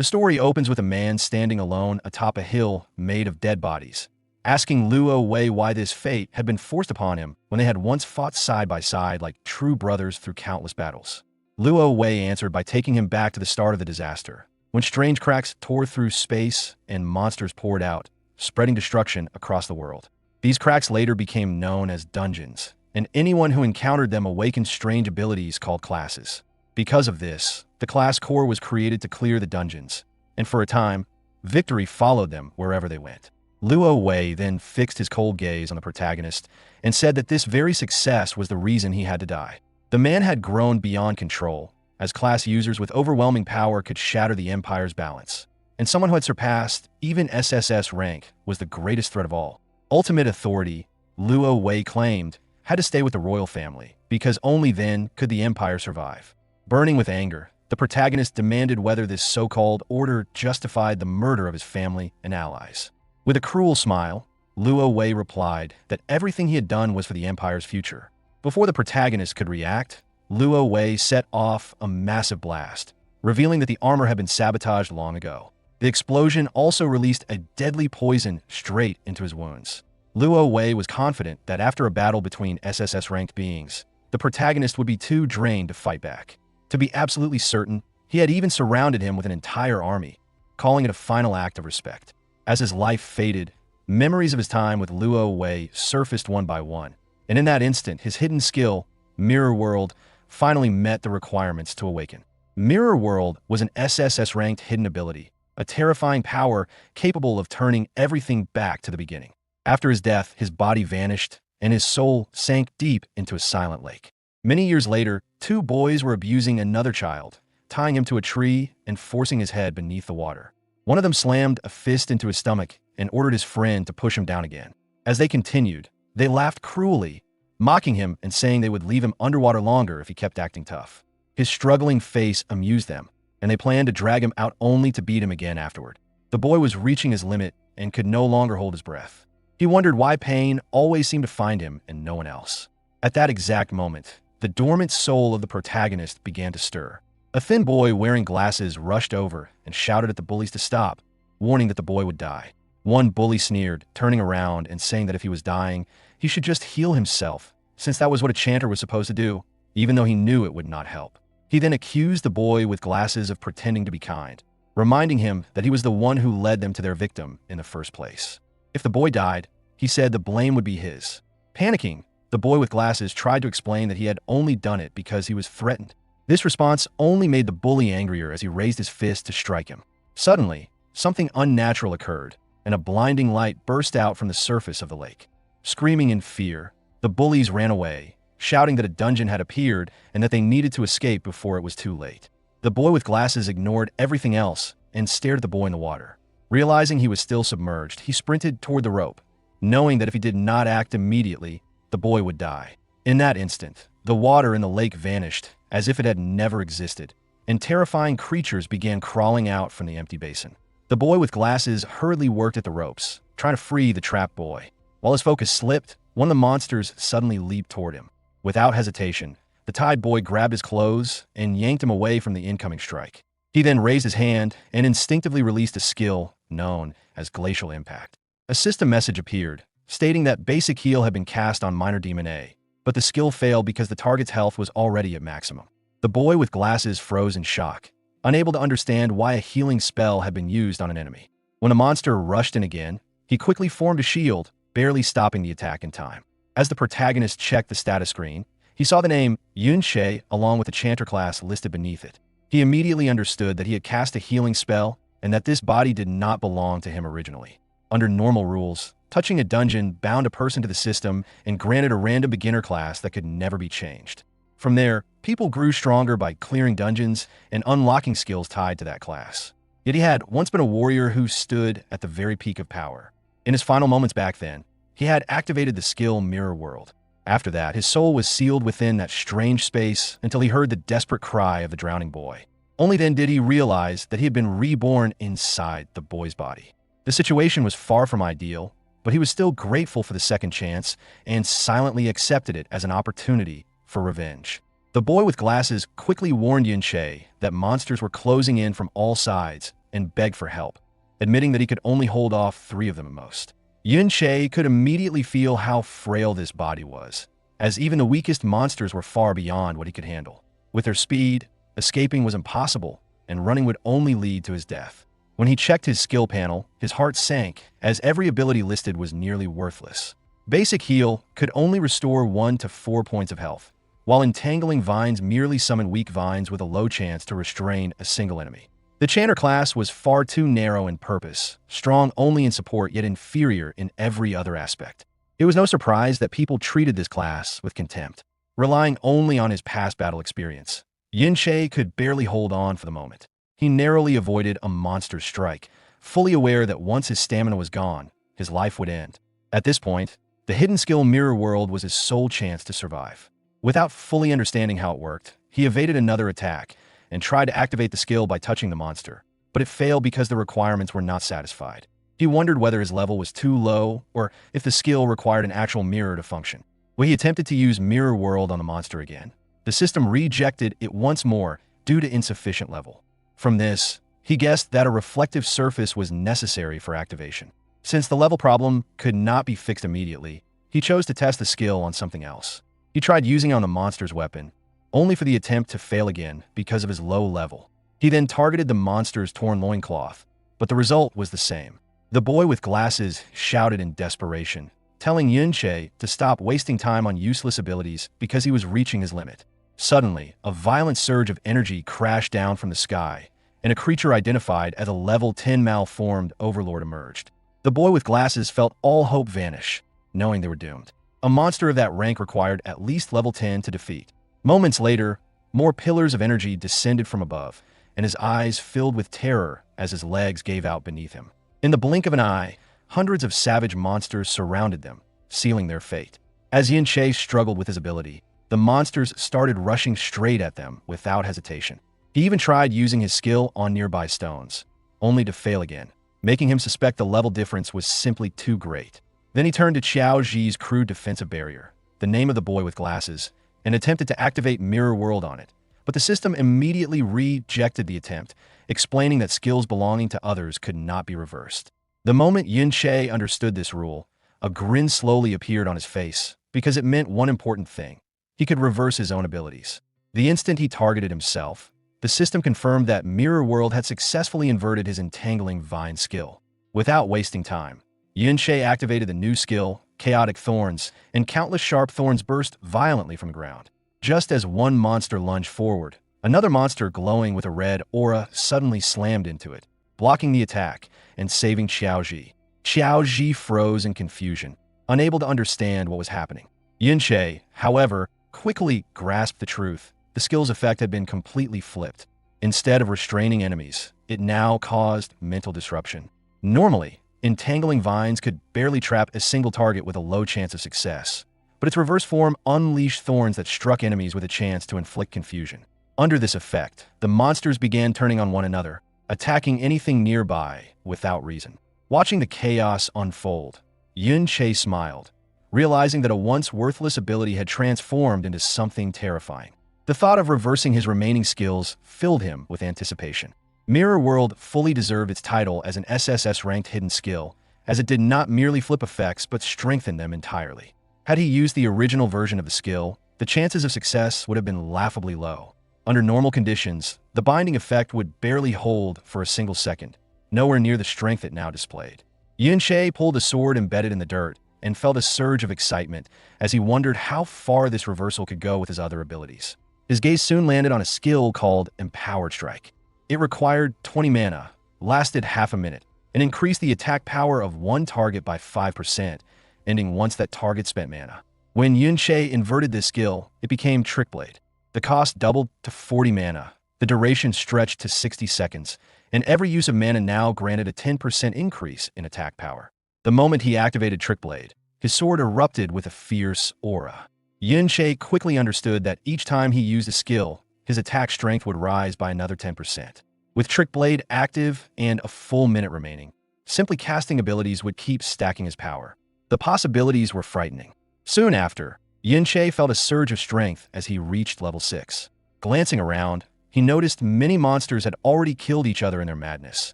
The story opens with a man standing alone atop a hill made of dead bodies, asking Luo Wei why this fate had been forced upon him when they had once fought side by side like true brothers through countless battles. Luo Wei answered by taking him back to the start of the disaster, when strange cracks tore through space and monsters poured out, spreading destruction across the world. These cracks later became known as dungeons, and anyone who encountered them awakened strange abilities called classes. Because of this, the class core was created to clear the dungeons, and for a time, victory followed them wherever they went. Luo Wei then fixed his cold gaze on the protagonist and said that this very success was the reason he had to die. The man had grown beyond control, as class users with overwhelming power could shatter the Empire's balance, and someone who had surpassed even SSS rank was the greatest threat of all. Ultimate authority, Luo Wei claimed, had to stay with the royal family, because only then could the Empire survive. Burning with anger, the protagonist demanded whether this so-called order justified the murder of his family and allies. With a cruel smile, Luo Wei replied that everything he had done was for the Empire's future. Before the protagonist could react, Luo Wei set off a massive blast, revealing that the armor had been sabotaged long ago. The explosion also released a deadly poison straight into his wounds. Luo Wei was confident that after a battle between SSS-ranked beings, the protagonist would be too drained to fight back. To be absolutely certain, he had even surrounded him with an entire army, calling it a final act of respect. As his life faded, memories of his time with Luo Wei surfaced one by one, and in that instant, his hidden skill, Mirror World, finally met the requirements to awaken. Mirror World was an SSS-ranked hidden ability, a terrifying power capable of turning everything back to the beginning. After his death, his body vanished, and his soul sank deep into a silent lake. Many years later, two boys were abusing another child, tying him to a tree and forcing his head beneath the water. One of them slammed a fist into his stomach and ordered his friend to push him down again. As they continued, they laughed cruelly, mocking him and saying they would leave him underwater longer if he kept acting tough. His struggling face amused them, and they planned to drag him out only to beat him again afterward. The boy was reaching his limit and could no longer hold his breath. He wondered why pain always seemed to find him and no one else. At that exact moment, the dormant soul of the protagonist began to stir. A thin boy wearing glasses rushed over and shouted at the bullies to stop, warning that the boy would die. One bully sneered, turning around and saying that if he was dying, he should just heal himself, since that was what a chanter was supposed to do, even though he knew it would not help. He then accused the boy with glasses of pretending to be kind, reminding him that he was the one who led them to their victim in the first place. If the boy died, he said the blame would be his. Panicking, the boy with glasses tried to explain that he had only done it because he was threatened. This response only made the bully angrier as he raised his fist to strike him. Suddenly, something unnatural occurred, and a blinding light burst out from the surface of the lake. Screaming in fear, the bullies ran away, shouting that a dungeon had appeared and that they needed to escape before it was too late. The boy with glasses ignored everything else and stared at the boy in the water. Realizing he was still submerged, he sprinted toward the rope, knowing that if he did not act immediately, the boy would die. In that instant, the water in the lake vanished as if it had never existed, and terrifying creatures began crawling out from the empty basin. The boy with glasses hurriedly worked at the ropes, trying to free the trapped boy. While his focus slipped, one of the monsters suddenly leaped toward him. Without hesitation, the tied boy grabbed his clothes and yanked him away from the incoming strike. He then raised his hand and instinctively released a skill known as Glacial Impact. A system message appeared, stating that basic heal had been cast on Minor Demon A, but the skill failed because the target's health was already at maximum. The boy with glasses froze in shock, unable to understand why a healing spell had been used on an enemy. When the monster rushed in again, he quickly formed a shield, barely stopping the attack in time. As the protagonist checked the status screen, he saw the name Yun Shay along with the Chanter class listed beneath it. He immediately understood that he had cast a healing spell and that this body did not belong to him originally. Under normal rules, touching a dungeon bound a person to the system and granted a random beginner class that could never be changed. From there, people grew stronger by clearing dungeons and unlocking skills tied to that class. Yet he had once been a warrior who stood at the very peak of power. In his final moments back then, he had activated the skill Mirror World. After that, his soul was sealed within that strange space until he heard the desperate cry of the drowning boy. Only then did he realize that he had been reborn inside the boy's body. The situation was far from ideal, but he was still grateful for the second chance and silently accepted it as an opportunity for revenge. The boy with glasses quickly warned Yin Shay that monsters were closing in from all sides and beg for help, admitting that he could only hold off 3 of them at most. Yun-Che could immediately feel how frail this body was, as even the weakest monsters were far beyond what he could handle. With their speed, escaping was impossible, and running would only lead to his death. When he checked his skill panel, his heart sank, as every ability listed was nearly worthless. Basic Heal could only restore 1 to 4 points of health, while Entangling Vines merely summoned weak vines with a low chance to restrain a single enemy. The Chanter class was far too narrow in purpose, strong only in support yet inferior in every other aspect. It was no surprise that people treated this class with contempt. Relying only on his past battle experience, Yun-Che could barely hold on for the moment. He narrowly avoided a monster's strike, fully aware that once his stamina was gone, his life would end. At this point, the hidden skill Mirror World was his sole chance to survive. Without fully understanding how it worked, he evaded another attack and tried to activate the skill by touching the monster, but it failed because the requirements were not satisfied. He wondered whether his level was too low or if the skill required an actual mirror to function. When he attempted to use Mirror World on the monster again, the system rejected it once more due to insufficient level. From this, he guessed that a reflective surface was necessary for activation. Since the level problem could not be fixed immediately, he chose to test the skill on something else. He tried using it on the monster's weapon, only for the attempt to fail again because of his low level. He then targeted the monster's torn loincloth, but the result was the same. The boy with glasses shouted in desperation, telling Yun-Che to stop wasting time on useless abilities because he was reaching his limit. Suddenly, a violent surge of energy crashed down from the sky, and a creature identified as a level 10 malformed overlord emerged. The boy with glasses felt all hope vanish, knowing they were doomed. A monster of that rank required at least level 10 to defeat. Moments later, more pillars of energy descended from above, and his eyes filled with terror as his legs gave out beneath him. In the blink of an eye, hundreds of savage monsters surrounded them, sealing their fate. As Yun-Che struggled with his ability, the monsters started rushing straight at them without hesitation. He even tried using his skill on nearby stones, only to fail again, making him suspect the level difference was simply too great. Then he turned to Xiao Ji's crude defensive barrier, the name of the boy with glasses, and attempted to activate Mirror World on it. But the system immediately rejected the attempt, explaining that skills belonging to others could not be reversed. The moment Yun-Che understood this rule, a grin slowly appeared on his face, because it meant one important thing. He could reverse his own abilities. The instant he targeted himself, the system confirmed that Mirror World had successfully inverted his Entangling Vine skill. Without wasting time, Yun-Che activated the new skill, Chaotic Thorns, and countless sharp thorns burst violently from the ground. Just as one monster lunged forward, another monster glowing with a red aura suddenly slammed into it, blocking the attack and saving Xiao Ji. Xiao Ji froze in confusion, unable to understand what was happening. Yun-Che, however, quickly grasped the truth. The skill's effect had been completely flipped. Instead of restraining enemies, it now caused mental disruption. Normally, Entangling Vines could barely trap a single target with a low chance of success, but its reverse form unleashed thorns that struck enemies with a chance to inflict confusion. Under this effect, the monsters began turning on one another, attacking anything nearby without reason. Watching the chaos unfold, Yun-Che smiled, realizing that a once worthless ability had transformed into something terrifying. The thought of reversing his remaining skills filled him with anticipation. Mirror World fully deserved its title as an SSS-ranked hidden skill, as it did not merely flip effects but strengthened them entirely. Had he used the original version of the skill, the chances of success would have been laughably low. Under normal conditions, the binding effect would barely hold for a single second, nowhere near the strength it now displayed. Yun-Che pulled a sword embedded in the dirt and felt a surge of excitement as he wondered how far this reversal could go with his other abilities. His gaze soon landed on a skill called Empowered Strike. It required 20 mana, lasted half a minute, and increased the attack power of one target by 5%, ending once that target spent mana. When Yun-Che inverted this skill, it became Trick Blade. The cost doubled to 40 mana, the duration stretched to 60 seconds, and every use of mana now granted a 10% increase in attack power. The moment he activated Trick Blade, his sword erupted with a fierce aura. Yun-Che quickly understood that each time he used a skill, his attack strength would rise by another 10%. With Trick Blade active and a full minute remaining, simply casting abilities would keep stacking his power. The possibilities were frightening. Soon after, Yun-Che felt a surge of strength as he reached level 6. Glancing around, he noticed many monsters had already killed each other in their madness.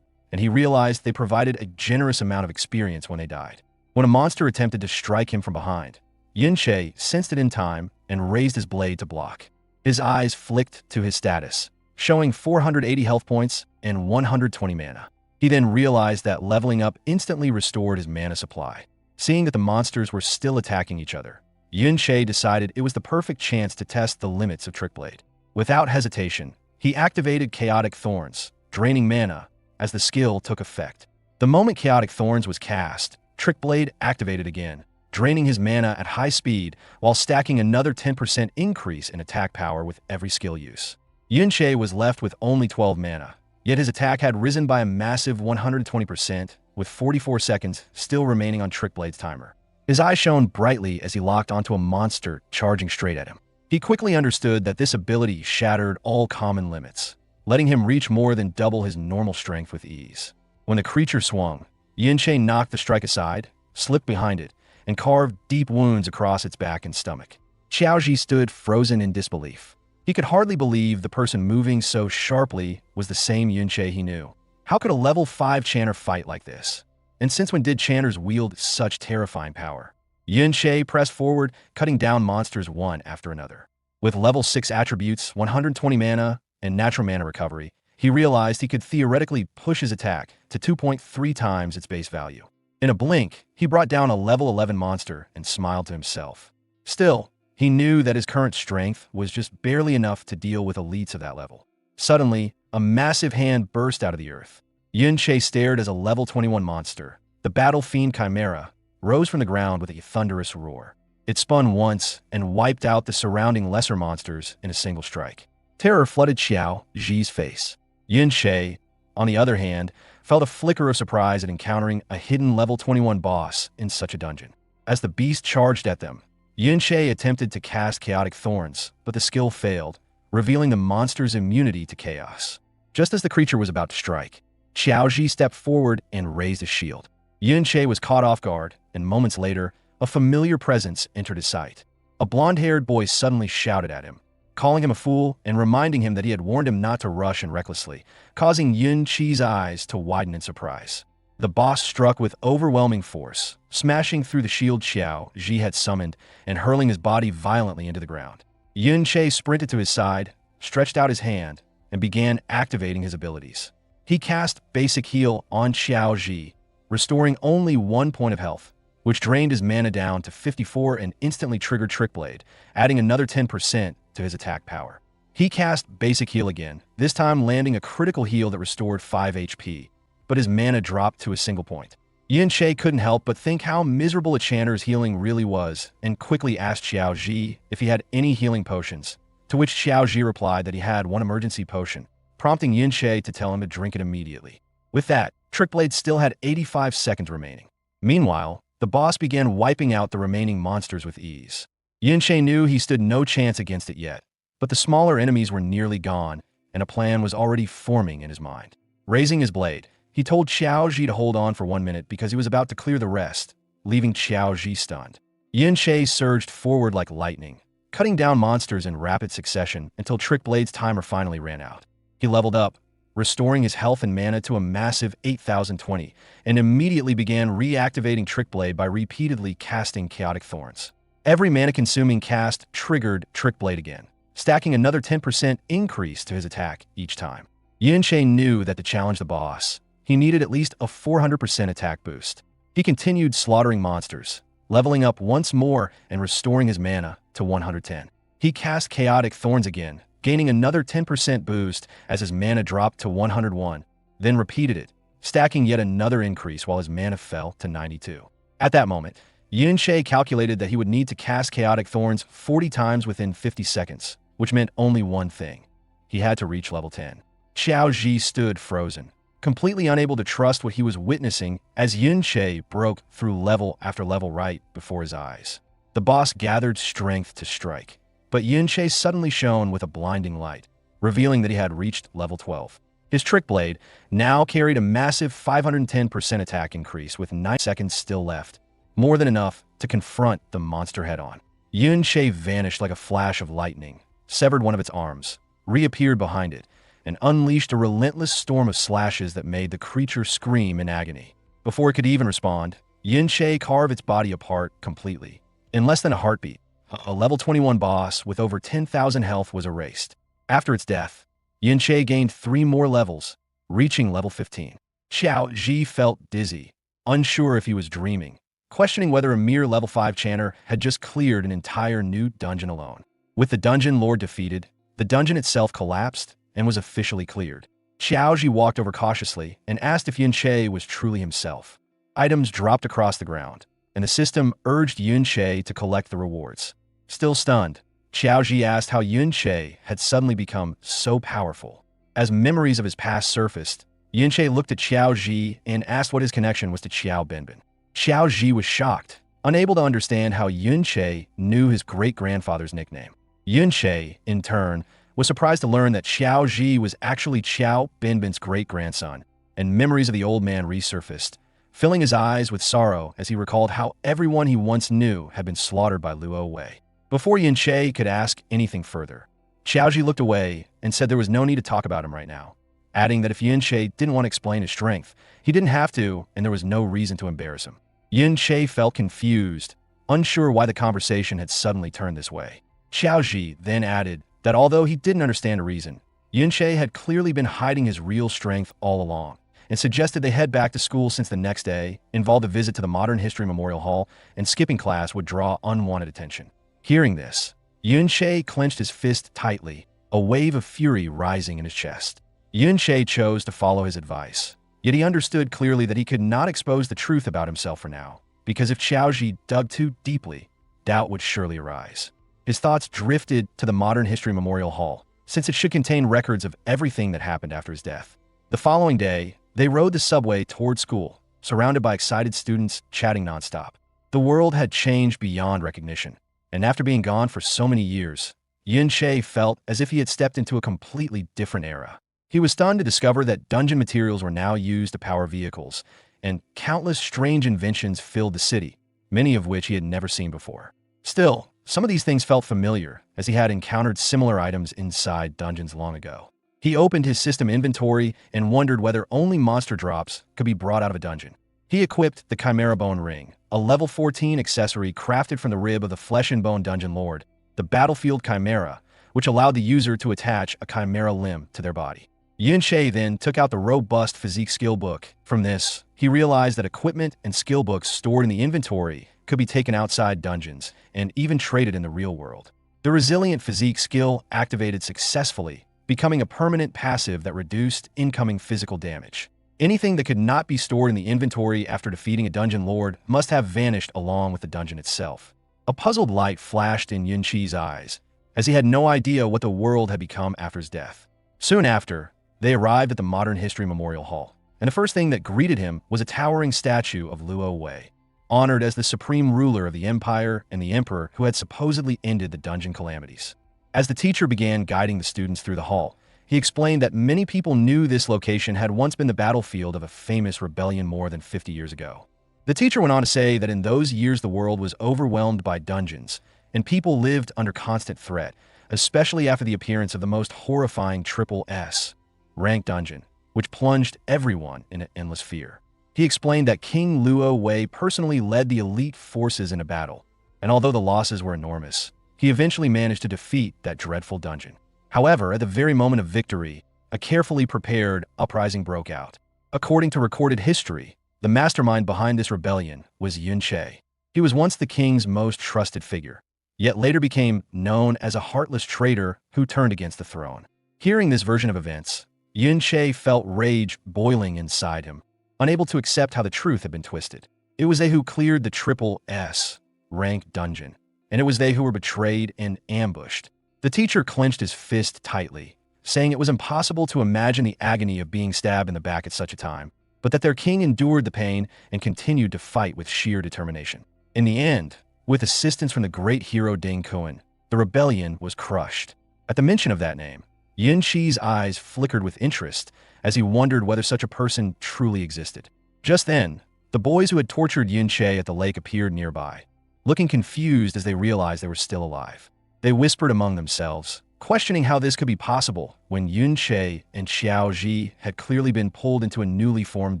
and he realized they provided a generous amount of experience when they died. When a monster attempted to strike him from behind, Yunche sensed it in time and raised his blade to block. His eyes flicked to his status, showing 480 health points and 120 mana. He then realized that leveling up instantly restored his mana supply. Seeing that the monsters were still attacking each other, Yunche decided it was the perfect chance to test the limits of Trickblade. Without hesitation, he activated Chaotic Thorns, draining mana, as the skill took effect. The moment Chaotic Thorns was cast, Trickblade activated again, draining his mana at high speed while stacking another 10% increase in attack power with every skill use. Yunche was left with only 12 mana, yet his attack had risen by a massive 120%, with 44 seconds still remaining on Trickblade's timer. His eyes shone brightly as he locked onto a monster charging straight at him. He quickly understood that this ability shattered all common limits, letting him reach more than double his normal strength with ease. When the creature swung, Yunche knocked the strike aside, slipped behind it, and carved deep wounds across its back and stomach. Xiaoji stood frozen in disbelief. He could hardly believe the person moving so sharply was the same Yunche he knew. How could a level 5 Chanter fight like this? And since when did Chanters wield such terrifying power? Yunche pressed forward, cutting down monsters one after another. With level 6 attributes, 120 mana, and natural mana recovery, he realized he could theoretically push his attack to 2.3 times its base value. In a blink, he brought down a level 11 monster and smiled to himself. Still, he knew that his current strength was just barely enough to deal with elites of that level. Suddenly, a massive hand burst out of the earth. Yunche stared as a level 21 monster, the Battle Fiend Chimera, rose from the ground with a thunderous roar. It spun once and wiped out the surrounding lesser monsters in a single strike. Terror flooded Xiao Ji's face. Yunche, on the other hand, felt a flicker of surprise at encountering a hidden level 21 boss in such a dungeon. As the beast charged at them, Yunche attempted to cast Chaotic Thorns, but the skill failed, revealing the monster's immunity to chaos. Just as the creature was about to strike, Xiaoji stepped forward and raised his shield. Yunche was caught off guard, and moments later, a familiar presence entered his sight. A blonde-haired boy suddenly shouted at him, calling him a fool and reminding him that he had warned him not to rush and recklessly, causing Yunche's eyes to widen in surprise. The boss struck with overwhelming force, smashing through the shield Xiaoji had summoned and hurling his body violently into the ground. Yunche sprinted to his side, stretched out his hand, and began activating his abilities. He cast Basic Heal on Xiaoji, restoring only 1 point of health, which drained his mana down to 54 and instantly triggered Trickblade, adding another 10% to his attack power. He cast Basic Heal again, this time landing a critical heal that restored 5 HP, but his mana dropped to a single point. Yunche couldn't help but think how miserable a Chanter's healing really was, and quickly asked Xiaoji if he had any healing potions, to which Xiaoji replied that he had one emergency potion, prompting Yunche to tell him to drink it immediately. With that, Trickblade still had 85 seconds remaining. Meanwhile, the boss began wiping out the remaining monsters with ease. Yunche knew he stood no chance against it yet, but the smaller enemies were nearly gone, and a plan was already forming in his mind. Raising his blade, he told Xiaoji to hold on for 1 minute because he was about to clear the rest, leaving Xiaoji stunned. Yunche surged forward like lightning, cutting down monsters in rapid succession until Trickblade's timer finally ran out. He leveled up, restoring his health and mana to a massive 8,020, and immediately began reactivating Trickblade by repeatedly casting Chaotic Thorns. Every mana-consuming cast triggered Trickblade again, stacking another 10% increase to his attack each time. Yunche knew that to challenge the boss, he needed at least a 400% attack boost. He continued slaughtering monsters, leveling up once more and restoring his mana to 110. He cast Chaotic Thorns again, gaining another 10% boost as his mana dropped to 101, then repeated it, stacking yet another increase while his mana fell to 92. At that moment, Yunche calculated that he would need to cast Chaotic Thorns 40 times within 50 seconds, which meant only one thing. He had to reach level 10. Xiaoji stood frozen, completely unable to trust what he was witnessing as Yunche broke through level after level right before his eyes. The boss gathered strength to strike, but Yunche suddenly shone with a blinding light, revealing that he had reached level 12. His Trickblade now carried a massive 510% attack increase with 9 seconds still left, more than enough to confront the monster head-on. Yunche vanished like a flash of lightning, severed one of its arms, reappeared behind it, and unleashed a relentless storm of slashes that made the creature scream in agony. Before it could even respond, Yunche carved its body apart completely. In less than a heartbeat, a level 21 boss with over 10,000 health was erased. After its death, Yunche gained 3 more levels, reaching level 15. Xiao Ji felt dizzy, unsure if he was dreaming, questioning whether a mere level 5 chanter had just cleared an entire new dungeon alone. With the dungeon lord defeated, the dungeon itself collapsed and was officially cleared. Xiao Ji walked over cautiously and asked if Yunche was truly himself. Items dropped across the ground, and the system urged Yunche to collect the rewards. Still stunned, Xiao Ji asked how Yunche had suddenly become so powerful. As memories of his past surfaced, Yunche looked at Xiao Ji and asked what his connection was to Xiao Binbin. Xiao Ji was shocked, unable to understand how Yunche knew his great-grandfather's nickname. Yunche, in turn, was surprised to learn that Xiao Ji was actually Xiao Binbin's great-grandson, and memories of the old man resurfaced, filling his eyes with sorrow as he recalled how everyone he once knew had been slaughtered by Luo Wei. Before Yunche could ask anything further, Xiao Ji looked away and said there was no need to talk about him right now, adding that if Yunche didn't want to explain his strength, he didn't have to, and there was no reason to embarrass him. Yunche felt confused, unsure why the conversation had suddenly turned this way. Xiao Ji then added that although he didn't understand a reason, Yunche had clearly been hiding his real strength all along, and suggested they head back to school since the next day involved a visit to the Modern History Memorial Hall, and skipping class would draw unwanted attention. Hearing this, Yunche clenched his fist tightly, a wave of fury rising in his chest. Yunche chose to follow his advice, yet he understood clearly that he could not expose the truth about himself for now, because if Xiao Ji dug too deeply, doubt would surely arise. His thoughts drifted to the Modern History Memorial Hall, since it should contain records of everything that happened after his death. The following day, they rode the subway toward school, surrounded by excited students chatting nonstop. The world had changed beyond recognition, and after being gone for so many years, Yunche felt as if he had stepped into a completely different era. He was stunned to discover that dungeon materials were now used to power vehicles, and countless strange inventions filled the city, many of which he had never seen before. Still, some of these things felt familiar, as he had encountered similar items inside dungeons long ago. He opened his system inventory and wondered whether only monster drops could be brought out of a dungeon. He equipped the Chimera Bone Ring, a level 14 accessory crafted from the rib of the Flesh and Bone Dungeon Lord, the Battlefield Chimera, which allowed the user to attach a chimera limb to their body. Yunche then took out the robust physique skill book. From this, he realized that equipment and skill books stored in the inventory could be taken outside dungeons and even traded in the real world. The resilient physique skill activated successfully, becoming a permanent passive that reduced incoming physical damage. Anything that could not be stored in the inventory after defeating a dungeon lord must have vanished along with the dungeon itself. A puzzled light flashed in Yunche's eyes, as he had no idea what the world had become after his death. Soon after, they arrived at the Modern History Memorial Hall, and the first thing that greeted him was a towering statue of Luo Wei, honored as the supreme ruler of the empire and the emperor who had supposedly ended the dungeon calamities. As the teacher began guiding the students through the hall, he explained that many people knew this location had once been the battlefield of a famous rebellion more than 50 years ago. The teacher went on to say that in those years the world was overwhelmed by dungeons, and people lived under constant threat, especially after the appearance of the most horrifying triple S rank dungeon, which plunged everyone into endless fear. He explained that King Luo Wei personally led the elite forces in a battle, and although the losses were enormous, he eventually managed to defeat that dreadful dungeon. However, at the very moment of victory, a carefully prepared uprising broke out. According to recorded history, the mastermind behind this rebellion was Yunche. He was once the king's most trusted figure, yet later became known as a heartless traitor who turned against the throne. Hearing this version of events, Yunche felt rage boiling inside him, unable to accept how the truth had been twisted. It was they who cleared the triple S rank dungeon, and it was they who were betrayed and ambushed. The teacher clenched his fist tightly, saying it was impossible to imagine the agony of being stabbed in the back at such a time, but that their king endured the pain and continued to fight with sheer determination. In the end, with assistance from the great hero Ding Kuan, the rebellion was crushed. At the mention of that name, Yunche's eyes flickered with interest as he wondered whether such a person truly existed. Just then, the boys who had tortured Yunche at the lake appeared nearby, looking confused as they realized they were still alive. They whispered among themselves, questioning how this could be possible when Yun Che and Xiao Ji had clearly been pulled into a newly formed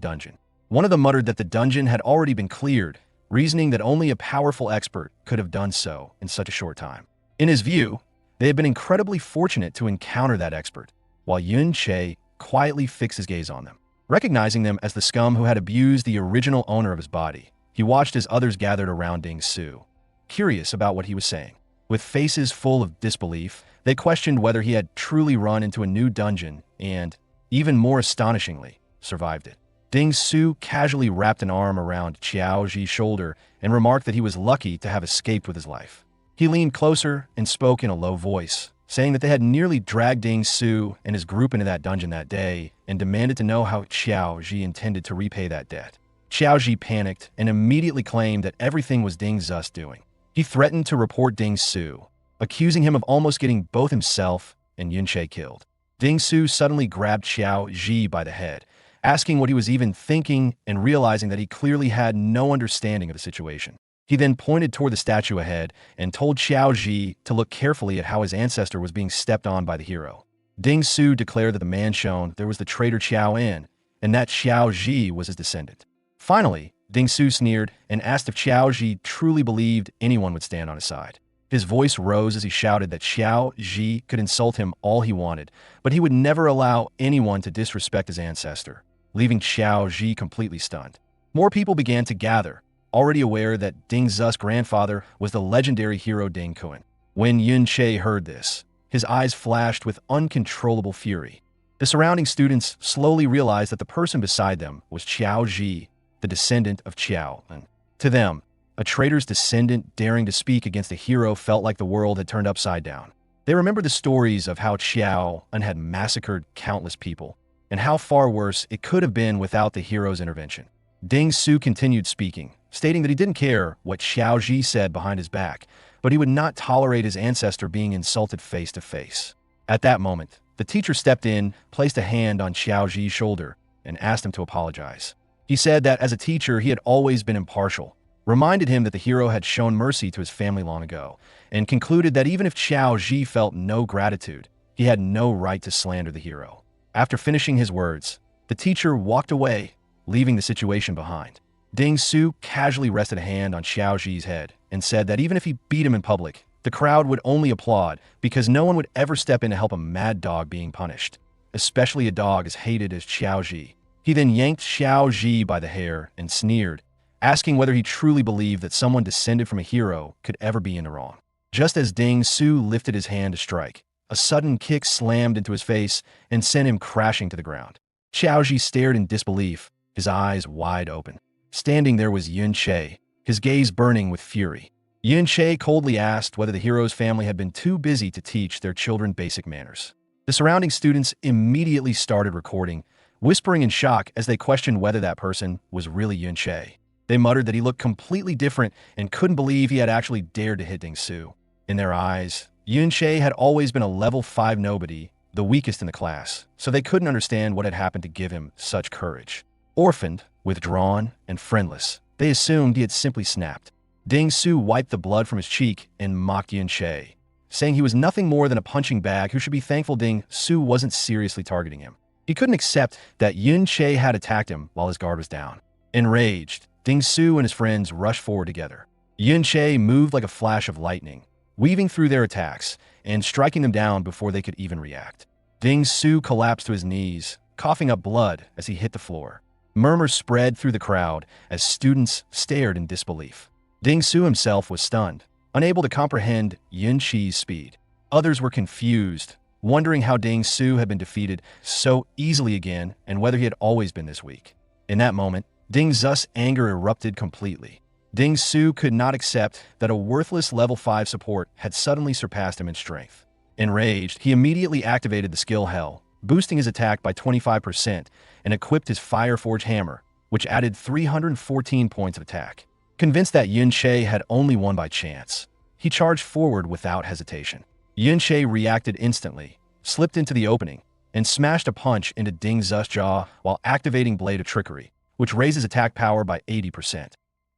dungeon. One of them muttered that the dungeon had already been cleared, reasoning that only a powerful expert could have done so in such a short time. In his view, they had been incredibly fortunate to encounter that expert, while Yun Che quietly fixed his gaze on them. Recognizing them as the scum who had abused the original owner of his body, he watched as others gathered around Ding Su, curious about what he was saying. With faces full of disbelief, they questioned whether he had truly run into a new dungeon and, even more astonishingly, survived it. Ding Su casually wrapped an arm around Xiao Ji's shoulder and remarked that he was lucky to have escaped with his life. He leaned closer and spoke in a low voice, saying that they had nearly dragged Ding Su and his group into that dungeon that day and demanded to know how Xiao Ji intended to repay that debt. Xiao Ji panicked and immediately claimed that everything was Ding Zu's doing. He threatened to report Ding Su, accusing him of almost getting both himself and Yun Che killed. Ding Su suddenly grabbed Xiao Ji by the head, asking what he was even thinking and realizing that he clearly had no understanding of the situation. He then pointed toward the statue ahead and told Xiao Ji to look carefully at how his ancestor was being stepped on by the hero. Ding Su declared that the man shown there was the traitor Xiao En, and that Xiao Ji was his descendant. Finally, Ding Su sneered and asked if Xiao Ji truly believed anyone would stand on his side. His voice rose as he shouted that Xiao Ji could insult him all he wanted, but he would never allow anyone to disrespect his ancestor, leaving Xiao Ji completely stunned. More people began to gather, already aware that Ding Zu's grandfather was the legendary hero Ding Kun. When Yun Che heard this, his eyes flashed with uncontrollable fury. The surrounding students slowly realized that the person beside them was Xiao Ji, the descendant of Xiao. And to them, a traitor's descendant daring to speak against a hero felt like the world had turned upside down. They remembered the stories of how Xiao En had massacred countless people, and how far worse it could have been without the hero's intervention. Ding Su continued speaking, stating that he didn't care what Xiao Ji said behind his back, but he would not tolerate his ancestor being insulted face to face. At that moment, the teacher stepped in, placed a hand on Xiao Ji's shoulder, and asked him to apologize. He said that as a teacher, he had always been impartial, reminded him that the hero had shown mercy to his family long ago, and concluded that even if Xiao Ji felt no gratitude, he had no right to slander the hero. After finishing his words, the teacher walked away, leaving the situation behind. Ding Su casually rested a hand on Xiao Ji's head and said that even if he beat him in public, the crowd would only applaud because no one would ever step in to help a mad dog being punished, especially a dog as hated as Xiao Ji. He then yanked Xiao Ji by the hair and sneered, asking whether he truly believed that someone descended from a hero could ever be in the wrong. Just as Ding Su lifted his hand to strike, a sudden kick slammed into his face and sent him crashing to the ground. Xiao Ji stared in disbelief, his eyes wide open. Standing there was Yun Che, his gaze burning with fury. Yun Che coldly asked whether the hero's family had been too busy to teach their children basic manners. The surrounding students immediately started recording, whispering in shock as they questioned whether that person was really Yun Che. They muttered that he looked completely different and couldn't believe he had actually dared to hit Ding Su. In their eyes, Yun Che had always been a level 5 nobody, the weakest in the class, so they couldn't understand what had happened to give him such courage. Orphaned, withdrawn, and friendless, they assumed he had simply snapped. Ding Su wiped the blood from his cheek and mocked Yun Che, saying he was nothing more than a punching bag who should be thankful Ding Su wasn't seriously targeting him. He couldn't accept that Yun Che had attacked him while his guard was down. Enraged, Ding Su and his friends rushed forward together. Yun Che moved like a flash of lightning, weaving through their attacks and striking them down before they could even react. Ding Su collapsed to his knees, coughing up blood as he hit the floor. Murmurs spread through the crowd as students stared in disbelief. Ding Su himself was stunned, unable to comprehend Yun Che's speed. Others were confused, wondering how Ding Su had been defeated so easily again and whether he had always been this weak. In that moment, Ding Zu's anger erupted completely. Ding Su could not accept that a worthless level 5 support had suddenly surpassed him in strength. Enraged, he immediately activated the skill Hell, boosting his attack by 25%, and equipped his Fireforge hammer, which added 314 points of attack. Convinced that Yun Che had only won by chance, he charged forward without hesitation. Yun Che reacted instantly, slipped into the opening, and smashed a punch into Ding Zu's jaw while activating Blade of Trickery, which raises attack power by 80%.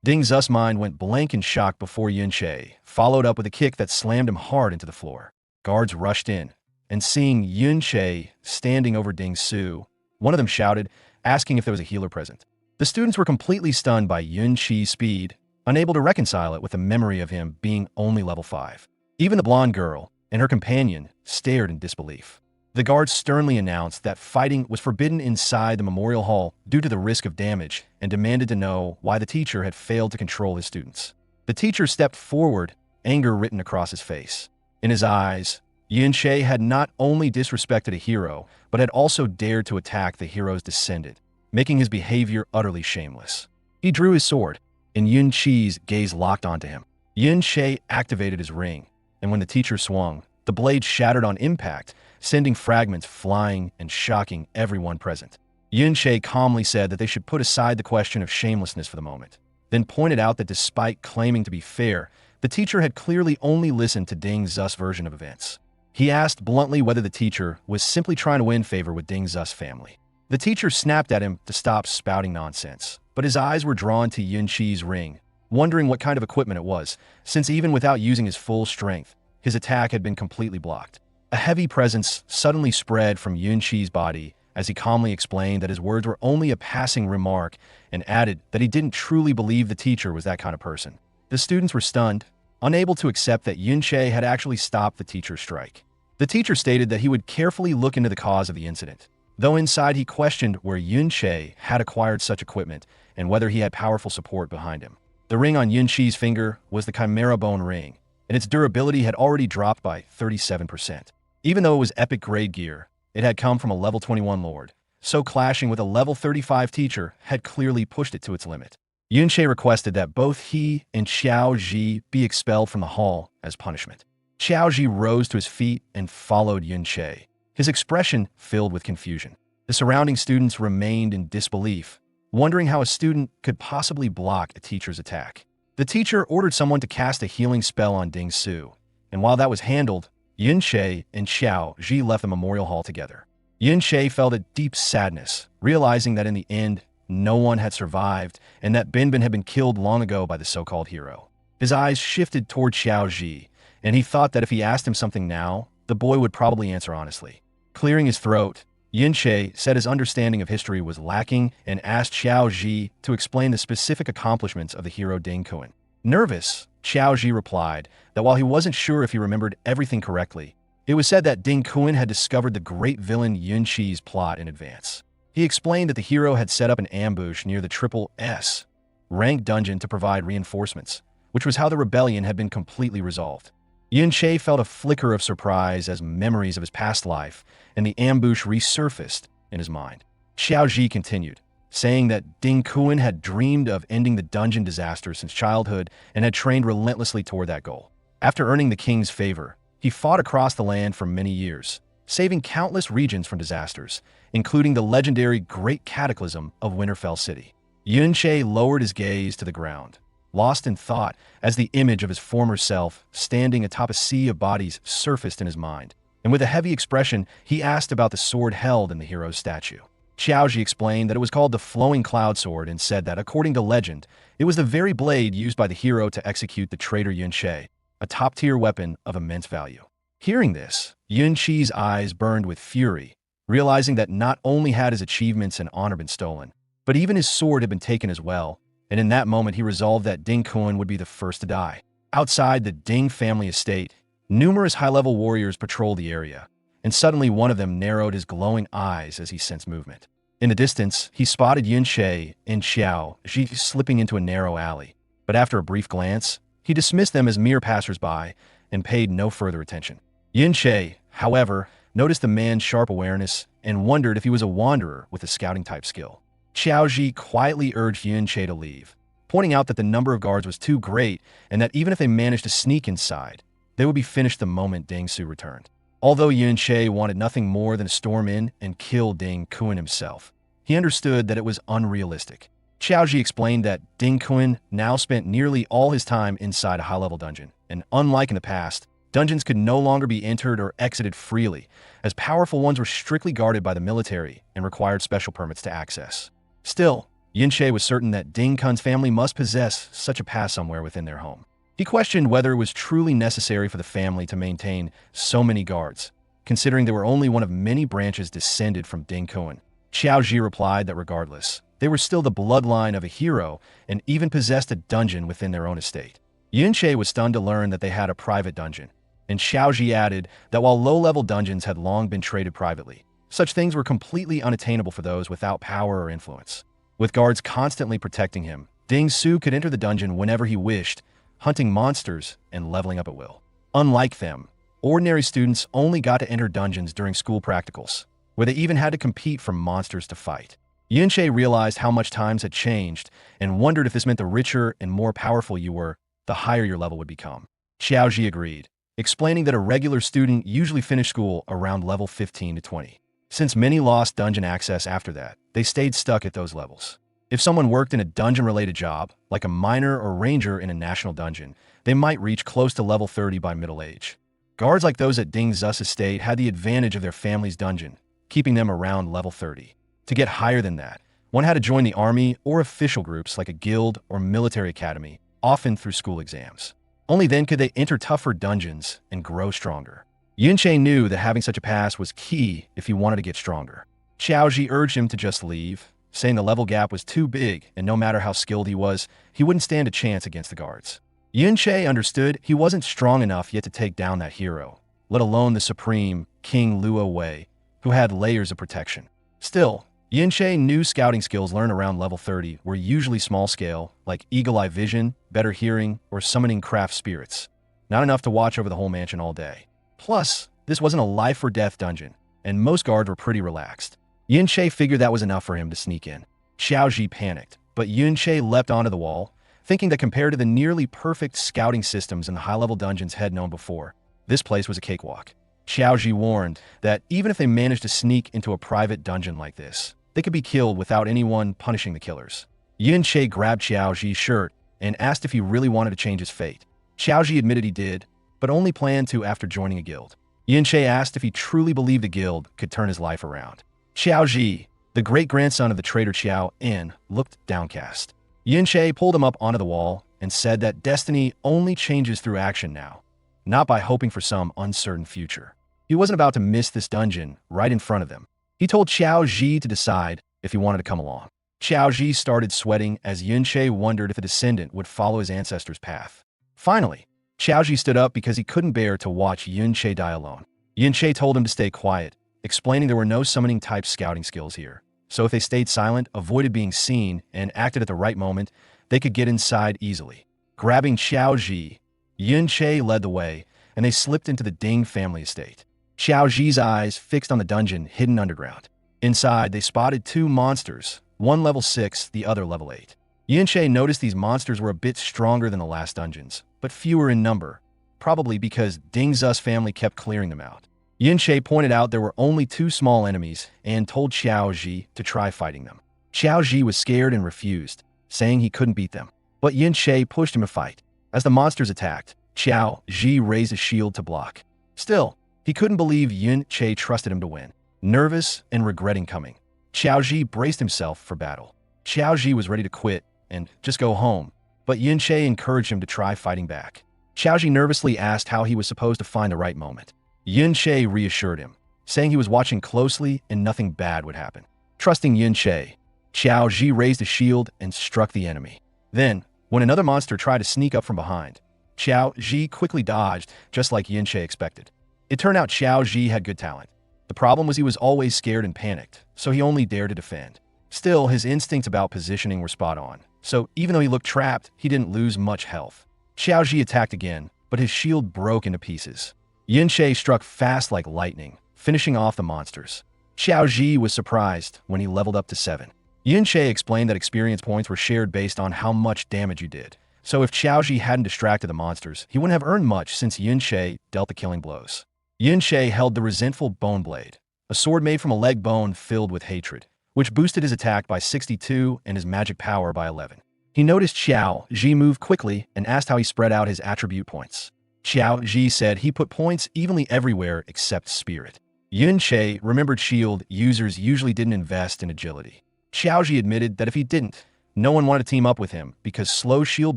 Ding Zu's mind went blank in shock before Yun Che followed up with a kick that slammed him hard into the floor. guards rushed in, and seeing Yun-che standing over Ding-su, one of them shouted, asking if there was a healer present. The students were completely stunned by Yun-chi's speed, unable to reconcile it with the memory of him being only level 5. Even the blonde girl and her companion stared in disbelief. The guards sternly announced that fighting was forbidden inside the memorial hall due to the risk of damage and demanded to know why the teacher had failed to control his students. The teacher stepped forward, anger written across his face. In his eyes, Yun-che had not only disrespected a hero, but had also dared to attack the hero's descendant, making his behavior utterly shameless. He drew his sword, and Yun-chi's gaze locked onto him. Yun-che activated his ring, and when the teacher swung, the blade shattered on impact, sending fragments flying and shocking everyone present. Yun-che calmly said that they should put aside the question of shamelessness for the moment, then pointed out that despite claiming to be fair, the teacher had clearly only listened to Ding-zu's version of events. He asked bluntly whether the teacher was simply trying to win favor with Ding-zu's family. The teacher snapped at him to stop spouting nonsense, but his eyes were drawn to Yun-chi's ring, wondering what kind of equipment it was, since even without using his full strength, his attack had been completely blocked. A heavy presence suddenly spread from Yun-chi's body as he calmly explained that his words were only a passing remark and added that he didn't truly believe the teacher was that kind of person. The students were stunned, unable to accept that Yun-che had actually stopped the teacher's strike. The teacher stated that he would carefully look into the cause of the incident, though inside he questioned where Yun-che had acquired such equipment and whether he had powerful support behind him. The ring on Yun-chi's finger was the Chimera Bone ring, and its durability had already dropped by 37%. Even though it was epic grade gear, it had come from a level 21 lord, so clashing with a level 35 teacher had clearly pushed it to its limit. Yun-che requested that both he and Xiao Ji be expelled from the hall as punishment. Xiao Ji rose to his feet and followed Yun-che, his expression filled with confusion. The surrounding students remained in disbelief, wondering how a student could possibly block a teacher's attack. The teacher ordered someone to cast a healing spell on Ding-su, and while that was handled, Yun-che and Xiao Ji left the memorial hall together. Yun-che felt a deep sadness, realizing that in the end, no one had survived and that Bin had been killed long ago by the so-called hero. His eyes shifted toward Xiao Ji, and he thought that if he asked him something now, the boy would probably answer honestly. Clearing his throat, Yun-che said his understanding of history was lacking and asked Xiao Ji to explain the specific accomplishments of the hero Ding Kun. Nervous, Xiao Ji replied that while he wasn't sure if he remembered everything correctly, it was said that Ding Kun had discovered the great villain Yun-chi's plot in advance. He explained that the hero had set up an ambush near the Triple S rank dungeon to provide reinforcements, which was how the rebellion had been completely resolved. Yun-che felt a flicker of surprise as memories of his past life and the ambush resurfaced in his mind. Xiao Ji continued, saying that Ding Kun had dreamed of ending the dungeon disaster since childhood and had trained relentlessly toward that goal. After earning the king's favor, he fought across the land for many years, saving countless regions from disasters, including the legendary Great Cataclysm of Winterfell City. Yun-che lowered his gaze to the ground, lost in thought as the image of his former self standing atop a sea of bodies surfaced in his mind, and with a heavy expression, he asked about the sword held in the hero's statue. Xiao Ji explained that it was called the Flowing Cloud Sword and said that, according to legend, it was the very blade used by the hero to execute the traitor Yun-che, a top-tier weapon of immense value. Hearing this, Yun-chi's eyes burned with fury, realizing that not only had his achievements and honor been stolen, but even his sword had been taken as well, and in that moment he resolved that Ding Kun would be the first to die. Outside the Ding family estate, numerous high-level warriors patrolled the area, and suddenly one of them narrowed his glowing eyes as he sensed movement. In the distance, he spotted Yun-che and Xiao Ji slipping into a narrow alley, but after a brief glance, he dismissed them as mere passers-by and paid no further attention. Yun-che, however, noticed the man's sharp awareness and wondered if he was a wanderer with a scouting-type skill. Xiao Ji quietly urged Yun-che to leave, pointing out that the number of guards was too great and that even if they managed to sneak inside, they would be finished the moment Ding-su returned. Although Yun-che wanted nothing more than to storm in and kill Ding Kun himself, he understood that it was unrealistic. Xiao Ji explained that Ding Kun now spent nearly all his time inside a high-level dungeon, and unlike in the past, dungeons could no longer be entered or exited freely, as powerful ones were strictly guarded by the military and required special permits to access. Still, Yun-che was certain that Ding Kun's family must possess such a pass somewhere within their home. He questioned whether it was truly necessary for the family to maintain so many guards, considering they were only one of many branches descended from Ding Kuan. Xiao Ji replied that regardless, they were still the bloodline of a hero and even possessed a dungeon within their own estate. Yunche was stunned to learn that they had a private dungeon, and Xiao Ji added that while low-level dungeons had long been traded privately, such things were completely unattainable for those without power or influence. With guards constantly protecting him, Ding Su could enter the dungeon whenever he wished, hunting monsters and leveling up at will. Unlike them, ordinary students only got to enter dungeons during school practicals, where they even had to compete for monsters to fight. Yunche realized how much times had changed and wondered if this meant the richer and more powerful you were, the higher your level would become. Xiaoji agreed, explaining that a regular student usually finished school around level 15 to 20. Since many lost dungeon access after that, they stayed stuck at those levels. If someone worked in a dungeon-related job, like a miner or ranger in a national dungeon, they might reach close to level 30 by middle age. Guards like those at Ding Zu's estate had the advantage of their family's dungeon, keeping them around level 30. To get higher than that, one had to join the army or official groups like a guild or military academy, often through school exams. Only then could they enter tougher dungeons and grow stronger. Yunche knew that having such a pass was key if he wanted to get stronger. Xiaoji urged him to just leave, saying the level gap was too big and no matter how skilled he was, he wouldn't stand a chance against the guards. Yunche understood he wasn't strong enough yet to take down that hero, let alone the supreme King Luo Wei, who had layers of protection. Still, Yunche knew scouting skills learned around level 30 were usually small-scale, like eagle-eye vision, better hearing, or summoning craft spirits. Not enough to watch over the whole mansion all day. Plus, this wasn't a life-or-death dungeon, and most guards were pretty relaxed. Yunche figured that was enough for him to sneak in. Xiaoji panicked, but Yunche leapt onto the wall, thinking that compared to the nearly perfect scouting systems in the high-level dungeons had known before, this place was a cakewalk. Xiaoji warned that even if they managed to sneak into a private dungeon like this, they could be killed without anyone punishing the killers. Yunche grabbed Xiaoji's shirt and asked if he really wanted to change his fate. Xiaoji admitted he did, but only planned to after joining a guild. Yunche asked if he truly believed the guild could turn his life around. Xiaoji, the great-grandson of the traitor Xiao En, looked downcast. Yunche pulled him up onto the wall and said that destiny only changes through action now, not by hoping for some uncertain future. He wasn't about to miss this dungeon right in front of them. He told Xiaoji to decide if he wanted to come along. Xiaoji started sweating as Yunche wondered if a descendant would follow his ancestors' path. Finally, Xiaoji stood up because he couldn't bear to watch Yunche die alone. Yunche told him to stay quiet, explaining there were no summoning-type scouting skills here. So if they stayed silent, avoided being seen, and acted at the right moment, they could get inside easily. Grabbing Xiaoji, Yunche led the way, and they slipped into the Ding family estate. Xiaoji's eyes fixed on the dungeon hidden underground. Inside, they spotted two monsters, one level 6, the other level 8. Yunche noticed these monsters were a bit stronger than the last dungeons, but fewer in number, probably because Ding Zu's family kept clearing them out. Yunche pointed out there were only 2 small enemies and told Xiaoji to try fighting them. Xiaoji was scared and refused, saying he couldn't beat them. But Yunche pushed him to fight. As the monsters attacked, Xiaoji raised his shield to block. Still, he couldn't believe Yunche trusted him to win. Nervous and regretting coming, Xiaoji braced himself for battle. Xiaoji was ready to quit and just go home, but Yunche encouraged him to try fighting back. Xiaoji nervously asked how he was supposed to find the right moment. Yunche reassured him, saying he was watching closely and nothing bad would happen. Trusting Yunche, Xiaoji raised his shield and struck the enemy. Then, when another monster tried to sneak up from behind, Xiaoji quickly dodged, just like Yunche expected. It turned out Xiaoji had good talent. The problem was he was always scared and panicked, so he only dared to defend. Still, his instincts about positioning were spot on, so even though he looked trapped, he didn't lose much health. Xiaoji attacked again, but his shield broke into pieces. Yunche struck fast like lightning, finishing off the monsters. Xiaoji was surprised when he leveled up to 7. Yunche explained that experience points were shared based on how much damage you did. So if Xiaoji hadn't distracted the monsters, he wouldn't have earned much since Yunche dealt the killing blows. Yunche held the resentful bone blade, a sword made from a leg bone filled with hatred, which boosted his attack by 62 and his magic power by 11. He noticed Xiaoji move quickly and asked how he spread out his attribute points. Xiaoji said he put points evenly everywhere except spirit. Yunche remembered shield users usually didn't invest in agility. Xiaoji admitted that if he didn't, No one wanted to team up with him because slow shield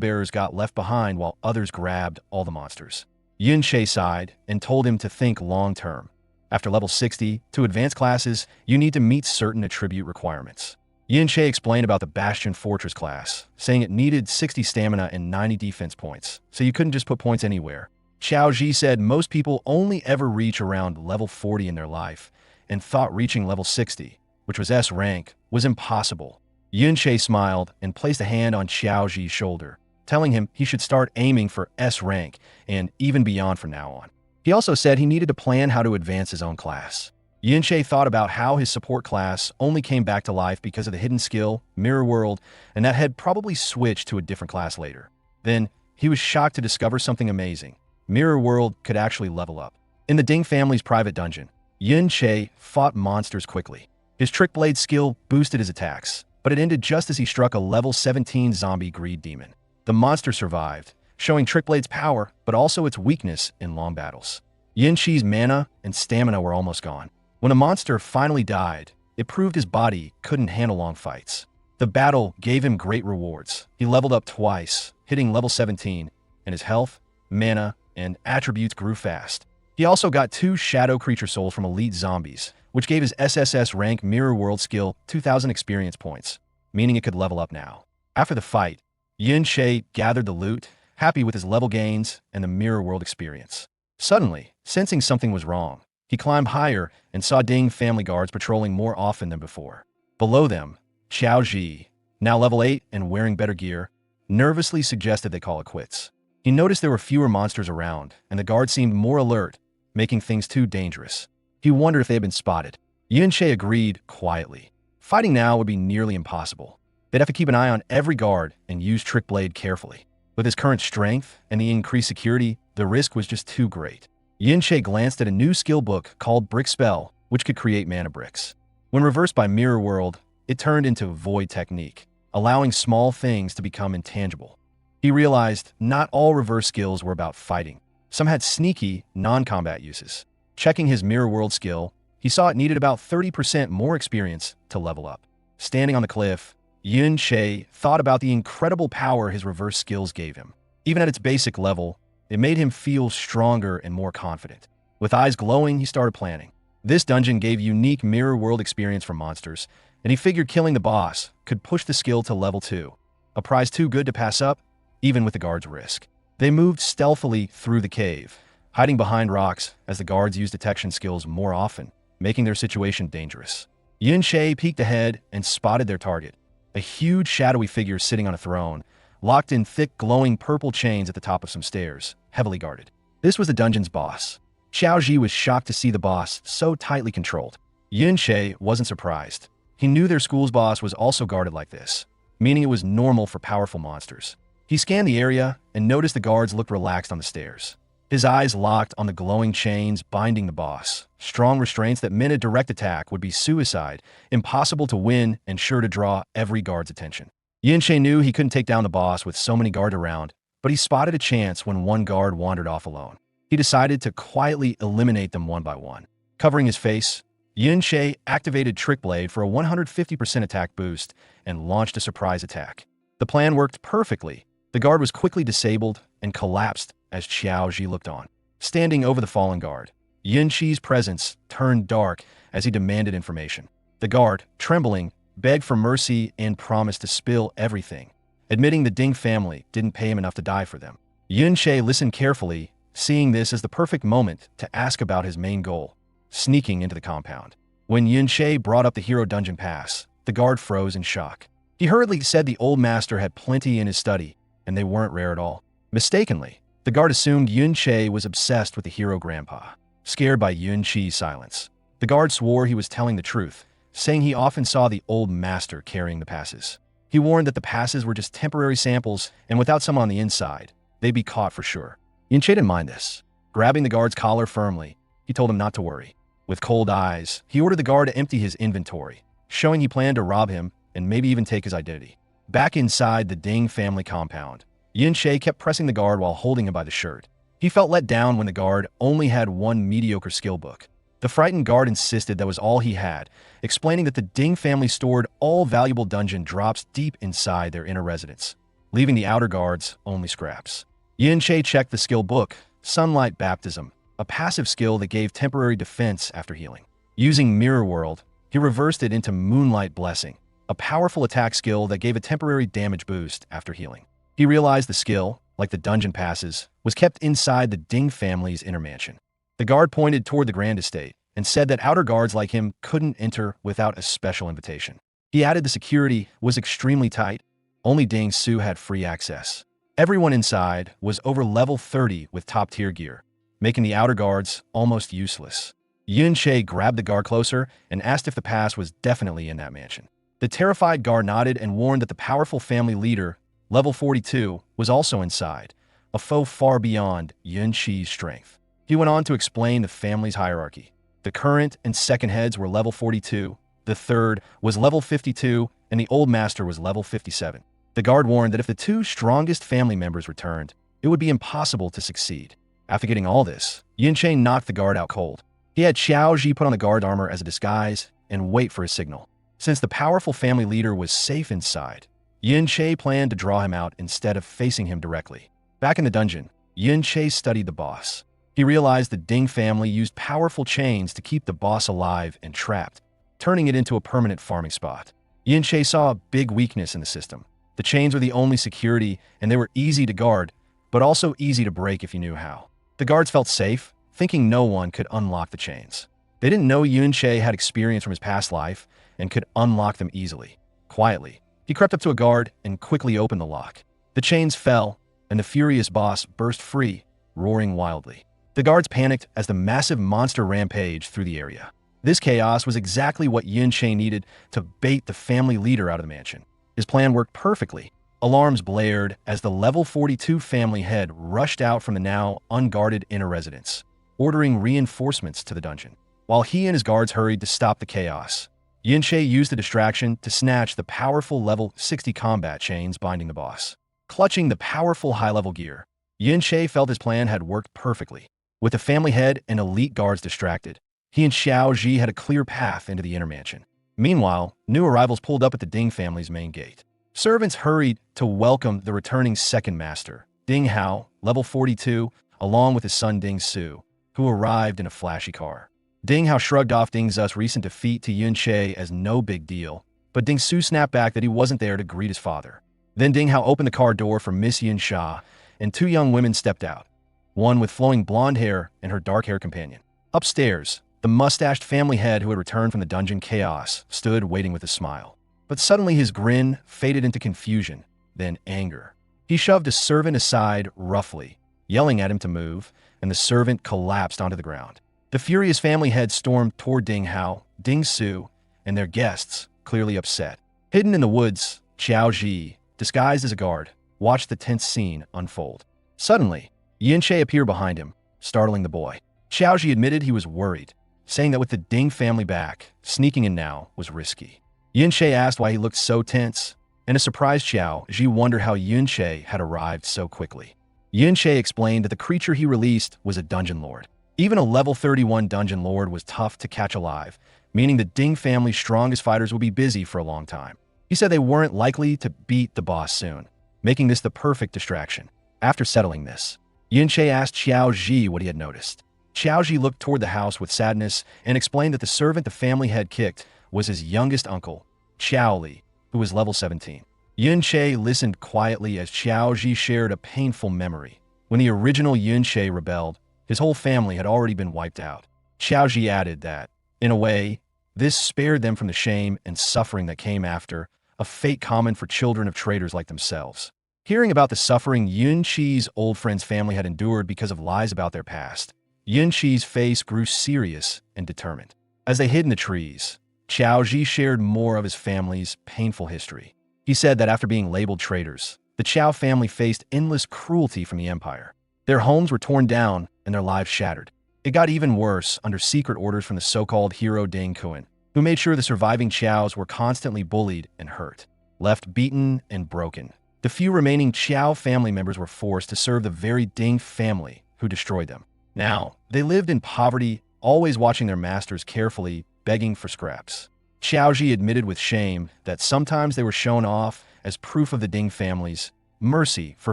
bearers got left behind while others grabbed all the monsters. Yunche sighed and told him to think long-term. After level 60, to advance classes, you need to meet certain attribute requirements. Yunche explained about the Bastion Fortress class, saying it needed 60 stamina and 90 defense points, so you couldn't just put points anywhere. Xiao Ji said most people only ever reach around level 40 in their life, and thought reaching level 60, which was S rank, was impossible. Yunche smiled and placed a hand on Xiao Ji's shoulder, telling him he should start aiming for S rank and even beyond from now on. He also said he needed to plan how to advance his own class. Yunche thought about how his support class only came back to life because of the hidden skill, Mirror World, and that had probably switched to a different class later. Then, he was shocked to discover something amazing. Mirror World could actually level up. In the Ding family's private dungeon, Yunche fought monsters quickly. His Trick Blade skill boosted his attacks, but it ended just as he struck a level 17 zombie greed demon. The monster survived, showing Trick Blade's power, but also its weakness in long battles. Yunche's mana and stamina were almost gone. When a monster finally died, it proved his body couldn't handle long fights. The battle gave him great rewards. He leveled up twice, hitting level 17, and his health, mana, and attributes grew fast. He also got 2 shadow creature souls from elite zombies, which gave his SSS rank Mirror World skill 2,000 experience points, meaning it could level up now. After the fight, Yunche gathered the loot, happy with his level gains and the Mirror World experience. Suddenly, sensing something was wrong, he climbed higher and saw Ding family guards patrolling more often than before. Below them, Xiao Ji, now level 8 and wearing better gear, nervously suggested they call it quits. He noticed there were fewer monsters around, and the guards seemed more alert, making things too dangerous. He wondered if they had been spotted. Yunche agreed quietly. Fighting now would be nearly impossible. They'd have to keep an eye on every guard and use Trick Blade carefully. With his current strength and the increased security, the risk was just too great. Yunche glanced at a new skill book called Brick Spell, which could create mana bricks. When reversed by Mirror World, it turned into Void Technique, allowing small things to become intangible. He realized not all reverse skills were about fighting. Some had sneaky, non-combat uses. Checking his Mirror World skill, he saw it needed about 30% more experience to level up. Standing on the cliff, Yunche thought about the incredible power his reverse skills gave him. Even at its basic level, it made him feel stronger and more confident. With eyes glowing, he started planning. This dungeon gave unique Mirror World experience for monsters, and he figured killing the boss could push the skill to level 2. A prize too good to pass up, even with the guards' risk. They moved stealthily through the cave, hiding behind rocks as the guards used detection skills more often, making their situation dangerous. Yunche peeked ahead and spotted their target, a huge shadowy figure sitting on a throne, locked in thick glowing purple chains at the top of some stairs, heavily guarded. This was the dungeon's boss. Xiao Ji was shocked to see the boss so tightly controlled. Yunche wasn't surprised. He knew their school's boss was also guarded like this, meaning it was normal for powerful monsters. He scanned the area and noticed the guards looked relaxed on the stairs. His eyes locked on the glowing chains binding the boss, strong restraints that meant a direct attack would be suicide, impossible to win and sure to draw every guard's attention. Yunche knew he couldn't take down the boss with so many guards around, but he spotted a chance when one guard wandered off alone. He decided to quietly eliminate them one by one. Covering his face, Yunche activated Trick Blade for a 150% attack boost and launched a surprise attack. The plan worked perfectly. The guard was quickly disabled and collapsed as Xiao Ji looked on. Standing over the fallen guard, Yunche's presence turned dark as he demanded information. The guard, trembling, begged for mercy and promised to spill everything, admitting the Ding family didn't pay him enough to die for them. Yunche listened carefully, seeing this as the perfect moment to ask about his main goal, sneaking into the compound. When Yunche brought up the Hero Dungeon Pass, the guard froze in shock. He hurriedly said the old master had plenty in his study, and they weren't rare at all. Mistakenly, the guard assumed Yunche was obsessed with the hero grandpa. Scared by Yunche's silence, the guard swore he was telling the truth, saying he often saw the old master carrying the passes. He warned that the passes were just temporary samples, and without someone on the inside, they'd be caught for sure. Yunche didn't mind this. Grabbing the guard's collar firmly, he told him not to worry. With cold eyes, he ordered the guard to empty his inventory, showing he planned to rob him and maybe even take his identity. Back inside the Ding family compound, Yunche kept pressing the guard while holding him by the shirt. He felt let down when the guard only had one mediocre skill book. The frightened guard insisted that was all he had, explaining that the Ding family stored all valuable dungeon drops deep inside their inner residence, leaving the outer guards only scraps. Yin-che checked the skill book, Sunlight Baptism, a passive skill that gave temporary defense after healing. Using Mirror World, he reversed it into Moonlight Blessing, a powerful attack skill that gave a temporary damage boost after healing. He realized the skill, like the dungeon passes, was kept inside the Ding family's inner mansion. The guard pointed toward the Grand Estate and said that outer guards like him couldn't enter without a special invitation. He added the security was extremely tight. Only Ding Su had free access. Everyone inside was over level 30 with top-tier gear, making the outer guards almost useless. Yun-che grabbed the guard closer and asked if the pass was definitely in that mansion. The terrified guard nodded and warned that the powerful family leader, level 42, was also inside, a foe far beyond Yun-che's strength. He went on to explain the family's hierarchy. The current and second heads were level 42, the third was level 52, and the old master was level 57. The guard warned that if the two strongest family members returned, it would be impossible to succeed. After getting all this, Yin-che knocked the guard out cold. He had Xiao Ji put on the guard armor as a disguise and wait for his signal. Since the powerful family leader was safe inside, Yin-che planned to draw him out instead of facing him directly. Back in the dungeon, Yin-che studied the boss. He realized the Ding family used powerful chains to keep the boss alive and trapped, turning it into a permanent farming spot. Yin-che saw a big weakness in the system. The chains were the only security, and they were easy to guard, but also easy to break if you knew how. The guards felt safe, thinking no one could unlock the chains. They didn't know Yin-che had experience from his past life and could unlock them easily. Quietly, he crept up to a guard and quickly opened the lock. The chains fell, and the furious boss burst free, roaring wildly. The guards panicked as the massive monster rampaged through the area. This chaos was exactly what Yin-che needed to bait the family leader out of the mansion. His plan worked perfectly. Alarms blared as the level 42 family head rushed out from the now unguarded inner residence, ordering reinforcements to the dungeon. While he and his guards hurried to stop the chaos, Yin-che used the distraction to snatch the powerful level 60 combat chains binding the boss. Clutching the powerful high-level gear, Yin-che felt his plan had worked perfectly. With the family head and elite guards distracted, he and Xiao Ji had a clear path into the inner mansion. Meanwhile, new arrivals pulled up at the Ding family's main gate. Servants hurried to welcome the returning second master, Ding Hao, level 42, along with his son Ding Su, who arrived in a flashy car. Ding Hao shrugged off Ding Zu's recent defeat to Yun-che as no big deal, but Ding Su snapped back that he wasn't there to greet his father. Then Ding Hao opened the car door for Miss Yin Sha, and two young women stepped out, one with flowing blonde hair and her dark-haired companion. Upstairs, the mustached family head who had returned from the dungeon chaos stood waiting with a smile. But suddenly his grin faded into confusion, then anger. He shoved a servant aside roughly, yelling at him to move, and the servant collapsed onto the ground. The furious family head stormed toward Ding Hao, Ding Su, and their guests, clearly upset. Hidden in the woods, Xiao Ji, disguised as a guard, watched the tense scene unfold. Suddenly, Yin-che appeared behind him, startling the boy. Xiao Ji admitted he was worried, saying that with the Ding family back, sneaking in now was risky. Yin-che asked why he looked so tense, and a surprised Xiao Ji wondered how Yin-che had arrived so quickly. Yin-che explained that the creature he released was a dungeon lord. Even a level 31 dungeon lord was tough to catch alive, meaning the Ding family's strongest fighters would be busy for a long time. He said they weren't likely to beat the boss soon, making this the perfect distraction. After settling this, Yin-che asked Xiao Ji what he had noticed. Xiao Ji looked toward the house with sadness and explained that the servant the family had kicked was his youngest uncle, Xiao Li, who was level 17. Yin-che listened quietly as Xiao Ji shared a painful memory. When the original Yin-che rebelled, his whole family had already been wiped out. Xiao Ji added that, in a way, this spared them from the shame and suffering that came after, a fate common for children of traitors like themselves. Hearing about the suffering Yun-che's old friend's family had endured because of lies about their past, Yun-che's face grew serious and determined. As they hid in the trees, Xiao Ji shared more of his family's painful history. He said that after being labeled traitors, the Qiao family faced endless cruelty from the empire. Their homes were torn down and their lives shattered. It got even worse under secret orders from the so-called hero Ding Kuan, who made sure the surviving Qiaos were constantly bullied and hurt, left beaten and broken. The few remaining Qiao family members were forced to serve the very Ding family who destroyed them. Now, they lived in poverty always watching their masters carefully, begging for scraps. Xiaoji admitted with shame that sometimes they were shown off as proof of the Ding family's mercy for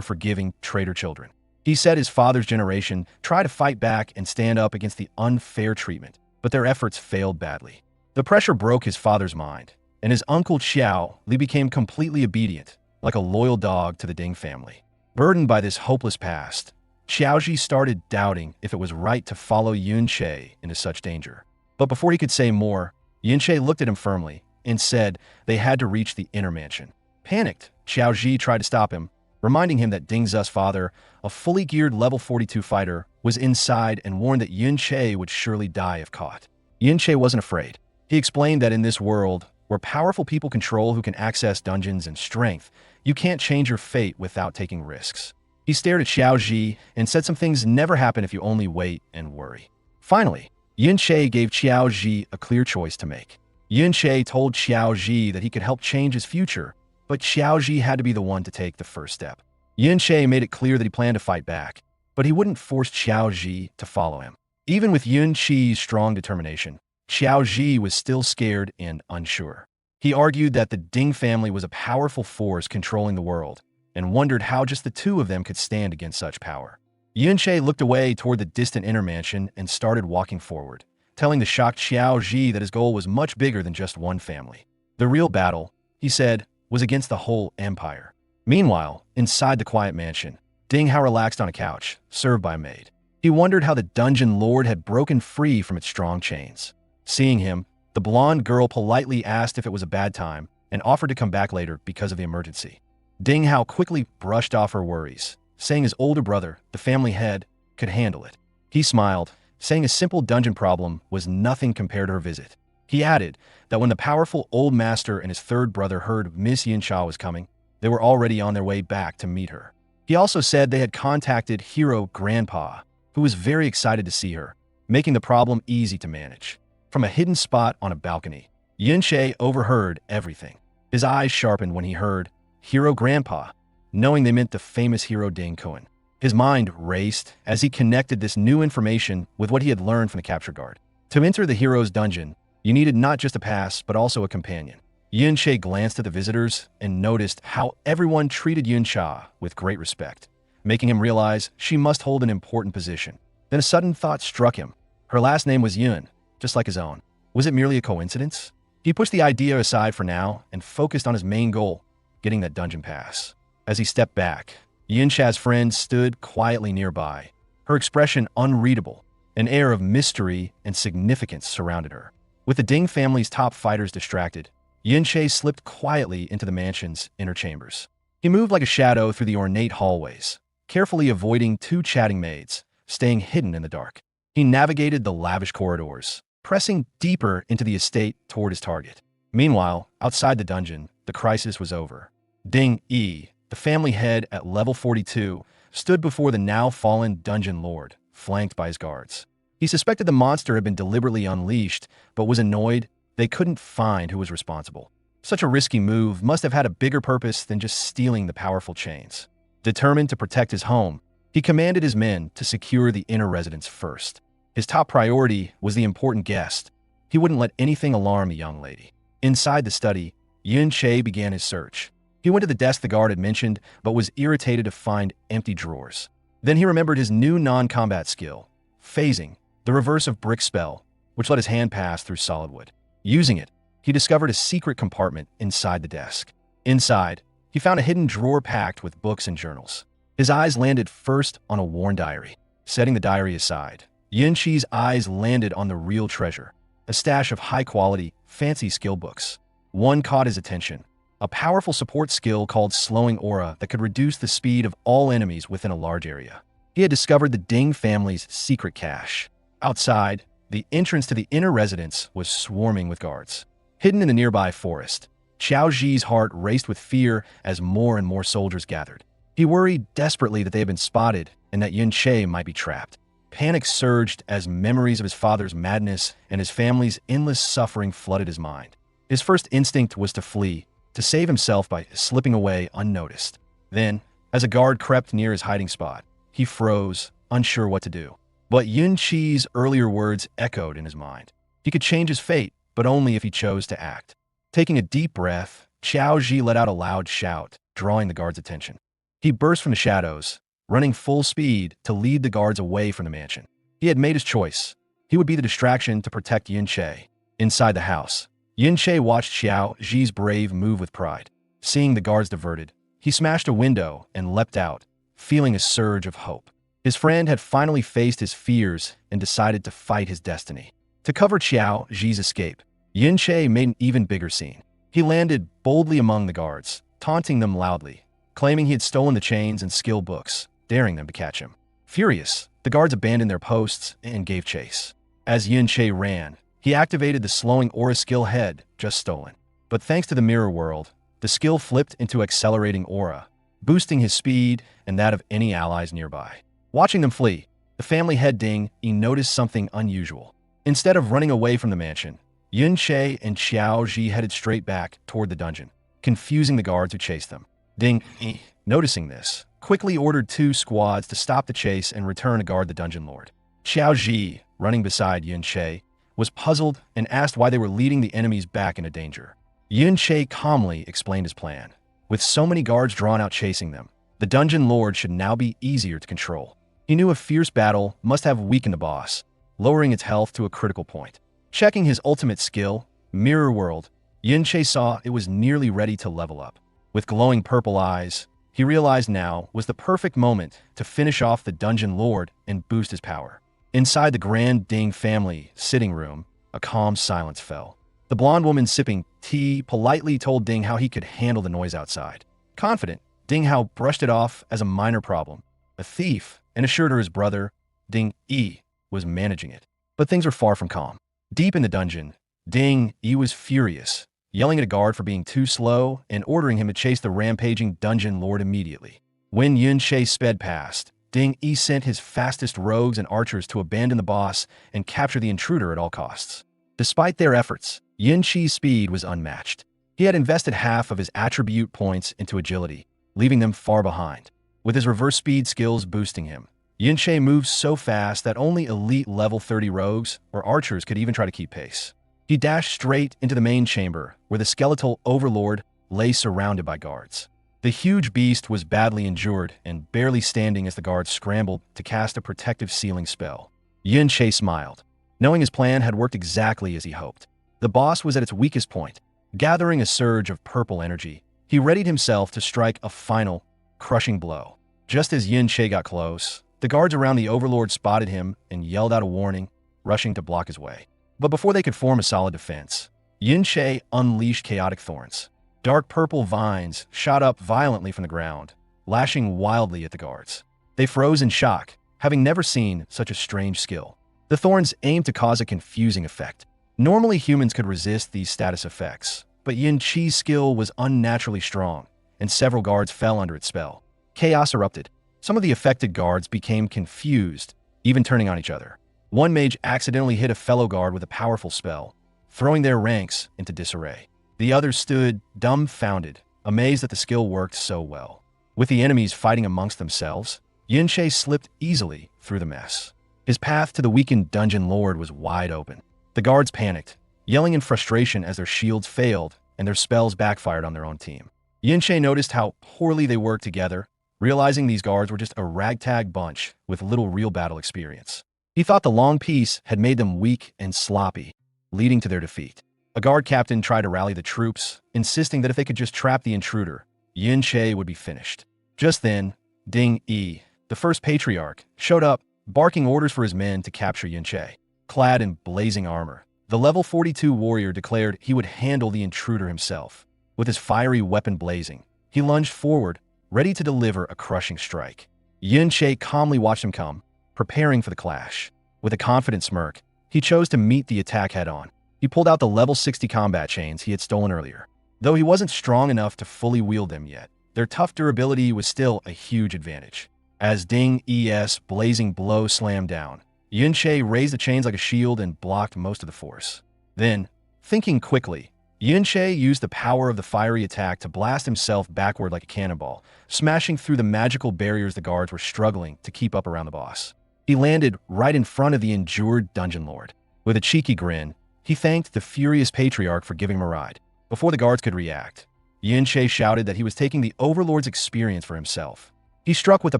forgiving traitor children. He said his father's generation tried to fight back and stand up against the unfair treatment, but their efforts failed badly. The pressure broke his father's mind, and his uncle Xiao Li became completely obedient, like a loyal dog to the Ding family. Burdened by this hopeless past, Xiaoji started doubting if it was right to follow Yunshe into such danger. But before he could say more, Yunshe looked at him firmly and said they had to reach the inner mansion. Panicked, Xiaoji tried to stop him, reminding him that Ding Zu's father, a fully geared level 42 fighter, was inside and warned that Yunshe would surely die if caught. Yunshe wasn't afraid. He explained that in this world, where powerful people control who can access dungeons and strength, you can't change your fate without taking risks. He stared at Xiaoji and said some things never happen if you only wait and worry. Finally, Yunshe gave Xiaoji a clear choice to make. Yunshe told Xiaoji that he could help change his future, but Xiaoji had to be the one to take the first step. Yunshe made it clear that he planned to fight back, but he wouldn't force Xiaoji to follow him. Even with Yunshe's strong determination, Xiaoji was still scared and unsure. He argued that the Ding family was a powerful force controlling the world, and wondered how just the two of them could stand against such power. Yunshe looked away toward the distant inner mansion and started walking forward, telling the shocked Xiaoji that his goal was much bigger than just one family. The real battle, he said, was against the whole empire. Meanwhile, inside the quiet mansion, Ding Hao relaxed on a couch, served by a maid. He wondered how the dungeon lord had broken free from its strong chains. Seeing him, the blonde girl politely asked if it was a bad time and offered to come back later because of the emergency. Ding Hao quickly brushed off her worries, saying his older brother, the family head, could handle it. He smiled, saying a simple dungeon problem was nothing compared to her visit. He added that when the powerful old master and his third brother heard Miss Yinsha was coming, they were already on their way back to meet her. He also said they had contacted Hero Grandpa, who was very excited to see her, making the problem easy to manage. From a hidden spot on a balcony, Yunshe overheard everything. His eyes sharpened when he heard Hero Grandpa, knowing they meant the famous hero Ding Koen. His mind raced as he connected this new information with what he had learned from the capture guard. To enter the hero's dungeon, you needed not just a pass, but also a companion. Yunshe glanced at the visitors and noticed how everyone treated Yunsha with great respect, making him realize she must hold an important position. Then a sudden thought struck him. Her last name was Yun, just like his own. Was it merely a coincidence? He pushed the idea aside for now and focused on his main goal, getting that dungeon pass. As he stepped back, Yunsha's friend stood quietly nearby, her expression unreadable. An air of mystery and significance surrounded her. With the Ding family's top fighters distracted, Yunshe slipped quietly into the mansion's inner chambers. He moved like a shadow through the ornate hallways, carefully avoiding two chatting maids, staying hidden in the dark. He navigated the lavish corridors, pressing deeper into the estate toward his target. Meanwhile, outside the dungeon, the crisis was over. Ding Yi, the family head at level 42, stood before the now fallen dungeon lord, flanked by his guards. He suspected the monster had been deliberately unleashed, but was annoyed they couldn't find who was responsible. Such a risky move must have had a bigger purpose than just stealing the powerful chains. Determined to protect his home, he commanded his men to secure the inner residence first. His top priority was the important guest. He wouldn't let anything alarm the young lady. Inside the study, Yunshe began his search. He went to the desk the guard had mentioned, but was irritated to find empty drawers. Then he remembered his new non-combat skill, phasing, the reverse of brick spell, which let his hand pass through solid wood. Using it, he discovered a secret compartment inside the desk. Inside, he found a hidden drawer packed with books and journals. His eyes landed first on a worn diary. Setting the diary aside, Yunshi's eyes landed on the real treasure, a stash of high-quality, fancy skill books. One caught his attention, a powerful support skill called Slowing Aura that could reduce the speed of all enemies within a large area. He had discovered the Ding family's secret cache. Outside, the entrance to the inner residence was swarming with guards. Hidden in the nearby forest, Xiaoji's heart raced with fear as more and more soldiers gathered. He worried desperately that they had been spotted and that Yunshe might be trapped. Panic surged as memories of his father's madness and his family's endless suffering flooded his mind. His first instinct was to flee, to save himself by slipping away unnoticed. Then, as a guard crept near his hiding spot, he froze, unsure what to do. But Yun Qi's earlier words echoed in his mind. He could change his fate, but only if he chose to act. Taking a deep breath, Xiao Ji let out a loud shout, drawing the guard's attention. He burst from the shadows, running full speed to lead the guards away from the mansion. He had made his choice. He would be the distraction to protect Yin Che. Inside the house, Yin Che watched Xiao Ji's brave move with pride. Seeing the guards diverted, he smashed a window and leapt out, feeling a surge of hope. His friend had finally faced his fears and decided to fight his destiny. To cover Xiao Ji's escape, Yin Che made an even bigger scene. He landed boldly among the guards, taunting them loudly, claiming he had stolen the chains and skill books, daring them to catch him. Furious, the guards abandoned their posts and gave chase. As Yin Che ran, he activated the slowing aura skill head just stolen. But thanks to the mirror world, the skill flipped into accelerating aura, boosting his speed and that of any allies nearby. Watching them flee, the family head Ding Yi noticed something unusual. Instead of running away from the mansion, Yin Che and Xiao Ji headed straight back toward the dungeon, confusing the guards who chased them. Ding Yi, noticing this, quickly ordered 2 squads to stop the chase and return to guard the dungeon lord. Xiao Ji, running beside Yin Che, was puzzled and asked why they were leading the enemies back into danger. Yin Che calmly explained his plan. With so many guards drawn out chasing them, the dungeon lord should now be easier to control. He knew a fierce battle must have weakened the boss, lowering its health to a critical point. Checking his ultimate skill, Mirror World, Yin Che saw it was nearly ready to level up. With glowing purple eyes, he realized now was the perfect moment to finish off the dungeon lord and boost his power. Inside the Grand Ding family sitting room, a calm silence fell. The blonde woman sipping tea politely told Ding Hao he could handle the noise outside. Confident, Ding Hao brushed it off as a minor problem, a thief, and assured her his brother, Ding Yi, was managing it. But things were far from calm. Deep in the dungeon, Ding Yi was furious, yelling at a guard for being too slow and ordering him to chase the rampaging dungeon lord immediately. When Yun Che sped past, Ding Yi sent his fastest rogues and archers to abandon the boss and capture the intruder at all costs. Despite their efforts, Yin Qi's speed was unmatched. He had invested half of his attribute points into agility, leaving them far behind. With his reverse speed skills boosting him, Yin Che moved so fast that only elite level 30 rogues or archers could even try to keep pace. He dashed straight into the main chamber, where the skeletal overlord lay surrounded by guards. The huge beast was badly injured and barely standing as the guards scrambled to cast a protective sealing spell. Yin Che smiled, knowing his plan had worked exactly as he hoped. The boss was at its weakest point. Gathering a surge of purple energy, he readied himself to strike a final, crushing blow. Just as Yin Che got close, the guards around the overlord spotted him and yelled out a warning, rushing to block his way. But before they could form a solid defense, Yin Che unleashed chaotic thorns. Dark purple vines shot up violently from the ground, lashing wildly at the guards. They froze in shock, having never seen such a strange skill. The thorns aimed to cause a confusing effect. Normally humans could resist these status effects, but Yin Qi's skill was unnaturally strong, and several guards fell under its spell. Chaos erupted. Some of the affected guards became confused, even turning on each other. One mage accidentally hit a fellow guard with a powerful spell, throwing their ranks into disarray. The others stood dumbfounded, amazed that the skill worked so well. With the enemies fighting amongst themselves, Yin Che slipped easily through the mess. His path to the weakened dungeon lord was wide open. The guards panicked, yelling in frustration as their shields failed and their spells backfired on their own team. Yin Che noticed how poorly they worked together, realizing these guards were just a ragtag bunch with little real battle experience. He thought the long peace had made them weak and sloppy, leading to their defeat. A guard captain tried to rally the troops, insisting that if they could just trap the intruder, Yin Che would be finished. Just then, Ding Yi, the first patriarch, showed up, barking orders for his men to capture Yin Che. Clad in blazing armor, the level 42 warrior declared he would handle the intruder himself. With his fiery weapon blazing, he lunged forward, ready to deliver a crushing strike. Yin Che calmly watched him come, preparing for the clash. With a confident smirk, he chose to meet the attack head-on. He pulled out the level 60 combat chains he had stolen earlier. Though he wasn't strong enough to fully wield them yet, their tough durability was still a huge advantage. As Ding Yi's blazing blow slammed down, Yin Che raised the chains like a shield and blocked most of the force. Then, thinking quickly, Yin Che used the power of the fiery attack to blast himself backward like a cannonball, smashing through the magical barriers the guards were struggling to keep up around the boss. He landed right in front of the injured dungeon lord. With a cheeky grin, he thanked the furious patriarch for giving him a ride. Before the guards could react, Yunche shouted that he was taking the overlord's experience for himself. He struck with a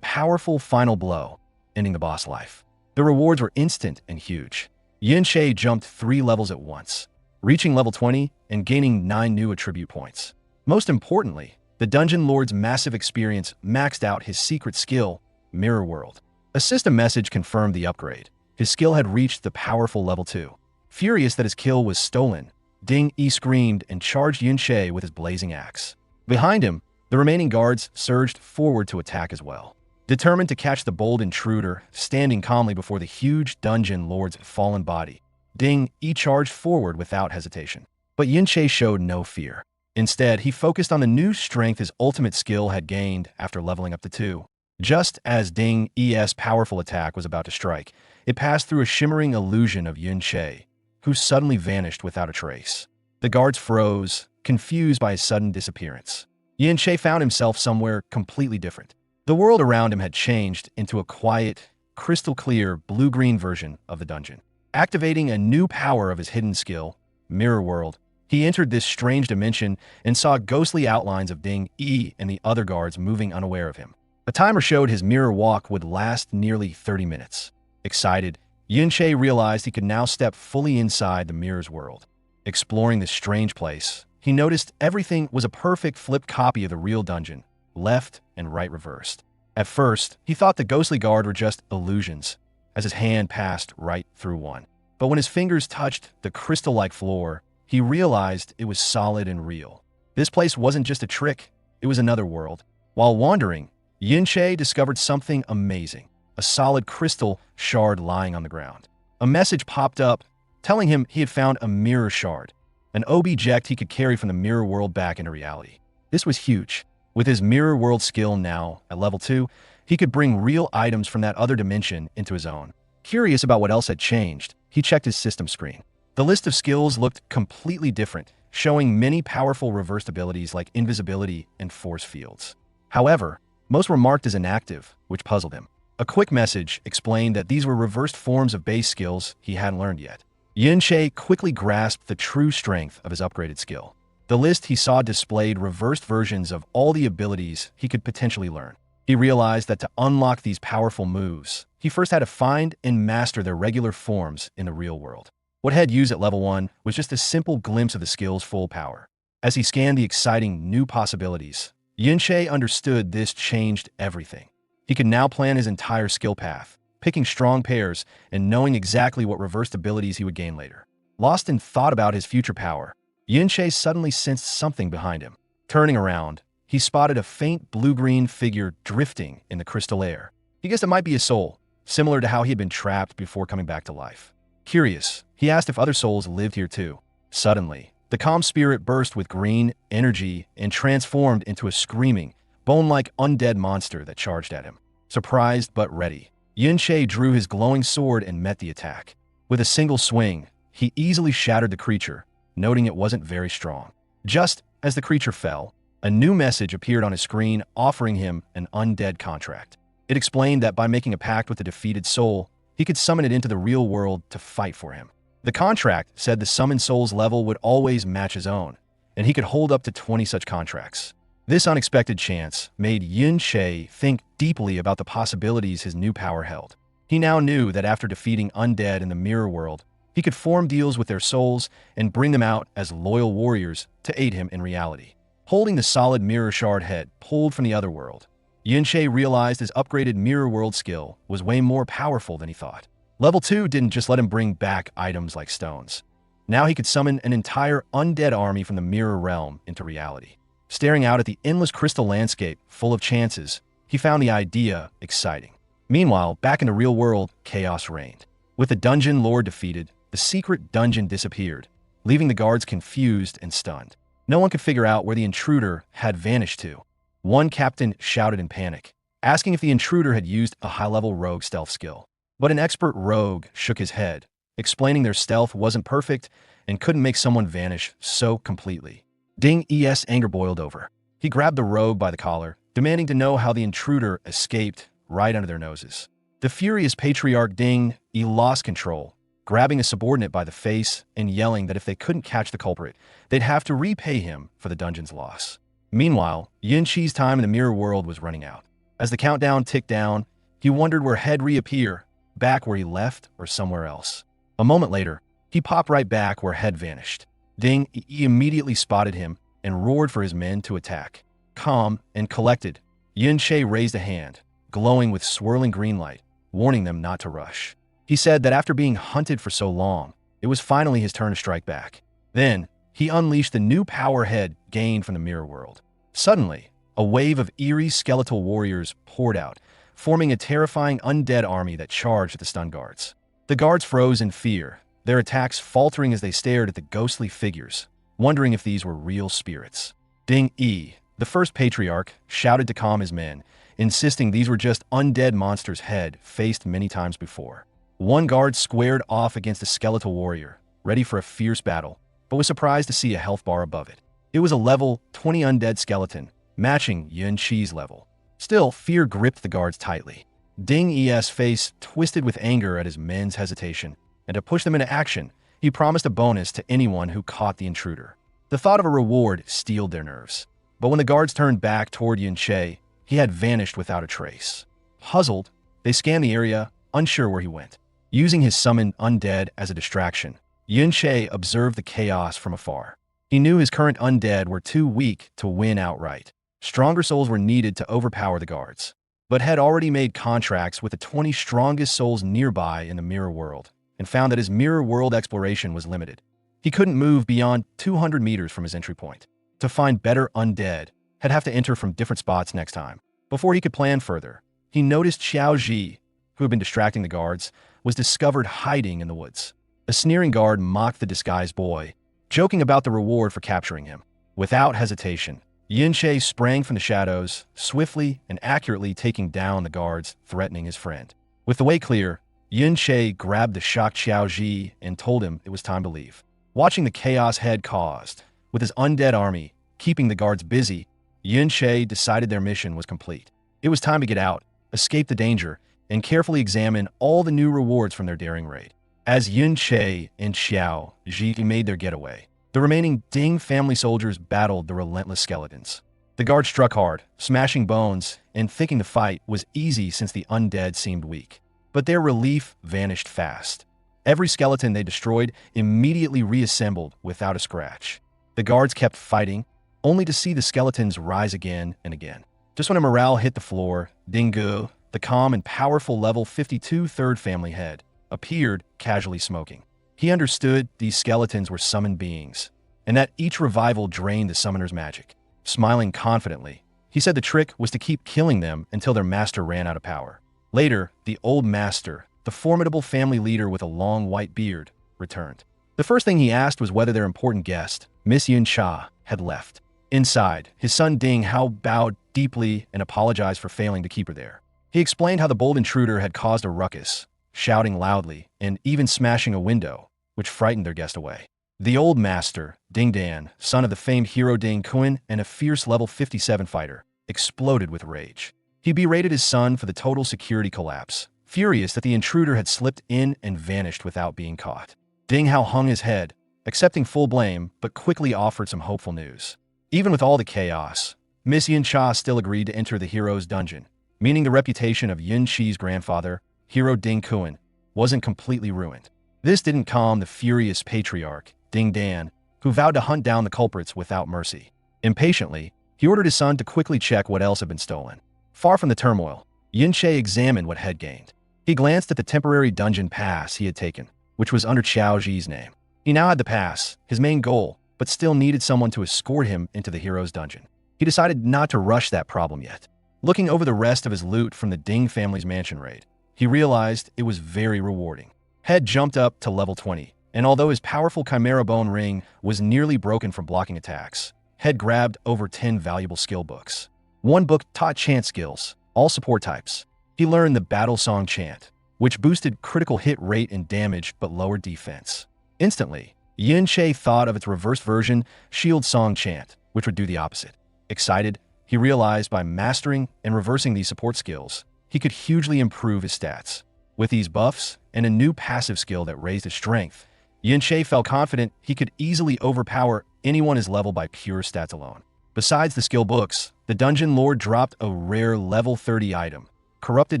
powerful final blow, ending the boss life. The rewards were instant and huge. Yunche jumped 3 levels at once, reaching level 20 and gaining 9 new attribute points. Most importantly, the dungeon lord's massive experience maxed out his secret skill, Mirror World. A system message confirmed the upgrade. His skill had reached the powerful level 2. Furious that his kill was stolen, Ding Yi screamed and charged Yunche with his blazing axe. Behind him, the remaining guards surged forward to attack as well. Determined to catch the bold intruder standing calmly before the huge dungeon lord's fallen body, Ding Yi charged forward without hesitation. But Yunche showed no fear. Instead, he focused on the new strength his ultimate skill had gained after leveling up to 2. Just as Ding Yi's powerful attack was about to strike, it passed through a shimmering illusion of Yunche, who suddenly vanished without a trace. The guards froze, confused by his sudden disappearance. Yunche found himself somewhere completely different. The world around him had changed into a quiet, crystal-clear blue-green version of the dungeon. Activating a new power of his hidden skill, Mirror World, he entered this strange dimension and saw ghostly outlines of Ding Yi and the other guards moving unaware of him. A timer showed his mirror walk would last nearly 30 minutes. Excited, Yunche realized he could now step fully inside the mirror's world. Exploring this strange place, he noticed everything was a perfect flipped copy of the real dungeon, left and right reversed. At first, he thought the ghostly guard were just illusions, as his hand passed right through one. But when his fingers touched the crystal-like floor, he realized it was solid and real. This place wasn't just a trick, it was another world. While wandering, Yunche discovered something amazing, a solid crystal shard lying on the ground. A message popped up telling him he had found a mirror shard, an object he could carry from the mirror world back into reality. This was huge. With his mirror world skill now at level 2, he could bring real items from that other dimension into his own. Curious about what else had changed, he checked his system screen. The list of skills looked completely different, showing many powerful reversed abilities like invisibility and force fields. However, most were marked as inactive, which puzzled him. A quick message explained that these were reversed forms of base skills he hadn't learned yet. Yunche quickly grasped the true strength of his upgraded skill. The list he saw displayed reversed versions of all the abilities he could potentially learn. He realized that to unlock these powerful moves, he first had to find and master their regular forms in the real world. What he had used at level 1 was just a simple glimpse of the skill's full power. As he scanned the exciting new possibilities, Yunche understood this changed everything. He could now plan his entire skill path, picking strong pairs and knowing exactly what reversed abilities he would gain later. Lost in thought about his future power, Yunche suddenly sensed something behind him. Turning around, he spotted a faint blue-green figure drifting in the crystal air. He guessed it might be a soul, similar to how he had been trapped before coming back to life. Curious, he asked if other souls lived here too. Suddenly, the calm spirit burst with green energy and transformed into a screaming, bone-like undead monster that charged at him. Surprised but ready, Yunche drew his glowing sword and met the attack. With a single swing, he easily shattered the creature, noting it wasn't very strong. Just as the creature fell, a new message appeared on his screen offering him an undead contract. It explained that by making a pact with the defeated soul, he could summon it into the real world to fight for him. The contract said the summoned soul's level would always match his own, and he could hold up to 20 such contracts. This unexpected chance made Yunche think deeply about the possibilities his new power held. He now knew that after defeating undead in the mirror world, he could form deals with their souls and bring them out as loyal warriors to aid him in reality. Holding the solid mirror shard head pulled from the other world, Yunche realized his upgraded mirror world skill was way more powerful than he thought. Level 2 didn't just let him bring back items like stones. Now he could summon an entire undead army from the mirror realm into reality. Staring out at the endless crystal landscape full of chances, he found the idea exciting. Meanwhile, back in the real world, chaos reigned. With the dungeon lord defeated, the secret dungeon disappeared, leaving the guards confused and stunned. No one could figure out where the intruder had vanished to. One captain shouted in panic, asking if the intruder had used a high-level rogue stealth skill. But an expert rogue shook his head, explaining their stealth wasn't perfect and couldn't make someone vanish so completely. Ding Yi's anger boiled over. He grabbed the rogue by the collar, demanding to know how the intruder escaped right under their noses. The furious patriarch Ding Yi lost control, grabbing a subordinate by the face and yelling that if they couldn't catch the culprit, they'd have to repay him for the dungeon's loss. Meanwhile, Yin Qi's time in the mirror world was running out. As the countdown ticked down, he wondered where Head reappear, back where he left or somewhere else. A moment later, he popped right back where Head vanished. Ding Yi immediately spotted him and roared for his men to attack. Calm and collected, Yin Che raised a hand, glowing with swirling green light, warning them not to rush. He said that after being hunted for so long, it was finally his turn to strike back. Then, he unleashed the new power Head gained from the mirror world. Suddenly, a wave of eerie skeletal warriors poured out, forming a terrifying undead army that charged at the stun guards. The guards froze in fear, their attacks faltering as they stared at the ghostly figures, wondering if these were real spirits. Ding Yi, the first patriarch, shouted to calm his men, insisting these were just undead monsters Head faced many times before. One guard squared off against a skeletal warrior, ready for a fierce battle, but was surprised to see a health bar above it. It was a level 20 undead skeleton, matching Yin Qi's level. Still, fear gripped the guards tightly. Ding Yi's face twisted with anger at his men's hesitation, and to push them into action, he promised a bonus to anyone who caught the intruder. The thought of a reward steeled their nerves. But when the guards turned back toward Yin Che, he had vanished without a trace. Puzzled, they scanned the area, unsure where he went. Using his summoned undead as a distraction, Yin Che observed the chaos from afar. He knew his current undead were too weak to win outright. Stronger souls were needed to overpower the guards, but had already made contracts with the 20 strongest souls nearby in the mirror world, and found that his mirror world exploration was limited. He couldn't move beyond 200 meters from his entry point. To find better undead, he'd have to enter from different spots next time. Before he could plan further, he noticed Xiao Ji, who had been distracting the guards, was discovered hiding in the woods. A sneering guard mocked the disguised boy, joking about the reward for capturing him. Without hesitation, Yin Che sprang from the shadows, swiftly and accurately taking down the guards, threatening his friend. With the way clear, Yin Che grabbed the shocked Xiao Ji and told him it was time to leave. Watching the chaos Head caused, with his undead army keeping the guards busy, Yin Che decided their mission was complete. It was time to get out, escape the danger, and carefully examine all the new rewards from their daring raid. As Yin Che and Xiao Ji made their getaway, the remaining Ding family soldiers battled the relentless skeletons. The guards struck hard, smashing bones, and thinking the fight was easy since the undead seemed weak. But their relief vanished fast. Every skeleton they destroyed immediately reassembled without a scratch. The guards kept fighting, only to see the skeletons rise again and again. Just when a morale hit the floor, Ding Gu, the calm and powerful level 52 third family head, appeared casually smoking. He understood these skeletons were summoned beings, and that each revival drained the summoner's magic. Smiling confidently, he said the trick was to keep killing them until their master ran out of power. Later, the old master, the formidable family leader with a long white beard, returned. The first thing he asked was whether their important guest, Miss Yun Cha, had left. Inside, his son Ding Hao bowed deeply and apologized for failing to keep her there. He explained how the bold intruder had caused a ruckus, shouting loudly and even smashing a window, which frightened their guest away. The old master, Ding Dan, son of the famed hero Ding Kun and a fierce level 57 fighter, exploded with rage. He berated his son for the total security collapse, furious that the intruder had slipped in and vanished without being caught. Ding Hao hung his head, accepting full blame, but quickly offered some hopeful news. Even with all the chaos, Miss Yin Cha still agreed to enter the hero's dungeon, meaning the reputation of Yin Qi's grandfather, hero Ding Kun, wasn't completely ruined. This didn't calm the furious patriarch, Ding Dan, who vowed to hunt down the culprits without mercy. Impatiently, he ordered his son to quickly check what else had been stolen. Far from the turmoil, Yin Che examined what had gained. He glanced at the temporary dungeon pass he had taken, which was under Xiao Ji's name. He now had the pass, his main goal, but still needed someone to escort him into the hero's dungeon. He decided not to rush that problem yet. Looking over the rest of his loot from the Ding family's mansion raid, he realized it was very rewarding. Head jumped up to level 20, and although his powerful Chimera Bone ring was nearly broken from blocking attacks, Head grabbed over 10 valuable skill books. One book taught chant skills, all support types. He learned the Battle Song Chant, which boosted critical hit rate and damage but lowered defense. Instantly, Yin Che thought of its reverse version, Shield Song Chant, which would do the opposite. Excited, he realized by mastering and reversing these support skills, he could hugely improve his stats. With these buffs and a new passive skill that raised his strength, Yunche felt confident he could easily overpower anyone his level by pure stats alone. Besides the skill books, the Dungeon Lord dropped a rare level 30 item, Corrupted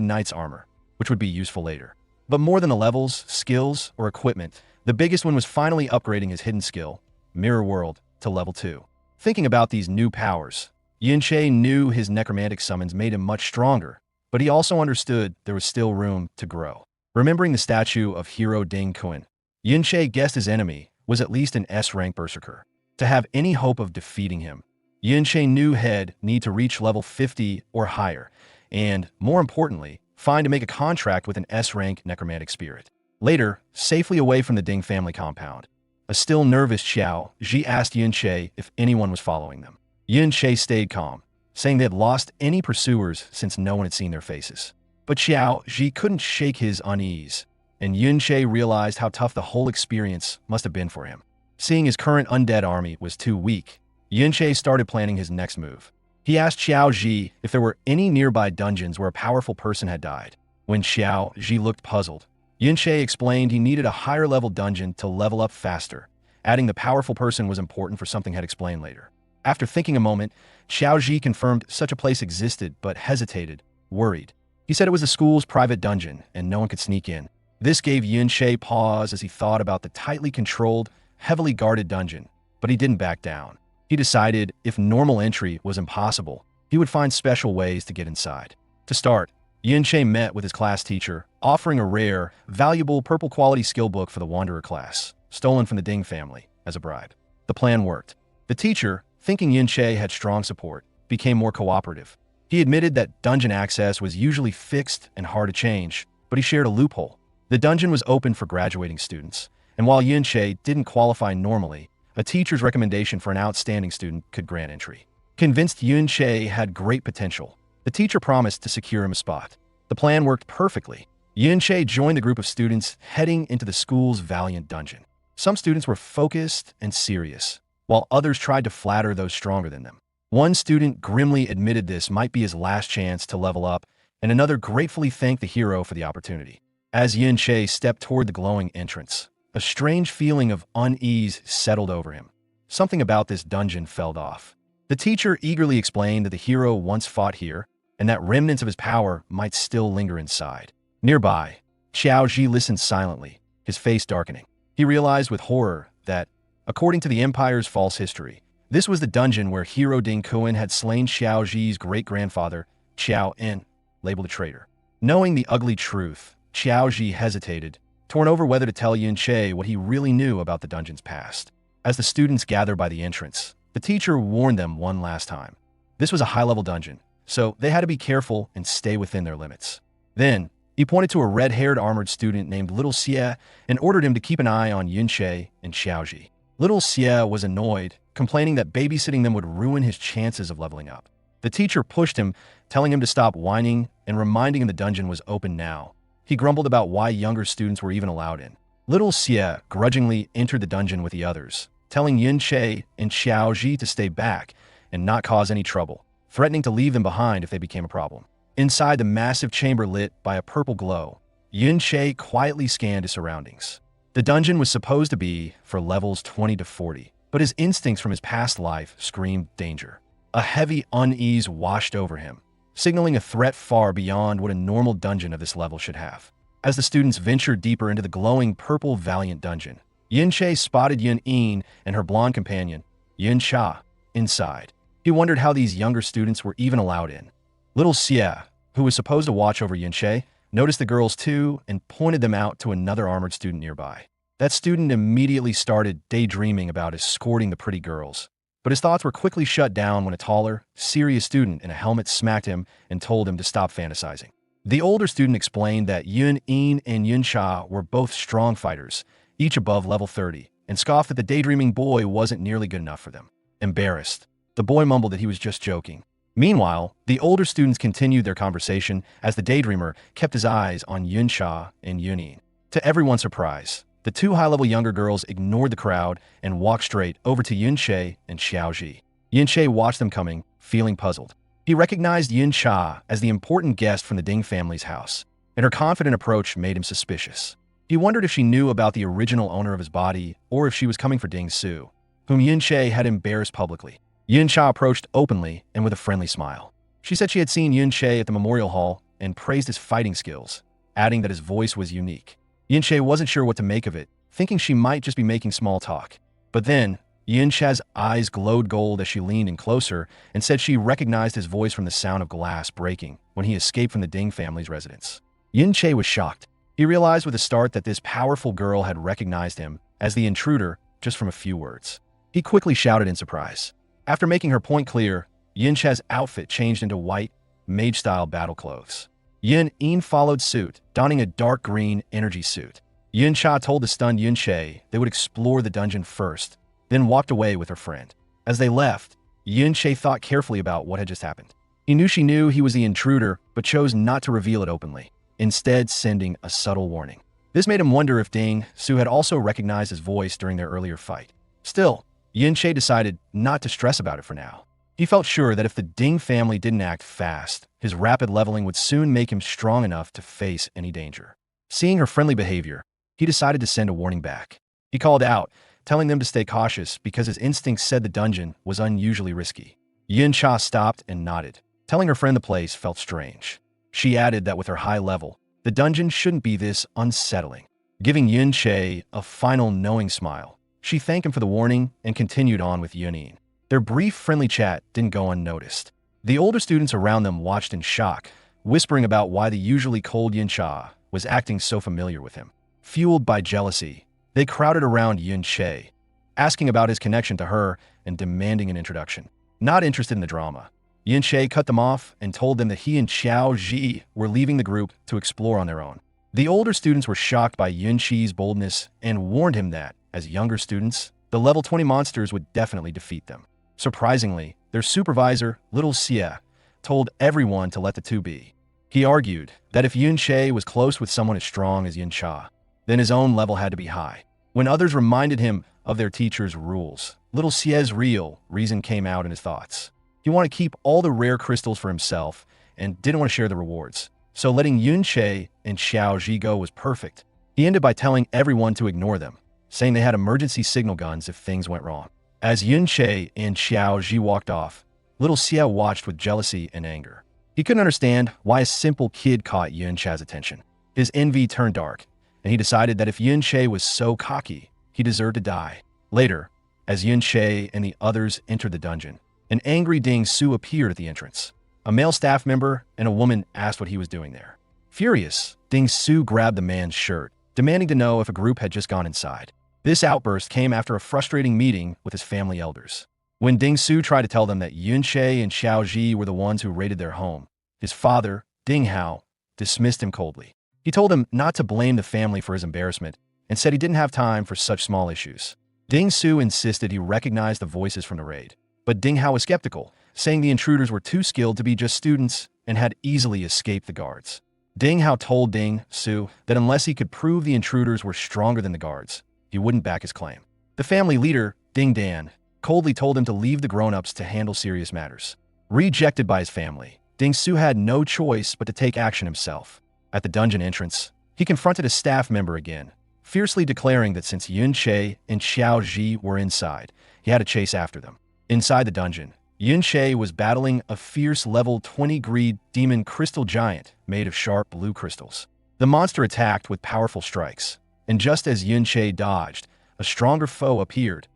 Knight's Armor, which would be useful later. But more than the levels, skills, or equipment, the biggest one was finally upgrading his hidden skill, Mirror World, to level 2. Thinking about these new powers, Yunche knew his necromantic summons made him much stronger, but he also understood there was still room to grow. Remembering the statue of hero Ding Kun, Yunche guessed his enemy was at least an S-rank berserker. To have any hope of defeating him, Yunche knew he'd need to reach level 50 or higher, and, more importantly, find to make a contract with an S-rank necromantic spirit. Later, safely away from the Ding family compound, a still nervous Xiao Ji asked Yunche if anyone was following them. Yunche stayed calm, saying they had lost any pursuers since no one had seen their faces. But Xiao Ji couldn't shake his unease, and Yunche realized how tough the whole experience must have been for him. Seeing his current undead army was too weak, Yunche started planning his next move. He asked Xiao Ji if there were any nearby dungeons where a powerful person had died. When Xiao Ji looked puzzled, Yunche explained he needed a higher-level dungeon to level up faster, adding the powerful person was important for something he'd explain later. After thinking a moment, Xiao Ji confirmed such a place existed but hesitated, worried. He said it was the school's private dungeon and no one could sneak in. This gave Yunche pause as he thought about the tightly controlled, heavily guarded dungeon, but he didn't back down. He decided if normal entry was impossible, he would find special ways to get inside. To start, Yunche met with his class teacher, offering a rare, valuable purple-quality skill book for the Wanderer class, stolen from the Ding family, as a bribe. The plan worked. The teacher, thinking Yunche had strong support, became more cooperative. He admitted that dungeon access was usually fixed and hard to change, but he shared a loophole. The dungeon was open for graduating students, and while Yunche didn't qualify normally, a teacher's recommendation for an outstanding student could grant entry. Convinced Yunche had great potential, the teacher promised to secure him a spot. The plan worked perfectly. Yunche joined the group of students heading into the school's valiant dungeon. Some students were focused and serious, while others tried to flatter those stronger than them. One student grimly admitted this might be his last chance to level up, and another gratefully thanked the hero for the opportunity. As Yunche stepped toward the glowing entrance, a strange feeling of unease settled over him. Something about this dungeon felt off. The teacher eagerly explained that the hero once fought here, and that remnants of his power might still linger inside. Nearby, Xiao Ji listened silently, his face darkening. He realized with horror that, according to the Empire's false history, this was the dungeon where hero Ding Kun had slain Xiao Ji's great-grandfather, Xiao En, labeled a traitor. Knowing the ugly truth, Xiao Ji hesitated, torn over whether to tell Yunche what he really knew about the dungeon's past. As the students gathered by the entrance, the teacher warned them one last time. This was a high-level dungeon, so they had to be careful and stay within their limits. Then, he pointed to a red-haired armored student named Little Xie and ordered him to keep an eye on Yunche and Xiaoji. Little Xie was annoyed, complaining that babysitting them would ruin his chances of leveling up. The teacher pushed him, telling him to stop whining and reminding him the dungeon was open now. He grumbled about why younger students were even allowed in. Little Xie grudgingly entered the dungeon with the others, telling Yunche and Xiaoji to stay back and not cause any trouble, threatening to leave them behind if they became a problem. Inside the massive chamber lit by a purple glow, Yunche quietly scanned his surroundings. The dungeon was supposed to be for levels 20 to 40, but his instincts from his past life screamed danger. A heavy unease washed over him, signaling a threat far beyond what a normal dungeon of this level should have. As the students ventured deeper into the glowing purple valiant dungeon, Yunche spotted Yun Yin and her blonde companion, Yun Cha, inside. He wondered how these younger students were even allowed in. Little Xie, who was supposed to watch over Yunche, noticed the girls too and pointed them out to another armored student nearby. That student immediately started daydreaming about escorting the pretty girls, but his thoughts were quickly shut down when a taller, serious student in a helmet smacked him and told him to stop fantasizing. The older student explained that Yun Yin and Yun Cha were both strong fighters, each above level 30, and scoffed that the daydreaming boy wasn't nearly good enough for them. Embarrassed, the boy mumbled that he was just joking. Meanwhile, the older students continued their conversation as the daydreamer kept his eyes on Yun Cha and Yun Yin. To everyone's surprise, the two high-level younger girls ignored the crowd and walked straight over to Yunche and Xiaoji. Yunche watched them coming, feeling puzzled. He recognized Yin Cha as the important guest from the Ding family's house, and her confident approach made him suspicious. He wondered if she knew about the original owner of his body or if she was coming for Ding Su, whom Yin Che had embarrassed publicly. Yin Cha approached openly and with a friendly smile. She said she had seen Yin Che at the memorial hall and praised his fighting skills, adding that his voice was unique. Yin Che wasn't sure what to make of it, thinking she might just be making small talk. But then, Yin Cha's eyes glowed gold as she leaned in closer and said she recognized his voice from the sound of glass breaking when he escaped from the Ding family's residence. Yin Che was shocked. He realized with a start that this powerful girl had recognized him as the intruder just from a few words. He quickly shouted in surprise. After making her point clear, Yin Cha's outfit changed into white, mage-style battle clothes. Yin followed suit, donning a dark green energy suit. Yin Cha told the stunned Yin Che they would explore the dungeon first, then walked away with her friend. As they left, Yin Che thought carefully about what had just happened. He knew he was the intruder, but chose not to reveal it openly, instead sending a subtle warning. This made him wonder if Ding Su had also recognized his voice during their earlier fight. Still, Yin Che decided not to stress about it for now. He felt sure that if the Ding family didn't act fast, his rapid leveling would soon make him strong enough to face any danger. Seeing her friendly behavior, he decided to send a warning back. He called out, telling them to stay cautious because his instincts said the dungeon was unusually risky. Yin Cha stopped and nodded, telling her friend the place felt strange. She added that with her high level, the dungeon shouldn't be this unsettling. Giving Yin Che a final knowing smile, she thanked him for the warning and continued on with Yunin. Their brief friendly chat didn't go unnoticed. The older students around them watched in shock, whispering about why the usually cold Yin Cha was acting so familiar with him. Fueled by jealousy, they crowded around Yin Che, asking about his connection to her and demanding an introduction. Not interested in the drama, Yin Che cut them off and told them that he and Xiao Ji were leaving the group to explore on their own. The older students were shocked by Yin Chi's boldness and warned him that, as younger students, the level 20 monsters would definitely defeat them. Surprisingly, their supervisor, Little Xie, told everyone to let the two be. He argued that if Yin Che was close with someone as strong as Yin Cha, then his own level had to be high. When others reminded him of their teacher's rules, Little Xie's real reason came out in his thoughts. He wanted to keep all the rare crystals for himself and didn't want to share the rewards. So letting Yin Che and Xiao Ji go was perfect. He ended by telling everyone to ignore them, saying they had emergency signal guns if things went wrong. As Yin Che and Xiao Ji walked off, Little Xie watched with jealousy and anger. He couldn't understand why a simple kid caught Yin Cha's attention. His envy turned dark, and he decided that if Yin Che was so cocky, he deserved to die. Later, as Yin Che and the others entered the dungeon, an angry Ding Su appeared at the entrance. A male staff member and a woman asked what he was doing there. Furious, Ding Su grabbed the man's shirt, demanding to know if a group had just gone inside. This outburst came after a frustrating meeting with his family elders. When Ding Su tried to tell them that Yin Che and Xiao Ji were the ones who raided their home, his father, Ding Hao, dismissed him coldly. He told him not to blame the family for his embarrassment and said he didn't have time for such small issues. Ding Su insisted he recognized the voices from the raid, but Ding Hao was skeptical, saying the intruders were too skilled to be just students and had easily escaped the guards. Ding Hao told Ding Su that unless he could prove the intruders were stronger than the guards, he wouldn't back his claim. The family leader, Ding Dan, coldly told him to leave the grown-ups to handle serious matters. Rejected by his family, Ding Su had no choice but to take action himself. At the dungeon entrance, he confronted a staff member again, fiercely declaring that since Yin Che and Xiao Ji were inside, he had to chase after them. Inside the dungeon, Yin Che was battling a fierce level 20 greed demon crystal giant made of sharp blue crystals. The monster attacked with powerful strikes, and just as Yin Che dodged, a stronger foe appeared,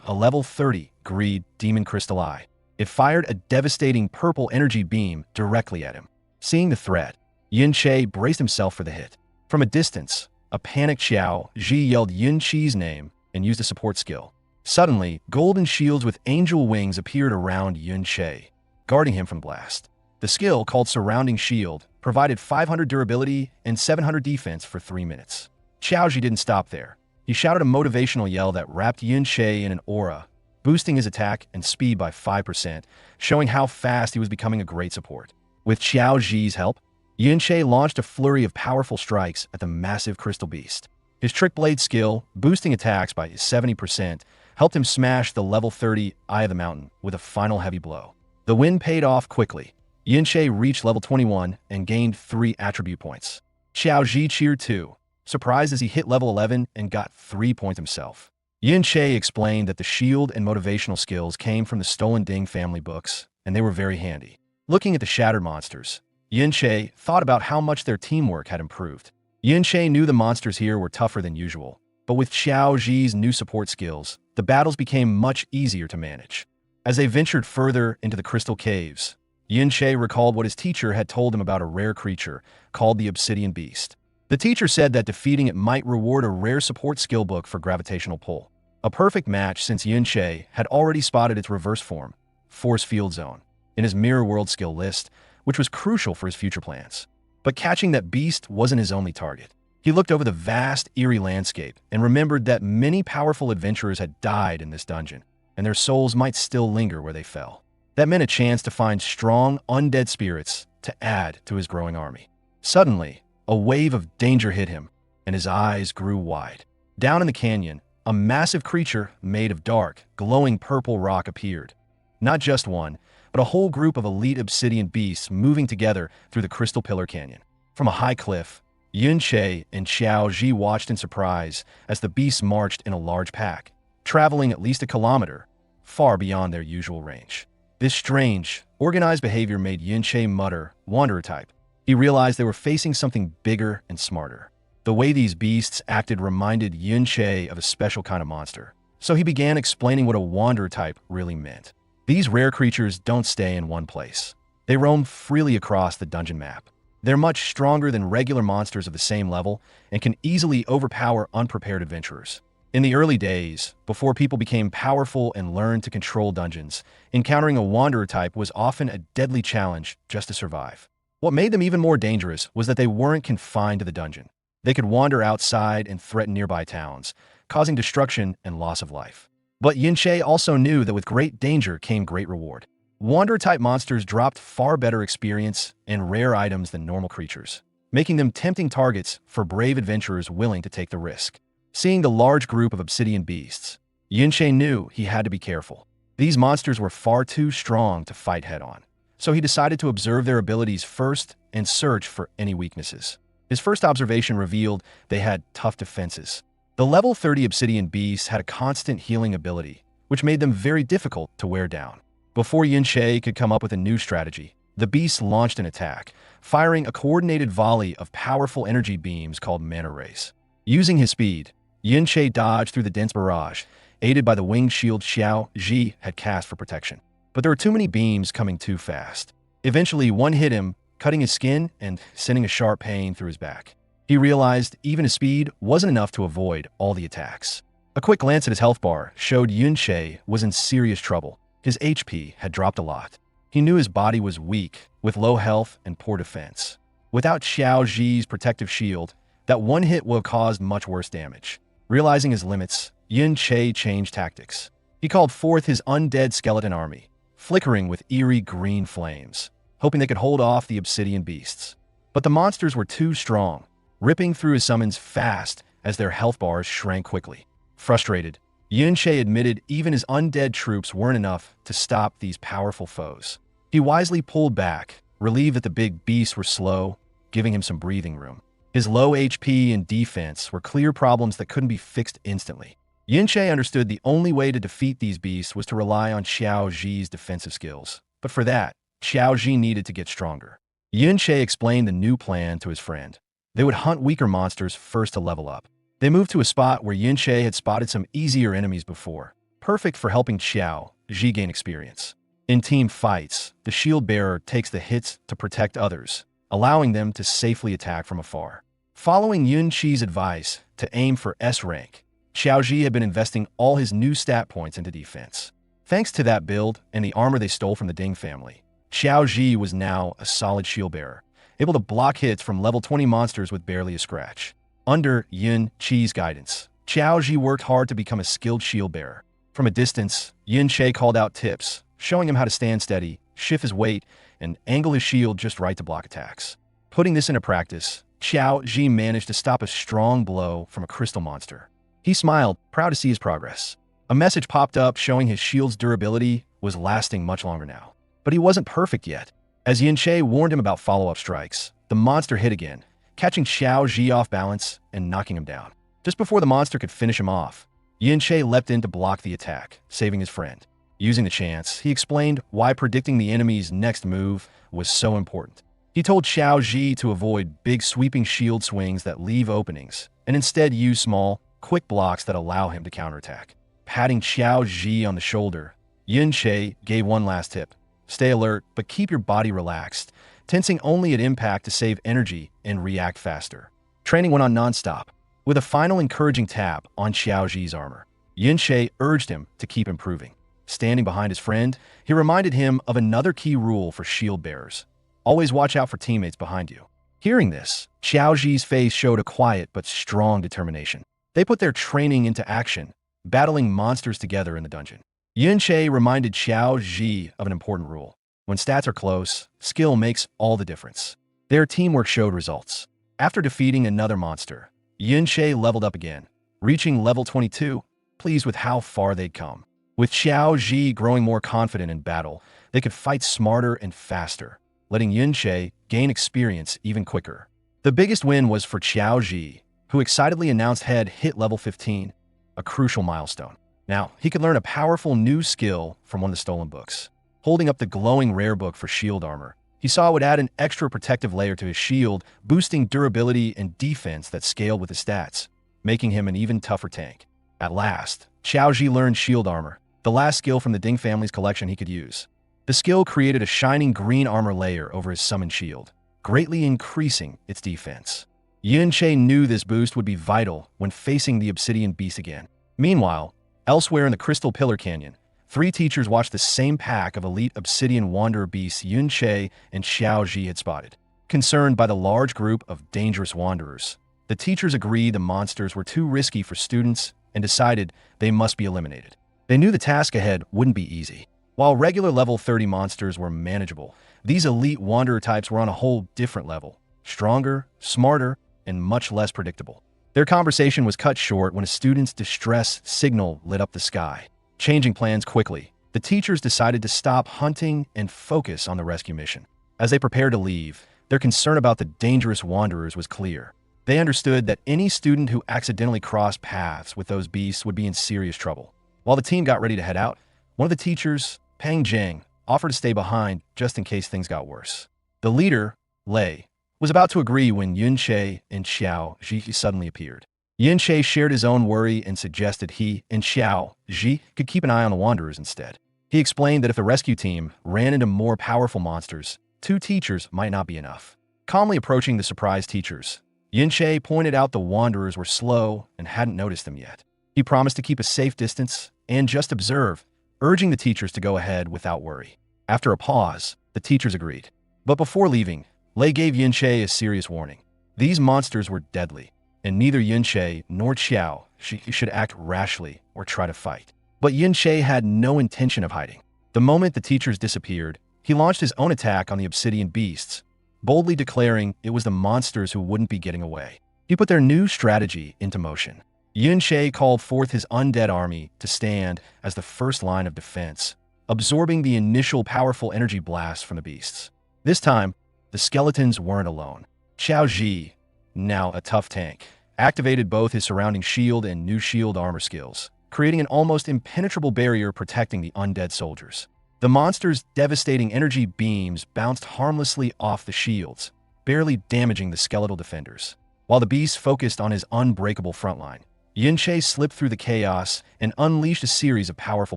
a level 30 greed demon crystal eye. It fired a devastating purple energy beam directly at him. Seeing the threat, Yin Che braced himself for the hit. From a distance, a panicked Xiao Ji yelled Yin Chi's name and used a support skill. Suddenly, golden shields with angel wings appeared around Yin Che, guarding him from blast. The skill, called Surrounding Shield, provided 500 durability and 700 defense for 3 minutes. Xiaoji didn't stop there. He shouted a motivational yell that wrapped Yin Che in an aura, boosting his attack and speed by 5%, showing how fast he was becoming a great support. With Xiaoji's help, Yin Che launched a flurry of powerful strikes at the massive crystal beast. His Trick Blade skill, boosting attacks by 70%, helped him smash the level 30 Eye of the Mountain with a final heavy blow. The win paid off quickly. Yunche reached level 21 and gained 3 attribute points. Xiaoji cheered too, surprised as he hit level 11 and got 3 points himself. Yunche explained that the shield and motivational skills came from the stolen Ding family books, and they were very handy. Looking at the shattered monsters, Yunche thought about how much their teamwork had improved. Yunche knew the monsters here were tougher than usual, but with Xiaoji's new support skills, the battles became much easier to manage. As they ventured further into the crystal caves, Yunche recalled what his teacher had told him about a rare creature called the Obsidian Beast. The teacher said that defeating it might reward a rare support skill book for gravitational pull. A perfect match since Yunche had already spotted its reverse form, Force Field Zone, in his Mirror World skill list, which was crucial for his future plans. But catching that beast wasn't his only target. He looked over the vast, eerie landscape and remembered that many powerful adventurers had died in this dungeon, and their souls might still linger where they fell. That meant a chance to find strong, undead spirits to add to his growing army. Suddenly, a wave of danger hit him, and his eyes grew wide. Down in the canyon, a massive creature made of dark, glowing purple rock appeared. Not just one, but a whole group of elite obsidian beasts moving together through the Crystal Pillar Canyon. From a high cliff, Yunche and Xiaoji watched in surprise as the beasts marched in a large pack, traveling at least a kilometer, far beyond their usual range. This strange, organized behavior made Yunche mutter, wanderer type. He realized they were facing something bigger and smarter. The way these beasts acted reminded Yunche of a special kind of monster, so he began explaining what a wanderer type really meant. These rare creatures don't stay in one place. They roam freely across the dungeon map. They're much stronger than regular monsters of the same level and can easily overpower unprepared adventurers. In the early days, before people became powerful and learned to control dungeons, encountering a wanderer type was often a deadly challenge just to survive. What made them even more dangerous was that they weren't confined to the dungeon. They could wander outside and threaten nearby towns, causing destruction and loss of life. But Yunche also knew that with great danger came great reward. Wanderer-type monsters dropped far better experience and rare items than normal creatures, making them tempting targets for brave adventurers willing to take the risk. Seeing the large group of obsidian beasts, Yunche knew he had to be careful. These monsters were far too strong to fight head-on, so he decided to observe their abilities first and search for any weaknesses. His first observation revealed they had tough defenses. The level 30 obsidian beasts had a constant healing ability, which made them very difficult to wear down. Before Yunche could come up with a new strategy, the beasts launched an attack, firing a coordinated volley of powerful energy beams called mana rays. Using his speed, Yunche dodged through the dense barrage, aided by the winged shield Xiaoji had cast for protection. But there were too many beams coming too fast. Eventually, one hit him, cutting his skin and sending a sharp pain through his back. He realized even his speed wasn't enough to avoid all the attacks. A quick glance at his health bar showed Yunche was in serious trouble. His HP had dropped a lot. He knew his body was weak, with low health and poor defense. Without Xiaoji's protective shield, that one hit would have caused much worse damage. Realizing his limits, Yunche changed tactics. He called forth his undead skeleton army, flickering with eerie green flames, hoping they could hold off the obsidian beasts. But the monsters were too strong, ripping through his summons fast as their health bars shrank quickly. Frustrated, Yunche admitted even his undead troops weren't enough to stop these powerful foes. He wisely pulled back, relieved that the big beasts were slow, giving him some breathing room. His low HP and defense were clear problems that couldn't be fixed instantly. Yunche understood the only way to defeat these beasts was to rely on Xiaoji's defensive skills. But for that, Xiaoji needed to get stronger. Yunche explained the new plan to his friend. They would hunt weaker monsters first to level up. They moved to a spot where Yunche had spotted some easier enemies before, perfect for helping Xiaoji gain experience. In team fights, the shield bearer takes the hits to protect others, allowing them to safely attack from afar. Following Yunche's advice to aim for S rank, Xiaoji had been investing all his new stat points into defense. Thanks to that build and the armor they stole from the Ding family, Xiaoji was now a solid shield bearer, able to block hits from level 20 monsters with barely a scratch. Under Yunche's guidance, Xiaoji worked hard to become a skilled shield bearer. From a distance, Yunche called out tips, showing him how to stand steady, shift his weight, and angle his shield just right to block attacks. Putting this into practice, Xiaoji managed to stop a strong blow from a crystal monster. He smiled, proud to see his progress. A message popped up showing his shield's durability was lasting much longer now. but he wasn't perfect yet. As Yin-Che warned him about follow-up strikes, the monster hit again, catching Xiao Ji off balance and knocking him down. Just before the monster could finish him off, Yin-Che leapt in to block the attack, saving his friend. Using the chance, he explained why predicting the enemy's next move was so important. He told Xiao Ji to avoid big sweeping shield swings that leave openings, and instead use small, quick blocks that allow him to counterattack. Patting Xiao Ji on the shoulder, Yin-Che gave one last tip. Stay alert, but keep your body relaxed, tensing only at impact to save energy and react faster. Training went on nonstop. With a final encouraging tap on Xiao Ji's armor, Yin-Che urged him to keep improving. Standing behind his friend, he reminded him of another key rule for shield bearers. Always watch out for teammates behind you. Hearing this, Xiao Ji's face showed a quiet but strong determination. They put their training into action, battling monsters together in the dungeon. Yin-Che reminded Xiao Ji of an important rule. When stats are close, skill makes all the difference. Their teamwork showed results. After defeating another monster, Yin-Che leveled up again, reaching level 22, pleased with how far they'd come. With Xiao Ji growing more confident in battle, they could fight smarter and faster, letting Yin-Che gain experience even quicker. The biggest win was for Xiao Ji, who excitedly announced he'd hit level 15, a crucial milestone. Now, he could learn a powerful new skill from one of the stolen books. Holding up the glowing rare book for shield armor, he saw it would add an extra protective layer to his shield, boosting durability and defense that scaled with his stats, making him an even tougher tank. At last, Xiao Ji learned shield armor, the last skill from the Ding family's collection he could use. The skill created a shining green armor layer over his summoned shield, greatly increasing its defense. Yin-Che knew this boost would be vital when facing the Obsidian Beast again. Meanwhile, elsewhere in the Crystal Pillar Canyon, 3 teachers watched the same pack of elite Obsidian Wanderer beasts Yin-Che and Xiao Ji had spotted. Concerned by the large group of dangerous wanderers, the teachers agreed the monsters were too risky for students and decided they must be eliminated. They knew the task ahead wouldn't be easy. While regular level 30 monsters were manageable, these elite wanderer types were on a whole different level, stronger, smarter, and much less predictable. Their conversation was cut short when a student's distress signal lit up the sky. Changing plans quickly, the teachers decided to stop hunting and focus on the rescue mission. As they prepared to leave, their concern about the dangerous wanderers was clear. They understood that any student who accidentally crossed paths with those beasts would be in serious trouble. While the team got ready to head out, one of the teachers, Peng Jiang, offered to stay behind just in case things got worse. The leader, Lei, was about to agree when Yin-Che and Xiao Ji suddenly appeared. Yin-Che shared his own worry and suggested he and Xiao Ji could keep an eye on the wanderers instead. He explained that if the rescue team ran into more powerful monsters, 2 teachers might not be enough. Calmly approaching the surprised teachers, Yin-Che pointed out the wanderers were slow and hadn't noticed them yet. He promised to keep a safe distance and just observe, urging the teachers to go ahead without worry. After a pause, the teachers agreed. But before leaving, Lei gave Yin-Che a serious warning. These monsters were deadly, and neither Yin-Che nor Xiao should act rashly or try to fight. But Yin-Che had no intention of hiding. The moment the teachers disappeared, he launched his own attack on the Obsidian Beasts, boldly declaring it was the monsters who wouldn't be getting away. He put their new strategy into motion. Yin-Che called forth his undead army to stand as the first line of defense, absorbing the initial powerful energy blasts from the beasts. This time, the skeletons weren't alone. Xiao Ji, now a tough tank, activated both his surrounding shield and new shield armor skills, creating an almost impenetrable barrier protecting the undead soldiers. The monster's devastating energy beams bounced harmlessly off the shields, barely damaging the skeletal defenders. While the beast focused on his unbreakable frontline, Yin-Che slipped through the chaos and unleashed a series of powerful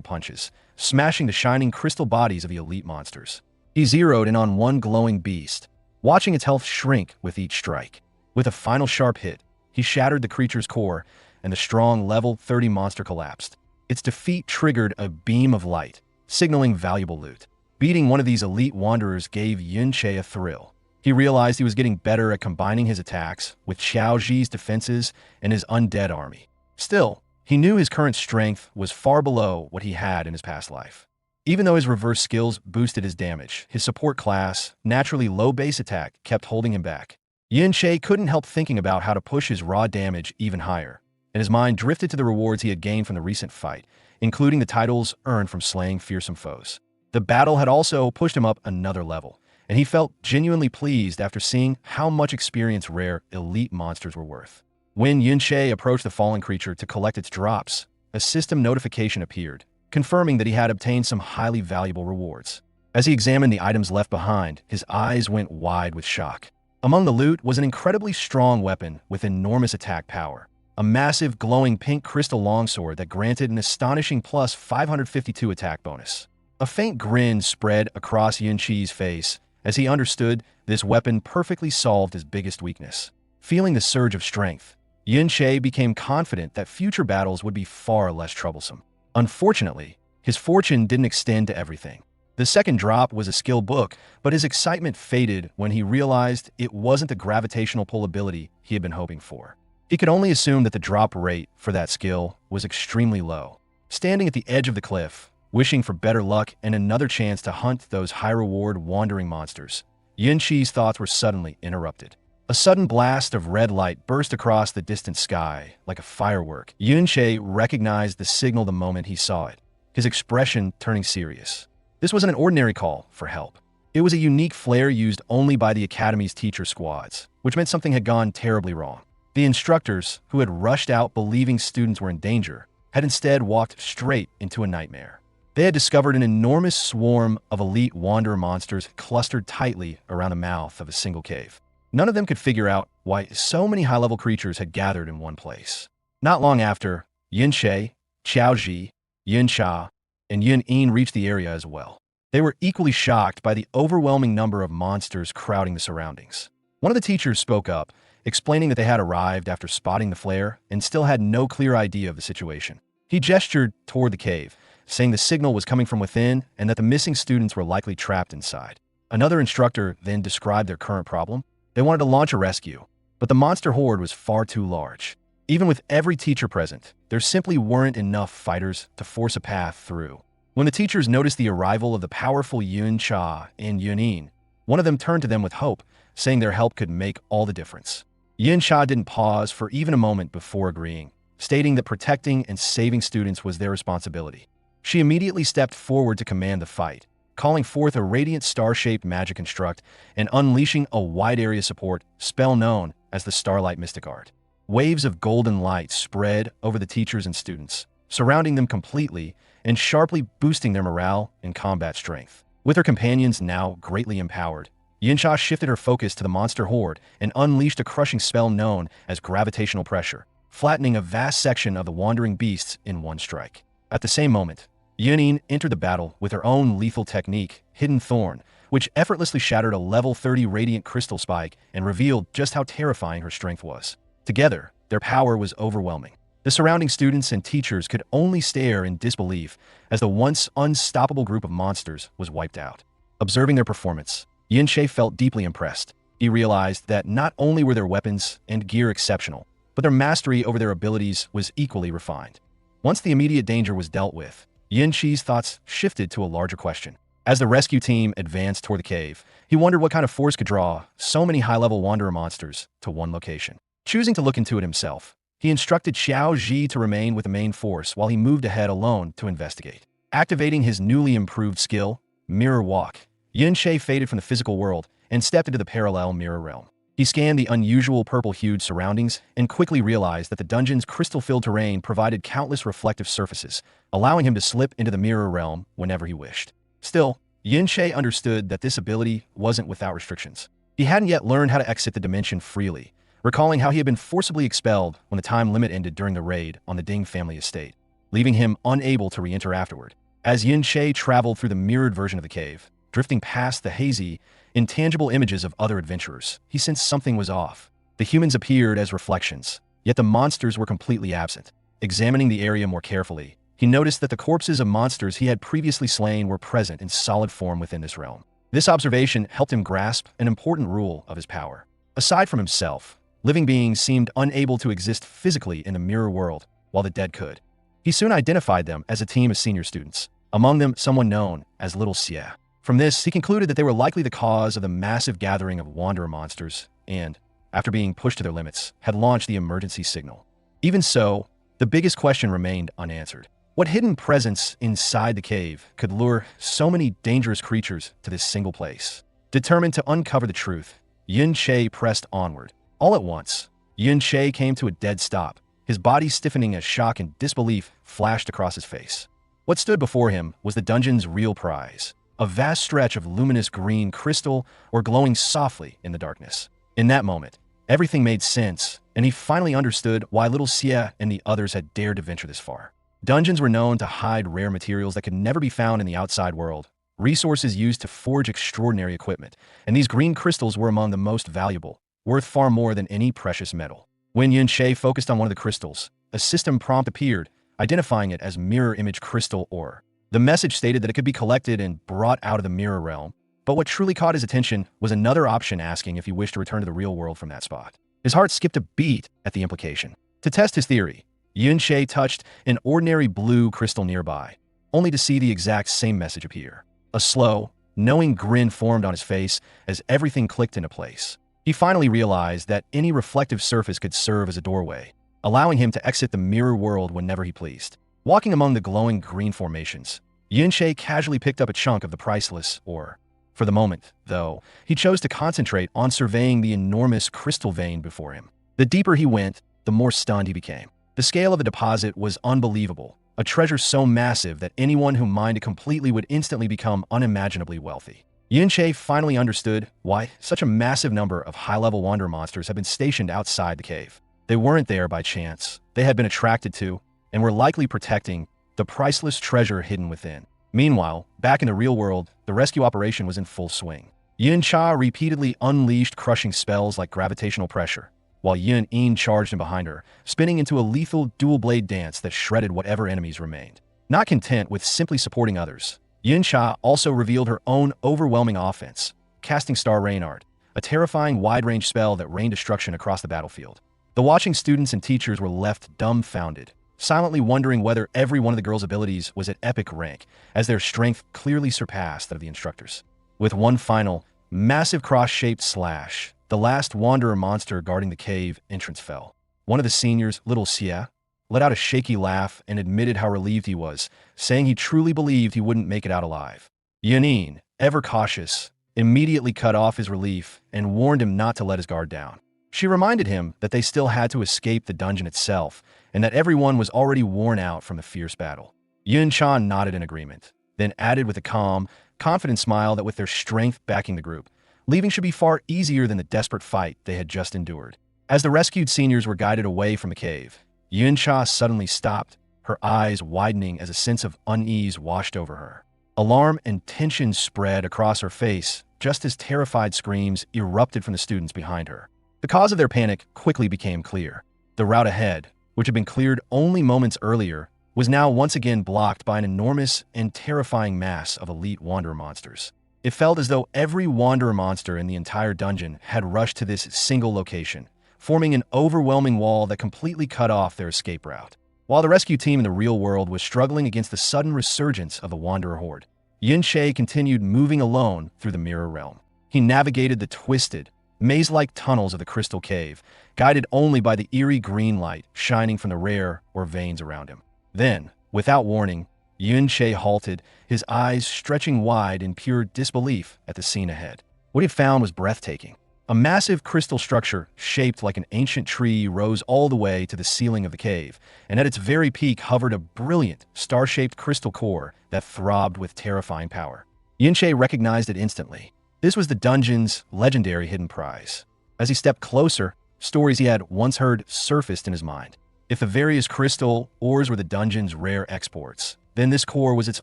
punches, smashing the shining crystal bodies of the elite monsters. He zeroed in on one glowing beast, watching its health shrink with each strike. With a final sharp hit, he shattered the creature's core, and the strong level 30 monster collapsed. Its defeat triggered a beam of light, signaling valuable loot. Beating one of these elite wanderers gave Yin-Che a thrill. He realized he was getting better at combining his attacks with Xiao Ji's defenses and his undead army. Still, he knew his current strength was far below what he had in his past life. Even though his reverse skills boosted his damage, his support class, naturally low base attack, kept holding him back. Yin-Che couldn't help thinking about how to push his raw damage even higher, and his mind drifted to the rewards he had gained from the recent fight, including the titles earned from slaying fearsome foes. The battle had also pushed him up another level, and he felt genuinely pleased after seeing how much experience rare elite monsters were worth. When Yunche approached the fallen creature to collect its drops, a system notification appeared, confirming that he had obtained some highly valuable rewards. As he examined the items left behind, his eyes went wide with shock. Among the loot was an incredibly strong weapon with enormous attack power, a massive glowing pink crystal longsword that granted an astonishing plus 552 attack bonus. A faint grin spread across Yunchi's face as he understood this weapon perfectly solved his biggest weakness. Feeling the surge of strength, Yunche became confident that future battles would be far less troublesome. Unfortunately, his fortune didn't extend to everything. The second drop was a skill book, but his excitement faded when he realized it wasn't the gravitational pull ability he had been hoping for. He could only assume that the drop rate for that skill was extremely low. Standing at the edge of the cliff, wishing for better luck and another chance to hunt those high-reward wandering monsters, Yunchi's thoughts were suddenly interrupted. A sudden blast of red light burst across the distant sky like a firework. Yunche recognized the signal the moment he saw it, his expression turning serious. This wasn't an ordinary call for help. It was a unique flare used only by the Academy's teacher squads, which meant something had gone terribly wrong. The instructors, who had rushed out believing students were in danger, had instead walked straight into a nightmare. They had discovered an enormous swarm of elite wanderer monsters clustered tightly around the mouth of a single cave. None of them could figure out why so many high-level creatures had gathered in one place. Not long after, Yunche, Xiaoji, Yunsha, and Yun-In reached the area as well. They were equally shocked by the overwhelming number of monsters crowding the surroundings. One of the teachers spoke up, explaining that they had arrived after spotting the flare and still had no clear idea of the situation. He gestured toward the cave, saying the signal was coming from within and that the missing students were likely trapped inside. Another instructor then described their current problem. They wanted to launch a rescue, but the monster horde was far too large. Even with every teacher present, there simply weren't enough fighters to force a path through. When the teachers noticed the arrival of the powerful Yun Cha and Yun-In, one of them turned to them with hope, saying their help could make all the difference. Yun Cha didn't pause for even a moment before agreeing, stating that protecting and saving students was their responsibility. She immediately stepped forward to command the fight, calling forth a radiant star-shaped magic construct and unleashing a wide area support spell known as the Starlight Mystic Art. Waves of golden light spread over the teachers and students, surrounding them completely and sharply boosting their morale and combat strength. With her companions now greatly empowered, Yinsha shifted her focus to the monster horde and unleashed a crushing spell known as gravitational pressure, flattening a vast section of the wandering beasts in one strike. At the same moment, Yunin entered the battle with her own lethal technique, Hidden Thorn, which effortlessly shattered a level 30 radiant crystal spike and revealed just how terrifying her strength was. Together, their power was overwhelming. The surrounding students and teachers could only stare in disbelief as the once unstoppable group of monsters was wiped out. Observing their performance, Yinshe felt deeply impressed. He realized that not only were their weapons and gear exceptional, but their mastery over their abilities was equally refined. Once the immediate danger was dealt with, Yinshi's thoughts shifted to a larger question. As the rescue team advanced toward the cave, he wondered what kind of force could draw so many high-level wanderer monsters to one location. Choosing to look into it himself, he instructed Xiao Ji to remain with the main force while he moved ahead alone to investigate. Activating his newly improved skill, Mirror Walk, Yinshe faded from the physical world and stepped into the parallel mirror realm. He scanned the unusual purple-hued surroundings and quickly realized that the dungeon's crystal-filled terrain provided countless reflective surfaces, allowing him to slip into the mirror realm whenever he wished. Still, Yinshe understood that this ability wasn't without restrictions. He hadn't yet learned how to exit the dimension freely, recalling how he had been forcibly expelled when the time limit ended during the raid on the Ding family estate, leaving him unable to re-enter afterward. As Yinshe traveled through the mirrored version of the cave, drifting past the hazy, intangible images of other adventurers, he sensed something was off. The humans appeared as reflections, yet the monsters were completely absent. Examining the area more carefully, he noticed that the corpses of monsters he had previously slain were present in solid form within this realm. This observation helped him grasp an important rule of his power. Aside from himself, living beings seemed unable to exist physically in the mirror world, while the dead could. He soon identified them as a team of senior students, among them someone known as Little Xie. From this, he concluded that they were likely the cause of the massive gathering of wanderer monsters and, after being pushed to their limits, had launched the emergency signal. Even so, the biggest question remained unanswered. What hidden presence inside the cave could lure so many dangerous creatures to this single place? Determined to uncover the truth, Yun Che pressed onward. All at once, Yun Che came to a dead stop, his body stiffening as shock and disbelief flashed across his face. What stood before him was the dungeon's real prize, a vast stretch of luminous green crystal or glowing softly in the darkness. In that moment, everything made sense, and he finally understood why little Xie and the others had dared to venture this far. Dungeons were known to hide rare materials that could never be found in the outside world, resources used to forge extraordinary equipment, and these green crystals were among the most valuable, worth far more than any precious metal. When Yun Che focused on one of the crystals, a system prompt appeared, identifying it as Mirror Image Crystal Ore. The message stated that it could be collected and brought out of the mirror realm, but what truly caught his attention was another option asking if he wished to return to the real world from that spot. His heart skipped a beat at the implication. To test his theory, Yun Che touched an ordinary blue crystal nearby, only to see the exact same message appear. A slow, knowing grin formed on his face as everything clicked into place. He finally realized that any reflective surface could serve as a doorway, allowing him to exit the mirror world whenever he pleased. Walking among the glowing green formations, Yun Che casually picked up a chunk of the priceless ore. For the moment, though, he chose to concentrate on surveying the enormous crystal vein before him. The deeper he went, the more stunned he became. The scale of the deposit was unbelievable, a treasure so massive that anyone who mined it completely would instantly become unimaginably wealthy. Yun Che finally understood why such a massive number of high-level wanderer monsters had been stationed outside the cave. They weren't there by chance. They had been attracted to, and were likely protecting, the priceless treasure hidden within. Meanwhile, back in the real world, the rescue operation was in full swing. Yun Cha repeatedly unleashed crushing spells like gravitational pressure, while Yun Yin charged in behind her, spinning into a lethal dual-blade dance that shredded whatever enemies remained. Not content with simply supporting others, Yun Cha also revealed her own overwhelming offense, casting Star Rainard, a terrifying wide-range spell that rained destruction across the battlefield. The watching students and teachers were left dumbfounded, silently wondering whether every one of the girls' abilities was at epic rank, as their strength clearly surpassed that of the instructors. With one final, massive cross-shaped slash, the last wanderer monster guarding the cave entrance fell. One of the seniors, little Xie, let out a shaky laugh and admitted how relieved he was, saying he truly believed he wouldn't make it out alive. Yunin, ever cautious, immediately cut off his relief and warned him not to let his guard down. She reminded him that they still had to escape the dungeon itself, and that everyone was already worn out from the fierce battle. Yun Chan nodded in agreement, then added with a calm, confident smile that with their strength backing the group, leaving should be far easier than the desperate fight they had just endured. As the rescued seniors were guided away from the cave, Yun Cha suddenly stopped, her eyes widening as a sense of unease washed over her. Alarm and tension spread across her face just as terrified screams erupted from the students behind her. The cause of their panic quickly became clear. The route ahead, which had been cleared only moments earlier, was now once again blocked by an enormous and terrifying mass of elite wanderer monsters. It felt as though every wanderer monster in the entire dungeon had rushed to this single location, forming an overwhelming wall that completely cut off their escape route. While the rescue team in the real world was struggling against the sudden resurgence of the wanderer horde, Yun Che continued moving alone through the mirror realm. He navigated the twisted, maze-like tunnels of the crystal cave, guided only by the eerie green light shining from the rare or veins around him. Then, without warning, Yun Che halted, his eyes stretching wide in pure disbelief at the scene ahead. What he had found was breathtaking. A massive crystal structure shaped like an ancient tree rose all the way to the ceiling of the cave, and at its very peak hovered a brilliant, star-shaped crystal core that throbbed with terrifying power. Yun Che recognized it instantly. This was the dungeon's legendary hidden prize. As he stepped closer, stories he had once heard surfaced in his mind. If the various crystal ores were the dungeon's rare exports, then this core was its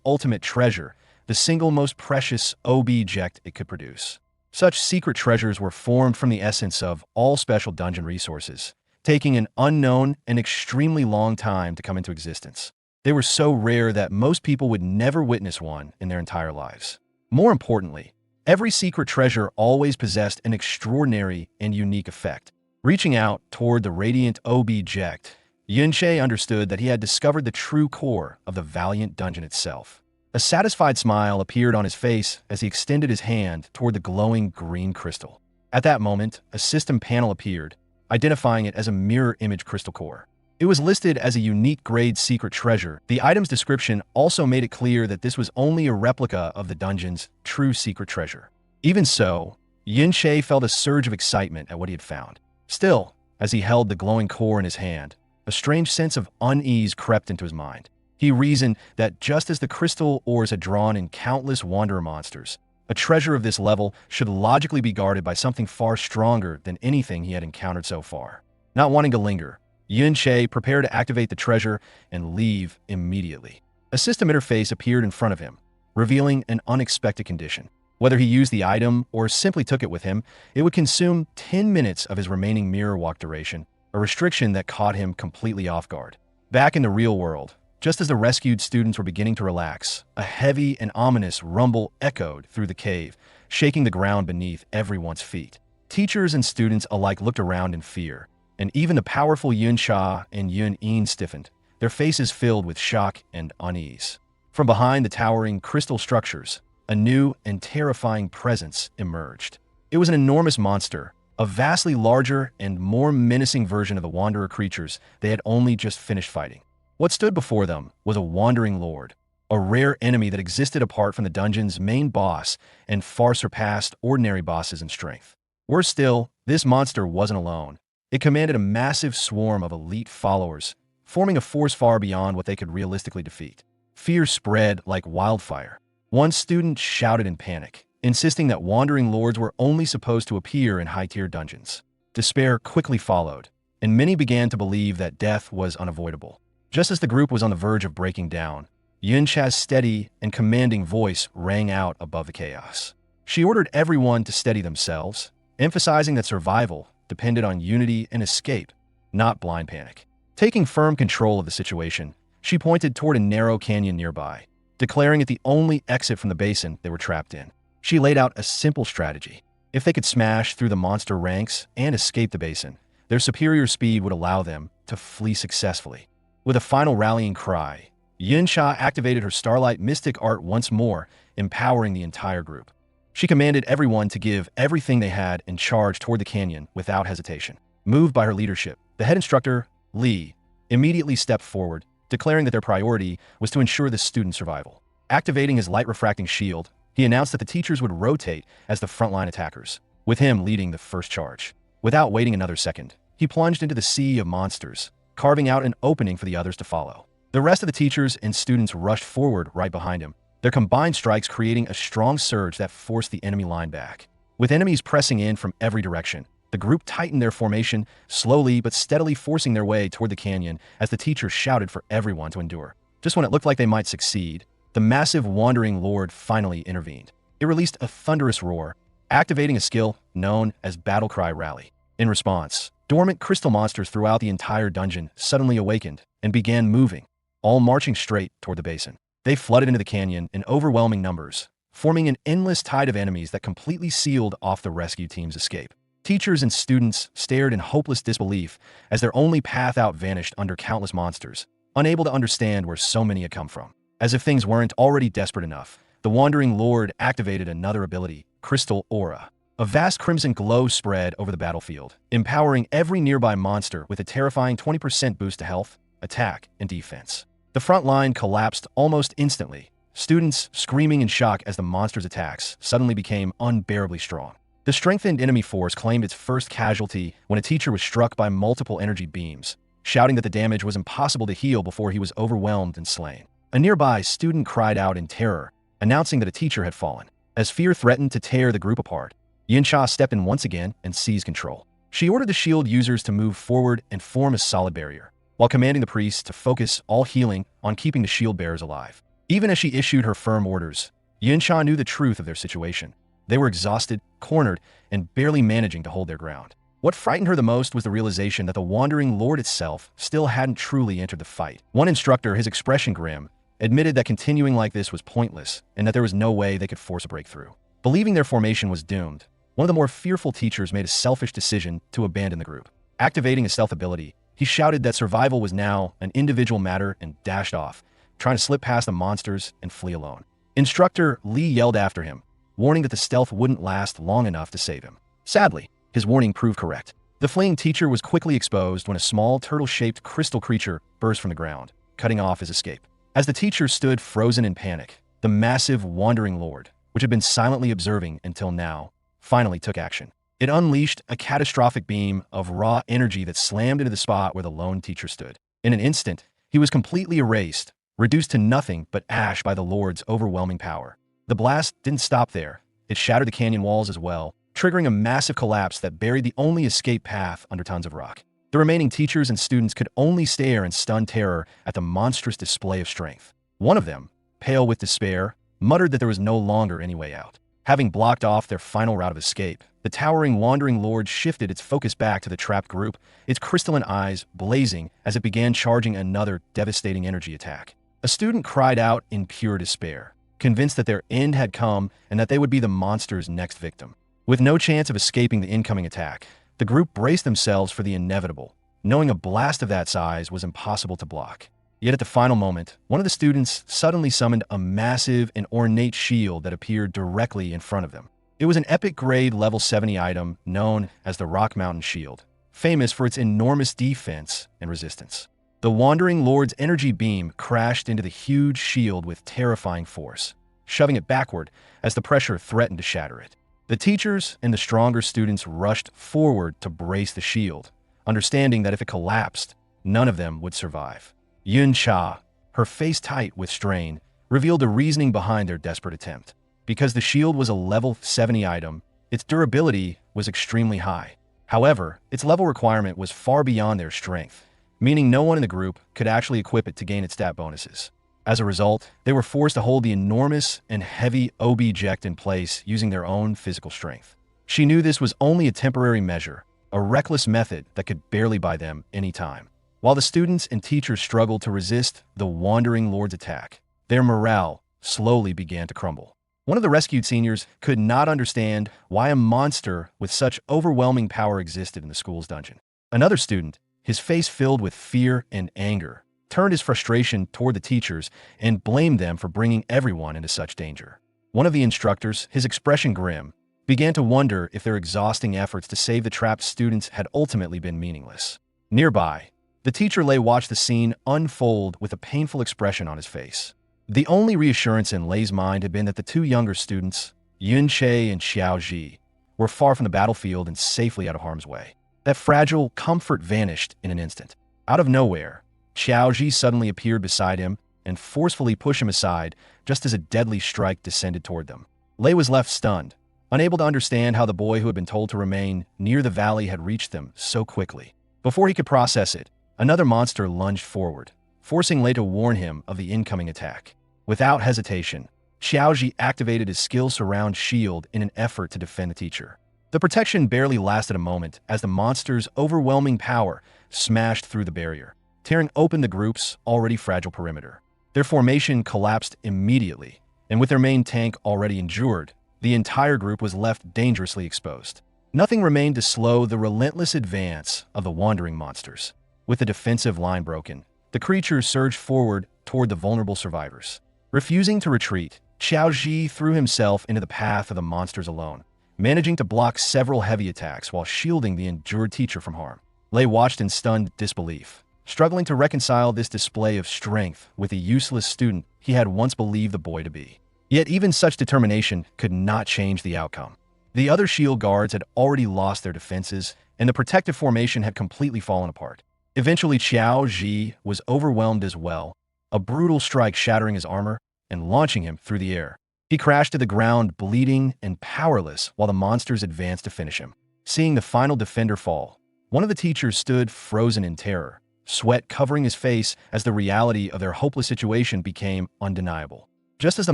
ultimate treasure, the single most precious object it could produce. Such secret treasures were formed from the essence of all special dungeon resources, taking an unknown and extremely long time to come into existence. They were so rare that most people would never witness one in their entire lives. More importantly, every secret treasure always possessed an extraordinary and unique effect. Reaching out toward the radiant object, Yun Che understood that he had discovered the true core of the valiant dungeon itself. A satisfied smile appeared on his face as he extended his hand toward the glowing green crystal. At that moment, a system panel appeared, identifying it as a mirror image crystal core. It was listed as a unique grade secret treasure. The item's description also made it clear that this was only a replica of the dungeon's true secret treasure. Even so, Yin-che felt a surge of excitement at what he had found. Still, as he held the glowing core in his hand, a strange sense of unease crept into his mind. He reasoned that just as the crystal ores had drawn in countless wanderer monsters, a treasure of this level should logically be guarded by something far stronger than anything he had encountered so far. Not wanting to linger, Yin-che prepared to activate the treasure and leave immediately. A system interface appeared in front of him, revealing an unexpected condition. Whether he used the item or simply took it with him, it would consume 10 minutes of his remaining mirror walk duration, a restriction that caught him completely off guard. Back in the real world, just as the rescued students were beginning to relax, a heavy and ominous rumble echoed through the cave, shaking the ground beneath everyone's feet. Teachers and students alike looked around in fear, and even the powerful Yun-cha and Yun-in stiffened, their faces filled with shock and unease. From behind the towering crystal structures, a new and terrifying presence emerged. It was an enormous monster, a vastly larger and more menacing version of the wanderer creatures they had only just finished fighting. What stood before them was a wandering lord, a rare enemy that existed apart from the dungeon's main boss and far surpassed ordinary bosses in strength. Worse still, this monster wasn't alone. It commanded a massive swarm of elite followers, forming a force far beyond what they could realistically defeat. Fear spread like wildfire. One student shouted in panic, insisting that wandering lords were only supposed to appear in high-tier dungeons. Despair quickly followed, and many began to believe that death was unavoidable. Just as the group was on the verge of breaking down, Yun-cha's steady and commanding voice rang out above the chaos. She ordered everyone to steady themselves, emphasizing that survival depended on unity and escape, not blind panic. Taking firm control of the situation, she pointed toward a narrow canyon nearby, declaring it the only exit from the basin they were trapped in. She laid out a simple strategy. If they could smash through the monster ranks and escape the basin, their superior speed would allow them to flee successfully. With a final rallying cry, Yun-cha activated her Starlight Mystic art once more, empowering the entire group. She commanded everyone to give everything they had and charge toward the canyon without hesitation. Moved by her leadership, the head instructor, Lee, immediately stepped forward, declaring that their priority was to ensure the student's survival. Activating his light-refracting shield, he announced that the teachers would rotate as the frontline attackers, with him leading the first charge. Without waiting another second, he plunged into the sea of monsters, carving out an opening for the others to follow. The rest of the teachers and students rushed forward right behind him, their combined strikes creating a strong surge that forced the enemy line back. With enemies pressing in from every direction, the group tightened their formation, slowly but steadily forcing their way toward the canyon as the teachers shouted for everyone to endure. Just when it looked like they might succeed, the massive wandering lord finally intervened. It released a thunderous roar, activating a skill known as Battle Cry Rally. In response, dormant crystal monsters throughout the entire dungeon suddenly awakened and began moving, all marching straight toward the basin. They flooded into the canyon in overwhelming numbers, forming an endless tide of enemies that completely sealed off the rescue team's escape. Teachers and students stared in hopeless disbelief as their only path out vanished under countless monsters, unable to understand where so many had come from. As if things weren't already desperate enough, the Wandering Lord activated another ability, Crystal Aura. A vast crimson glow spread over the battlefield, empowering every nearby monster with a terrifying 20% boost to health, attack, and defense. The front line collapsed almost instantly, students screaming in shock as the monster's attacks suddenly became unbearably strong. The strengthened enemy force claimed its first casualty when a teacher was struck by multiple energy beams, shouting that the damage was impossible to heal before he was overwhelmed and slain. A nearby student cried out in terror, announcing that a teacher had fallen. As fear threatened to tear the group apart, Yin-cha stepped in once again and seized control. She ordered the shield users to move forward and form a solid barrier, while commanding the priests to focus all healing on keeping the shield bearers alive. Even as she issued her firm orders, Yin-cha knew the truth of their situation. They were exhausted, cornered, and barely managing to hold their ground. What frightened her the most was the realization that the Wandering Lord itself still hadn't truly entered the fight. One instructor, his expression grim, admitted that continuing like this was pointless and that there was no way they could force a breakthrough. Believing their formation was doomed, one of the more fearful teachers made a selfish decision to abandon the group. Activating his stealth ability, he shouted that survival was now an individual matter and dashed off, trying to slip past the monsters and flee alone. Instructor Lee yelled after him, warning that the stealth wouldn't last long enough to save him. Sadly, his warning proved correct. The fleeing teacher was quickly exposed when a small turtle-shaped crystal creature burst from the ground, cutting off his escape. As the teacher stood frozen in panic, the massive Wandering Lord, which had been silently observing until now, finally took action. It unleashed a catastrophic beam of raw energy that slammed into the spot where the lone teacher stood. In an instant, he was completely erased, reduced to nothing but ash by the Lord's overwhelming power. The blast didn't stop there. It shattered the canyon walls as well, triggering a massive collapse that buried the only escape path under tons of rock. The remaining teachers and students could only stare in stunned terror at the monstrous display of strength. One of them, pale with despair, muttered that there was no longer any way out. Having blocked off their final route of escape, the towering Wandering Lord shifted its focus back to the trapped group, its crystalline eyes blazing as it began charging another devastating energy attack. A student cried out in pure despair, convinced that their end had come and that they would be the monster's next victim. With no chance of escaping the incoming attack, the group braced themselves for the inevitable, knowing a blast of that size was impossible to block. Yet at the final moment, one of the students suddenly summoned a massive and ornate shield that appeared directly in front of them. It was an epic grade level 70 item known as the Rock Mountain Shield, famous for its enormous defense and resistance. The Wandering Lord's energy beam crashed into the huge shield with terrifying force, shoving it backward as the pressure threatened to shatter it. The teachers and the stronger students rushed forward to brace the shield, understanding that if it collapsed, none of them would survive. Yun Cha, her face tight with strain, revealed the reasoning behind their desperate attempt. Because the shield was a level 70 item, its durability was extremely high. However, its level requirement was far beyond their strength, meaning no one in the group could actually equip it to gain its stat bonuses. As a result, they were forced to hold the enormous and heavy object in place using their own physical strength. She knew this was only a temporary measure, a reckless method that could barely buy them any time. While the students and teachers struggled to resist the Wandering Lord's attack, their morale slowly began to crumble. One of the rescued seniors could not understand why a monster with such overwhelming power existed in the school's dungeon. Another student, his face filled with fear and anger, turned his frustration toward the teachers and blamed them for bringing everyone into such danger. One of the instructors, his expression grim, began to wonder if their exhausting efforts to save the trapped students had ultimately been meaningless. Nearby, the teacher Lei watched the scene unfold with a painful expression on his face. The only reassurance in Lei's mind had been that the two younger students, Yun Che and Xiao Ji, were far from the battlefield and safely out of harm's way. That fragile comfort vanished in an instant. Out of nowhere, Xiao Ji suddenly appeared beside him and forcefully pushed him aside just as a deadly strike descended toward them. Lei was left stunned, unable to understand how the boy who had been told to remain near the valley had reached them so quickly. Before he could process it, another monster lunged forward, forcing Lei to warn him of the incoming attack. Without hesitation, Xiaoji activated his skill surround shield in an effort to defend the teacher. The protection barely lasted a moment as the monster's overwhelming power smashed through the barrier, tearing open the group's already fragile perimeter. Their formation collapsed immediately, and with their main tank already injured, the entire group was left dangerously exposed. Nothing remained to slow the relentless advance of the wandering monsters. With the defensive line broken, the creatures surged forward toward the vulnerable survivors. Refusing to retreat, Xiao Ji threw himself into the path of the monsters alone, managing to block several heavy attacks while shielding the injured teacher from harm. Lei watched in stunned disbelief, struggling to reconcile this display of strength with the useless student he had once believed the boy to be. Yet even such determination could not change the outcome. The other shield guards had already lost their defenses, and the protective formation had completely fallen apart. Eventually, Xiao Ji was overwhelmed as well, a brutal strike shattering his armor and launching him through the air. He crashed to the ground, bleeding and powerless, while the monsters advanced to finish him. Seeing the final defender fall, one of the teachers stood frozen in terror, sweat covering his face as the reality of their hopeless situation became undeniable. Just as the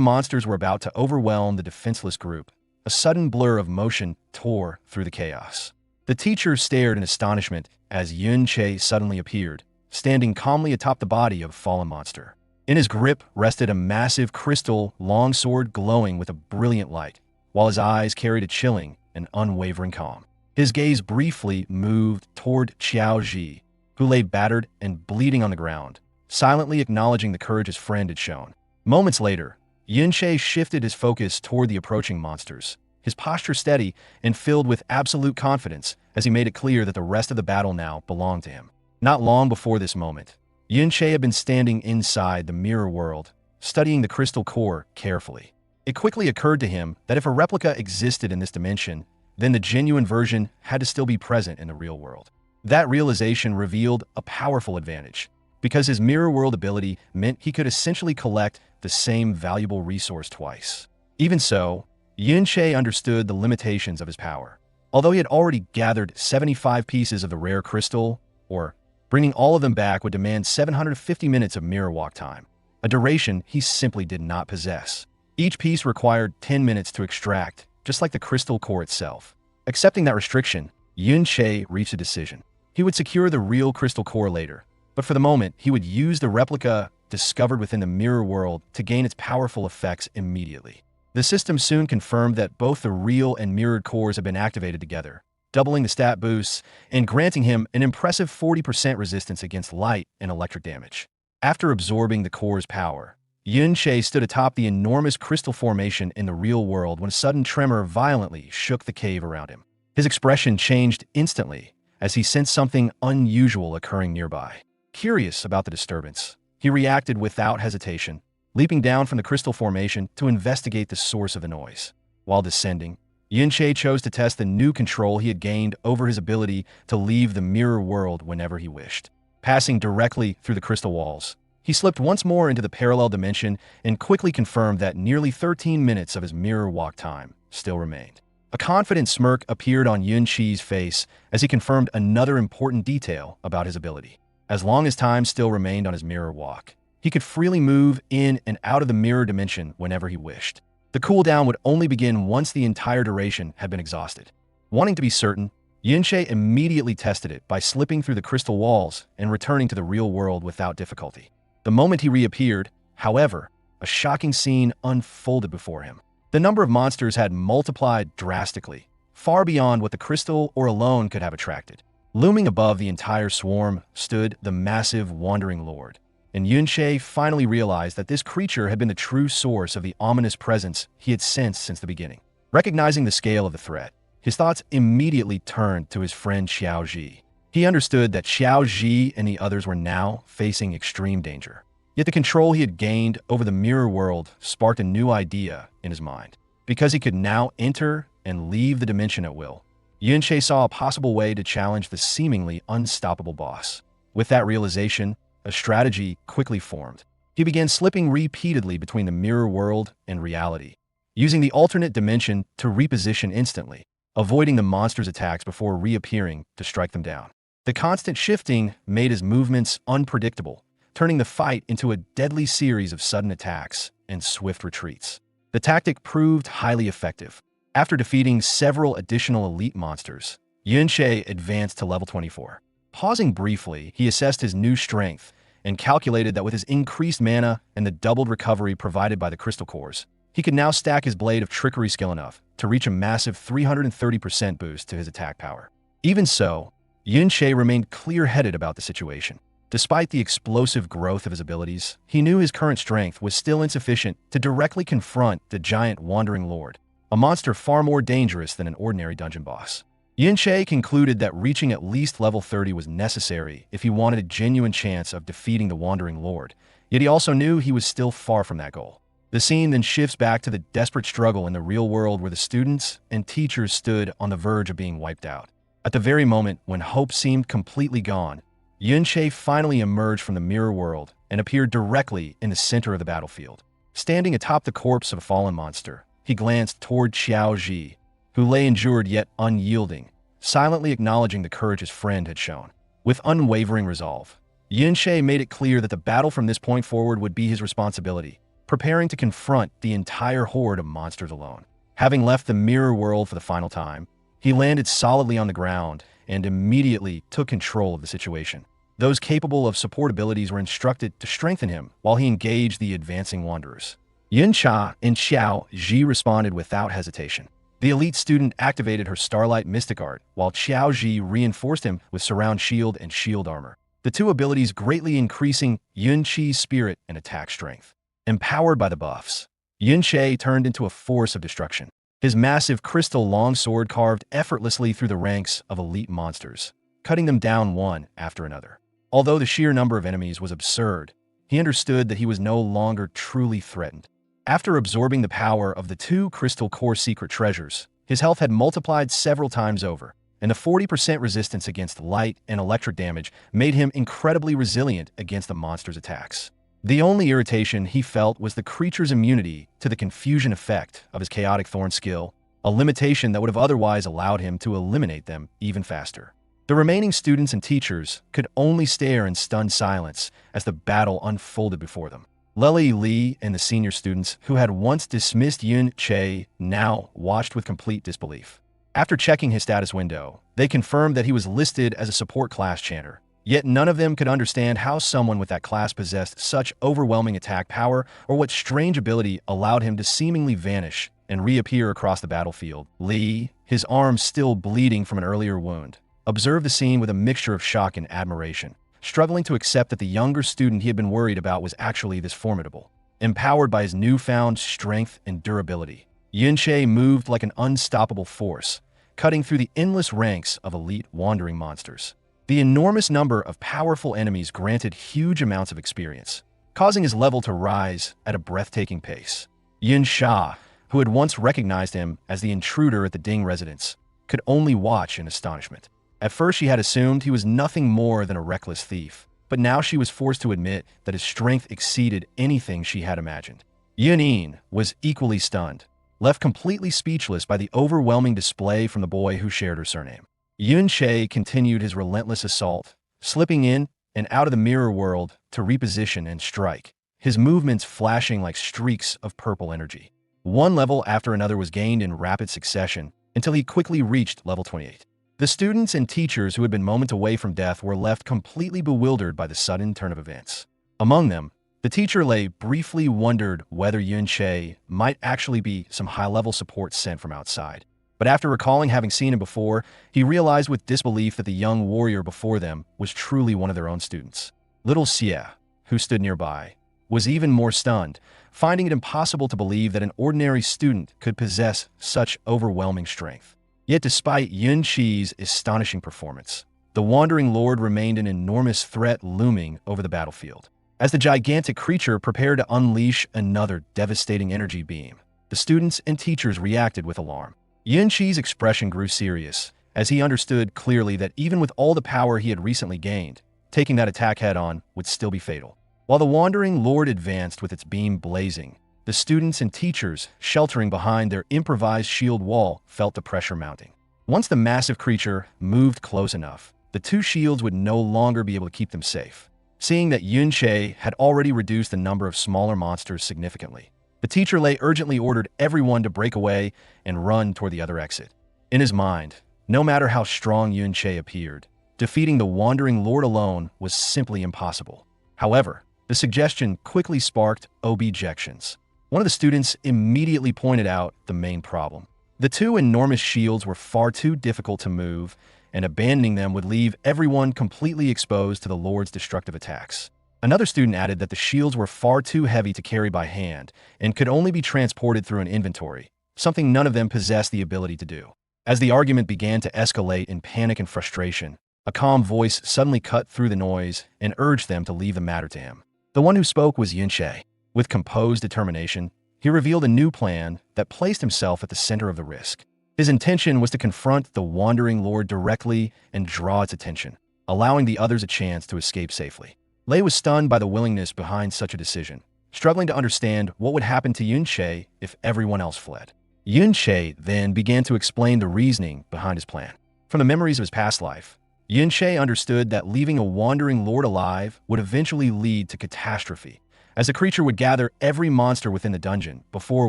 monsters were about to overwhelm the defenseless group, a sudden blur of motion tore through the chaos. The teacher stared in astonishment as Yun Che suddenly appeared, standing calmly atop the body of a fallen monster. In his grip rested a massive crystal longsword glowing with a brilliant light, while his eyes carried a chilling and unwavering calm. His gaze briefly moved toward Xiao Ji, who lay battered and bleeding on the ground, silently acknowledging the courage his friend had shown. Moments later, Yun Che shifted his focus toward the approaching monsters, his posture steady and filled with absolute confidence as he made it clear that the rest of the battle now belonged to him. Not long before this moment, Yunche had been standing inside the mirror world, studying the crystal core carefully. It quickly occurred to him that if a replica existed in this dimension, then the genuine version had to still be present in the real world. That realization revealed a powerful advantage, because his mirror world ability meant he could essentially collect the same valuable resource twice. Even so, Yunche understood the limitations of his power. Although he had already gathered 75 pieces of the rare crystal, or bringing all of them back would demand 750 minutes of mirror walk time, a duration he simply did not possess. Each piece required 10 minutes to extract, just like the crystal core itself. Accepting that restriction, Yunche reached a decision. He would secure the real crystal core later, but for the moment, he would use the replica discovered within the mirror world to gain its powerful effects immediately. The system soon confirmed that both the real and mirrored cores had been activated together, doubling the stat boosts and granting him an impressive 40% resistance against light and electric damage. After absorbing the core's power, Yunche stood atop the enormous crystal formation in the real world when a sudden tremor violently shook the cave around him. His expression changed instantly as he sensed something unusual occurring nearby. Curious about the disturbance, he reacted without hesitation, leaping down from the crystal formation to investigate the source of the noise. While descending, Yunche chose to test the new control he had gained over his ability to leave the mirror world whenever he wished. Passing directly through the crystal walls, he slipped once more into the parallel dimension and quickly confirmed that nearly 13 minutes of his mirror walk time still remained. A confident smirk appeared on Yunche's face as he confirmed another important detail about his ability. As long as time still remained on his mirror walk, he could freely move in and out of the mirror dimension whenever he wished. The cooldown would only begin once the entire duration had been exhausted. Wanting to be certain, Yunche immediately tested it by slipping through the crystal walls and returning to the real world without difficulty. The moment he reappeared, however, a shocking scene unfolded before him. The number of monsters had multiplied drastically, far beyond what the crystal or alone could have attracted. Looming above the entire swarm stood the massive Wandering Lord, and Yunche finally realized that this creature had been the true source of the ominous presence he had sensed since the beginning. Recognizing the scale of the threat, his thoughts immediately turned to his friend Xiaoji. He understood that Xiaoji and the others were now facing extreme danger. Yet the control he had gained over the mirror world sparked a new idea in his mind. Because he could now enter and leave the dimension at will, Yunche saw a possible way to challenge the seemingly unstoppable boss. With that realization, a strategy quickly formed. He began slipping repeatedly between the mirror world and reality, using the alternate dimension to reposition instantly, avoiding the monster's attacks before reappearing to strike them down. The constant shifting made his movements unpredictable, turning the fight into a deadly series of sudden attacks and swift retreats. The tactic proved highly effective. After defeating several additional elite monsters, Yunche advanced to level 24. Pausing briefly, he assessed his new strength and calculated that with his increased mana and the doubled recovery provided by the crystal cores, he could now stack his Blade of Trickery skill enough to reach a massive 330% boost to his attack power. Even so, Yunche remained clear-headed about the situation. Despite the explosive growth of his abilities, he knew his current strength was still insufficient to directly confront the giant Wandering Lord, a monster far more dangerous than an ordinary dungeon boss. Yunche concluded that reaching at least level 30 was necessary if he wanted a genuine chance of defeating the Wandering Lord, yet he also knew he was still far from that goal. The scene then shifts back to the desperate struggle in the real world where the students and teachers stood on the verge of being wiped out. At the very moment when hope seemed completely gone, Yunche finally emerged from the mirror world and appeared directly in the center of the battlefield. Standing atop the corpse of a fallen monster, he glanced toward Xiaoji, who lay injured yet unyielding, silently acknowledging the courage his friend had shown. With unwavering resolve, Yunche made it clear that the battle from this point forward would be his responsibility, preparing to confront the entire horde of monsters alone. Having left the mirror world for the final time, he landed solidly on the ground and immediately took control of the situation. Those capable of support abilities were instructed to strengthen him while he engaged the advancing wanderers. Yuncha and Xiao Ji responded without hesitation. The elite student activated her Starlight Mystic Art, while Xiao Ji reinforced him with Surround Shield and Shield Armor, the two abilities greatly increasing Yunqi's spirit and attack strength. Empowered by the buffs, Yunche turned into a force of destruction. His massive crystal longsword carved effortlessly through the ranks of elite monsters, cutting them down one after another. Although the sheer number of enemies was absurd, he understood that he was no longer truly threatened. After absorbing the power of the two crystal core secret treasures, his health had multiplied several times over, and the 40% resistance against light and electric damage made him incredibly resilient against the monster's attacks. The only irritation he felt was the creature's immunity to the confusion effect of his chaotic thorn skill, a limitation that would have otherwise allowed him to eliminate them even faster. The remaining students and teachers could only stare in stunned silence as the battle unfolded before them. Lely Li and the senior students, who had once dismissed Yun Che, now watched with complete disbelief. After checking his status window, they confirmed that he was listed as a support class chanter. Yet none of them could understand how someone with that class possessed such overwhelming attack power or what strange ability allowed him to seemingly vanish and reappear across the battlefield. Li, his arm still bleeding from an earlier wound, observed the scene with a mixture of shock and admiration, struggling to accept that the younger student he had been worried about was actually this formidable. Empowered by his newfound strength and durability, Yunche moved like an unstoppable force, cutting through the endless ranks of elite wandering monsters. The enormous number of powerful enemies granted huge amounts of experience, causing his level to rise at a breathtaking pace. Yun Sha, who had once recognized him as the intruder at the Ding residence, could only watch in astonishment. At first she had assumed he was nothing more than a reckless thief, but now she was forced to admit that his strength exceeded anything she had imagined. Yun Yin was equally stunned, left completely speechless by the overwhelming display from the boy who shared her surname. Yun Che continued his relentless assault, slipping in and out of the mirror world to reposition and strike, his movements flashing like streaks of purple energy. One level after another was gained in rapid succession until he quickly reached level 28. The students and teachers who had been moments away from death were left completely bewildered by the sudden turn of events. Among them, the teacher Lei briefly wondered whether Yun Che might actually be some high-level support sent from outside. But after recalling having seen him before, he realized with disbelief that the young warrior before them was truly one of their own students. Little Xie, who stood nearby, was even more stunned, finding it impossible to believe that an ordinary student could possess such overwhelming strength. Yet despite Yun Chi's astonishing performance, the Wandering Lord remained an enormous threat looming over the battlefield. As the gigantic creature prepared to unleash another devastating energy beam, the students and teachers reacted with alarm. Yun Chi's expression grew serious, as he understood clearly that even with all the power he had recently gained, taking that attack head-on would still be fatal. While the Wandering Lord advanced with its beam blazing, the students and teachers, sheltering behind their improvised shield wall, felt the pressure mounting. Once the massive creature moved close enough, the two shields would no longer be able to keep them safe. Seeing that Yun Che had already reduced the number of smaller monsters significantly, the teacher Lei urgently ordered everyone to break away and run toward the other exit. In his mind, no matter how strong Yun Che appeared, defeating the Wandering Lord alone was simply impossible. However, the suggestion quickly sparked objections. One of the students immediately pointed out the main problem. The two enormous shields were far too difficult to move, and abandoning them would leave everyone completely exposed to the Lord's destructive attacks. Another student added that the shields were far too heavy to carry by hand and could only be transported through an inventory, something none of them possessed the ability to do. As the argument began to escalate in panic and frustration, a calm voice suddenly cut through the noise and urged them to leave the matter to him. The one who spoke was Yun Che. With composed determination, he revealed a new plan that placed himself at the center of the risk. His intention was to confront the Wandering Lord directly and draw its attention, allowing the others a chance to escape safely. Lei was stunned by the willingness behind such a decision, struggling to understand what would happen to Yun Che if everyone else fled. Yun Che then began to explain the reasoning behind his plan. From the memories of his past life, Yun Che understood that leaving a Wandering Lord alive would eventually lead to catastrophe, as the creature would gather every monster within the dungeon before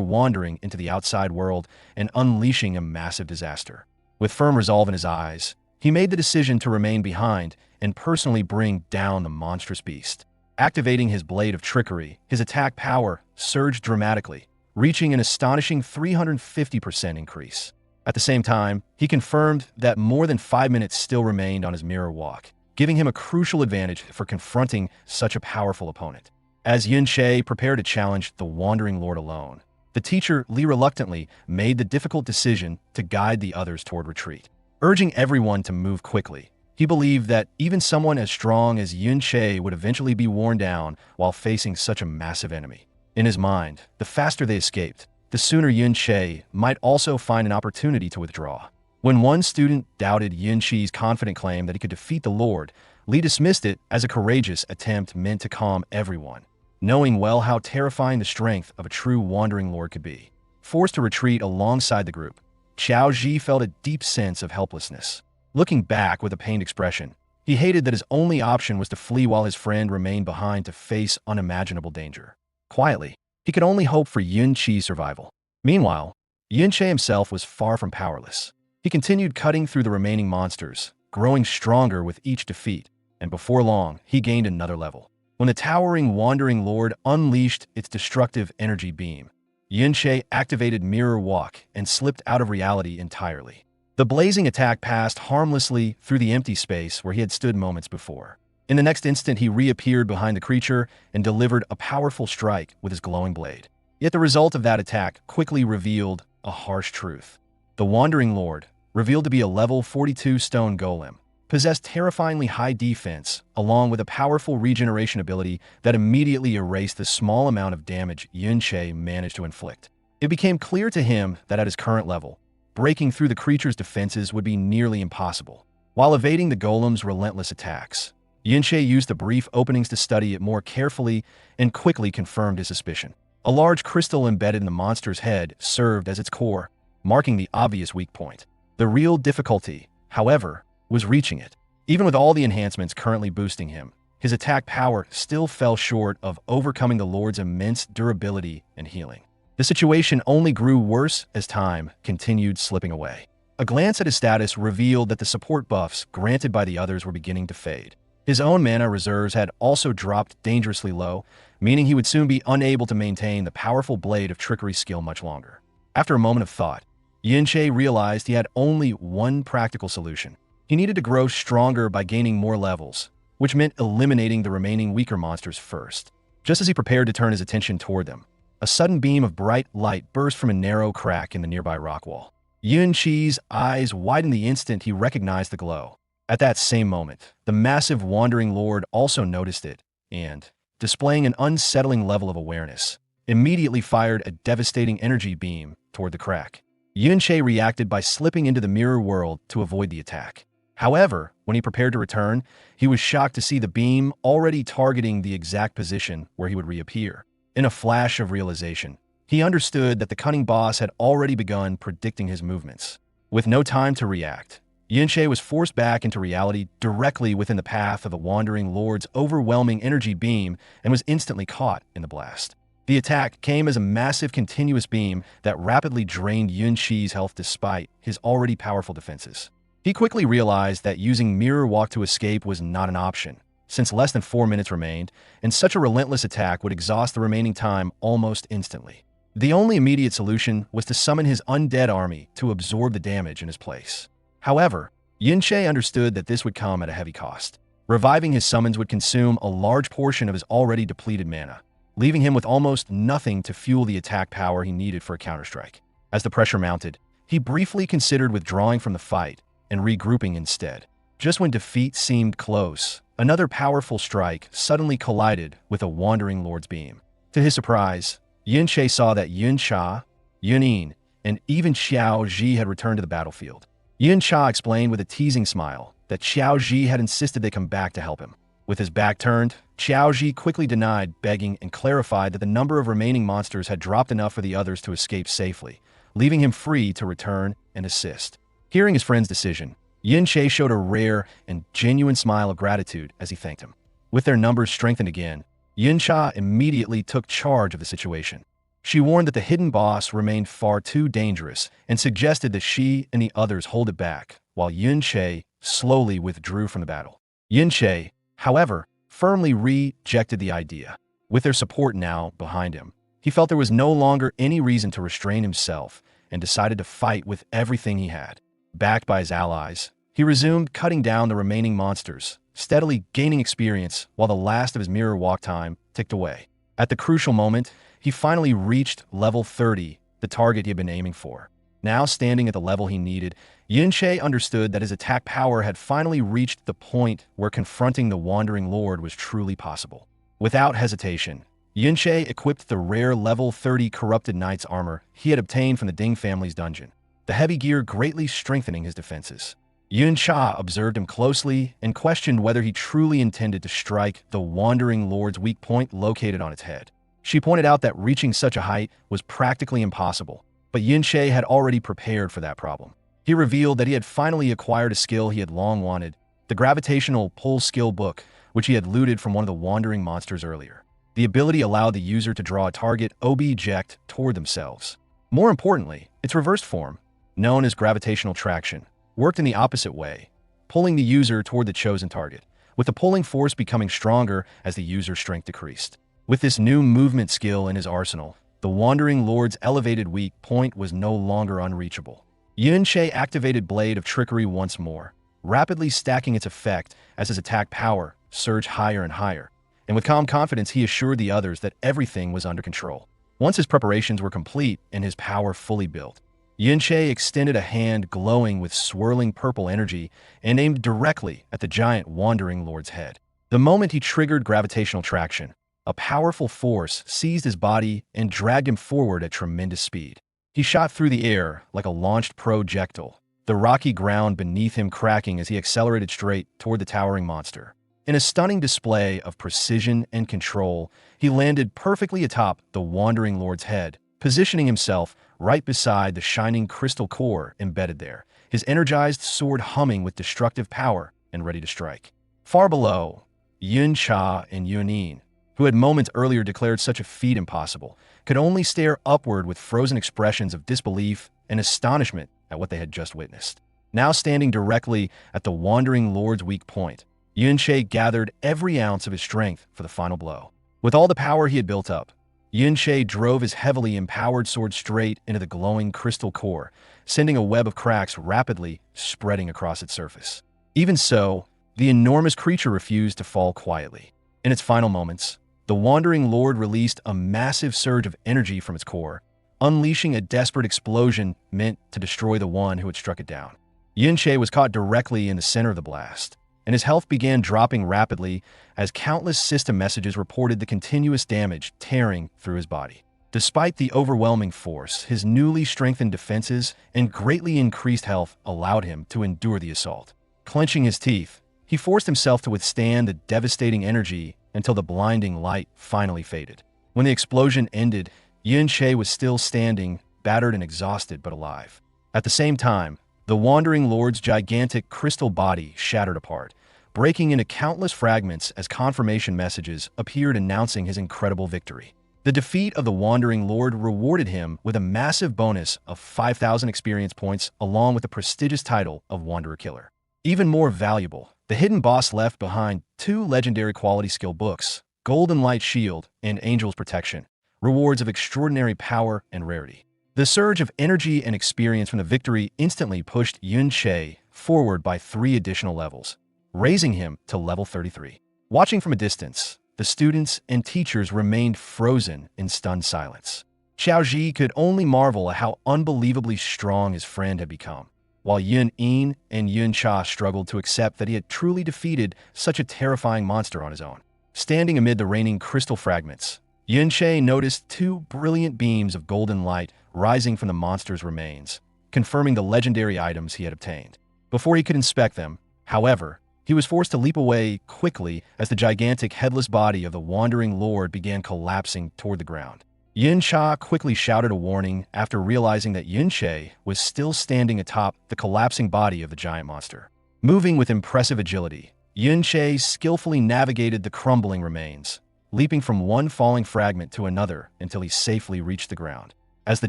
wandering into the outside world and unleashing a massive disaster. With firm resolve in his eyes, he made the decision to remain behind and personally bring down the monstrous beast. Activating his blade of trickery, his attack power surged dramatically, reaching an astonishing 350% increase. At the same time, he confirmed that more than 5 minutes still remained on his mirror walk, giving him a crucial advantage for confronting such a powerful opponent. As Yun Che prepared to challenge the Wandering Lord alone, The teacher, Li, reluctantly made the difficult decision to guide the others toward retreat, urging everyone to move quickly. He believed that even someone as strong as Yun Che would eventually be worn down while facing such a massive enemy. In his mind, the faster they escaped, the sooner Yun Che might also find an opportunity to withdraw. When one student doubted Yun Che's confident claim that he could defeat the Lord, Li dismissed it as a courageous attempt meant to calm everyone, knowing well how terrifying the strength of a true wandering lord could be. Forced to retreat alongside the group, Xiao Ji felt a deep sense of helplessness. Looking back with a pained expression, he hated that his only option was to flee while his friend remained behind to face unimaginable danger. Quietly, he could only hope for Yun Che's survival. Meanwhile, Yun Che himself was far from powerless. He continued cutting through the remaining monsters, growing stronger with each defeat, and before long, he gained another level. When the towering Wandering Lord unleashed its destructive energy beam, Yun Che activated Mirror Walk and slipped out of reality entirely. The blazing attack passed harmlessly through the empty space where he had stood moments before. In the next instant, he reappeared behind the creature and delivered a powerful strike with his glowing blade. Yet the result of that attack quickly revealed a harsh truth. The Wandering Lord, revealed to be a level 42 stone golem, possessed terrifyingly high defense, along with a powerful regeneration ability that immediately erased the small amount of damage Yun Che managed to inflict. It became clear to him that at his current level, breaking through the creature's defenses would be nearly impossible. While evading the golem's relentless attacks, Yun Che used the brief openings to study it more carefully and quickly confirmed his suspicion. A large crystal embedded in the monster's head served as its core, marking the obvious weak point. The real difficulty, however, was reaching it. Even with all the enhancements currently boosting him, his attack power still fell short of overcoming the Lord's immense durability and healing. The situation only grew worse as time continued slipping away. A glance at his status revealed that the support buffs granted by the others were beginning to fade. His own mana reserves had also dropped dangerously low, meaning he would soon be unable to maintain the powerful Blade of Trickery skill much longer. After a moment of thought, Yun Che realized he had only one practical solution. He needed to grow stronger by gaining more levels, which meant eliminating the remaining weaker monsters first. Just as he prepared to turn his attention toward them, a sudden beam of bright light burst from a narrow crack in the nearby rock wall. Yun Che's eyes widened the instant he recognized the glow. At that same moment, the massive Wandering Lord also noticed it and, displaying an unsettling level of awareness, immediately fired a devastating energy beam toward the crack. Yun Che reacted by slipping into the mirror world to avoid the attack. However, when he prepared to return, he was shocked to see the beam already targeting the exact position where he would reappear. In a flash of realization, he understood that the cunning boss had already begun predicting his movements. With no time to react, Yun Che was forced back into reality directly within the path of the Wandering Lord's overwhelming energy beam and was instantly caught in the blast. The attack came as a massive continuous beam that rapidly drained Yun Che's health despite his already powerful defenses. He quickly realized that using Mirror Walk to escape was not an option, since less than 4 minutes remained, and such a relentless attack would exhaust the remaining time almost instantly. The only immediate solution was to summon his undead army to absorb the damage in his place. However, Yun Che understood that this would come at a heavy cost. Reviving his summons would consume a large portion of his already depleted mana, leaving him with almost nothing to fuel the attack power he needed for a counterstrike. As the pressure mounted, he briefly considered withdrawing from the fight and regrouping instead. Just when defeat seemed close, another powerful strike suddenly collided with a Wandering Lord's beam. To his surprise, Yun Che saw that Yun Cha, Yun Yin, and even Xiao Ji had returned to the battlefield. Yun Cha explained with a teasing smile that Xiao Ji had insisted they come back to help him. With his back turned, Xiao Ji quickly denied begging and clarified that the number of remaining monsters had dropped enough for the others to escape safely, leaving him free to return and assist. Hearing his friend's decision, Yun Che showed a rare and genuine smile of gratitude as he thanked him. With their numbers strengthened again, Yun Cha immediately took charge of the situation. She warned that the hidden boss remained far too dangerous and suggested that she and the others hold it back, while Yun Che slowly withdrew from the battle. Yun Che, however, firmly rejected the idea. With their support now behind him, he felt there was no longer any reason to restrain himself and decided to fight with everything he had. Backed by his allies, he resumed cutting down the remaining monsters, steadily gaining experience while the last of his mirror walk time ticked away. At the crucial moment, he finally reached level 30, the target he had been aiming for. Now standing at the level he needed, Yunche understood that his attack power had finally reached the point where confronting the Wandering Lord was truly possible. Without hesitation, Yunche equipped the rare level 30 Corrupted Knight's armor he had obtained from the Ding family's dungeon, the heavy gear greatly strengthening his defenses. Yun Cha observed him closely and questioned whether he truly intended to strike the Wandering Lord's weak point located on its head. She pointed out that reaching such a height was practically impossible, but Yunche had already prepared for that problem. He revealed that he had finally acquired a skill he had long wanted, the gravitational pull skill book, which he had looted from one of the wandering monsters earlier. The ability allowed the user to draw a target object toward themselves. More importantly, its reversed form, known as gravitational traction, worked in the opposite way, pulling the user toward the chosen target, with the pulling force becoming stronger as the user's strength decreased. With this new movement skill in his arsenal, the Wandering Lord's elevated weak point was no longer unreachable. Yunche activated Blade of Trickery once more, rapidly stacking its effect as his attack power surged higher and higher, and with calm confidence he assured the others that everything was under control. Once his preparations were complete and his power fully built, Yunche extended a hand glowing with swirling purple energy and aimed directly at the giant Wandering Lord's head. The moment he triggered gravitational traction, a powerful force seized his body and dragged him forward at tremendous speed. He shot through the air like a launched projectile, the rocky ground beneath him cracking as he accelerated straight toward the towering monster. In a stunning display of precision and control, he landed perfectly atop the Wandering Lord's head, positioning himself right beside the shining crystal core embedded there, his energized sword humming with destructive power and ready to strike. Far below, Yun Cha and Yunin, who had moments earlier declared such a feat impossible, could only stare upward with frozen expressions of disbelief and astonishment at what they had just witnessed. Now standing directly at the Wandering Lord's weak point, Yunche gathered every ounce of his strength for the final blow. With all the power he had built up, Yunche drove his heavily empowered sword straight into the glowing crystal core, sending a web of cracks rapidly spreading across its surface. Even so, the enormous creature refused to fall quietly. In its final moments, the Wandering Lord released a massive surge of energy from its core, unleashing a desperate explosion meant to destroy the one who had struck it down. Yunche was caught directly in the center of the blast, and his health began dropping rapidly as countless system messages reported the continuous damage tearing through his body. Despite the overwhelming force, his newly strengthened defenses and greatly increased health allowed him to endure the assault. Clenching his teeth, he forced himself to withstand the devastating energy until the blinding light finally faded. When the explosion ended, Yunche was still standing, battered and exhausted but alive. At the same time, the Wandering Lord's gigantic crystal body shattered apart, breaking into countless fragments as confirmation messages appeared announcing his incredible victory. The defeat of the Wandering Lord rewarded him with a massive bonus of 5,000 experience points along with the prestigious title of Wanderer Killer. Even more valuable, the hidden boss left behind 2 legendary quality skill books, Golden Light Shield and Angel's Protection, rewards of extraordinary power and rarity. The surge of energy and experience from the victory instantly pushed Yunche forward by 3 additional levels, raising him to level 33. Watching from a distance, the students and teachers remained frozen in stunned silence. Xiaoji could only marvel at how unbelievably strong his friend had become, while Yun Yin and Yun Cha struggled to accept that he had truly defeated such a terrifying monster on his own. Standing amid the raining crystal fragments, Yunche noticed 2 brilliant beams of golden light rising from the monster's remains, confirming the legendary items he had obtained. Before he could inspect them, however, he was forced to leap away quickly as the gigantic headless body of the Wandering Lord began collapsing toward the ground. Yun Cha quickly shouted a warning after realizing that Yunche was still standing atop the collapsing body of the giant monster. Moving with impressive agility, Yunche skillfully navigated the crumbling remains, leaping from one falling fragment to another until he safely reached the ground. As the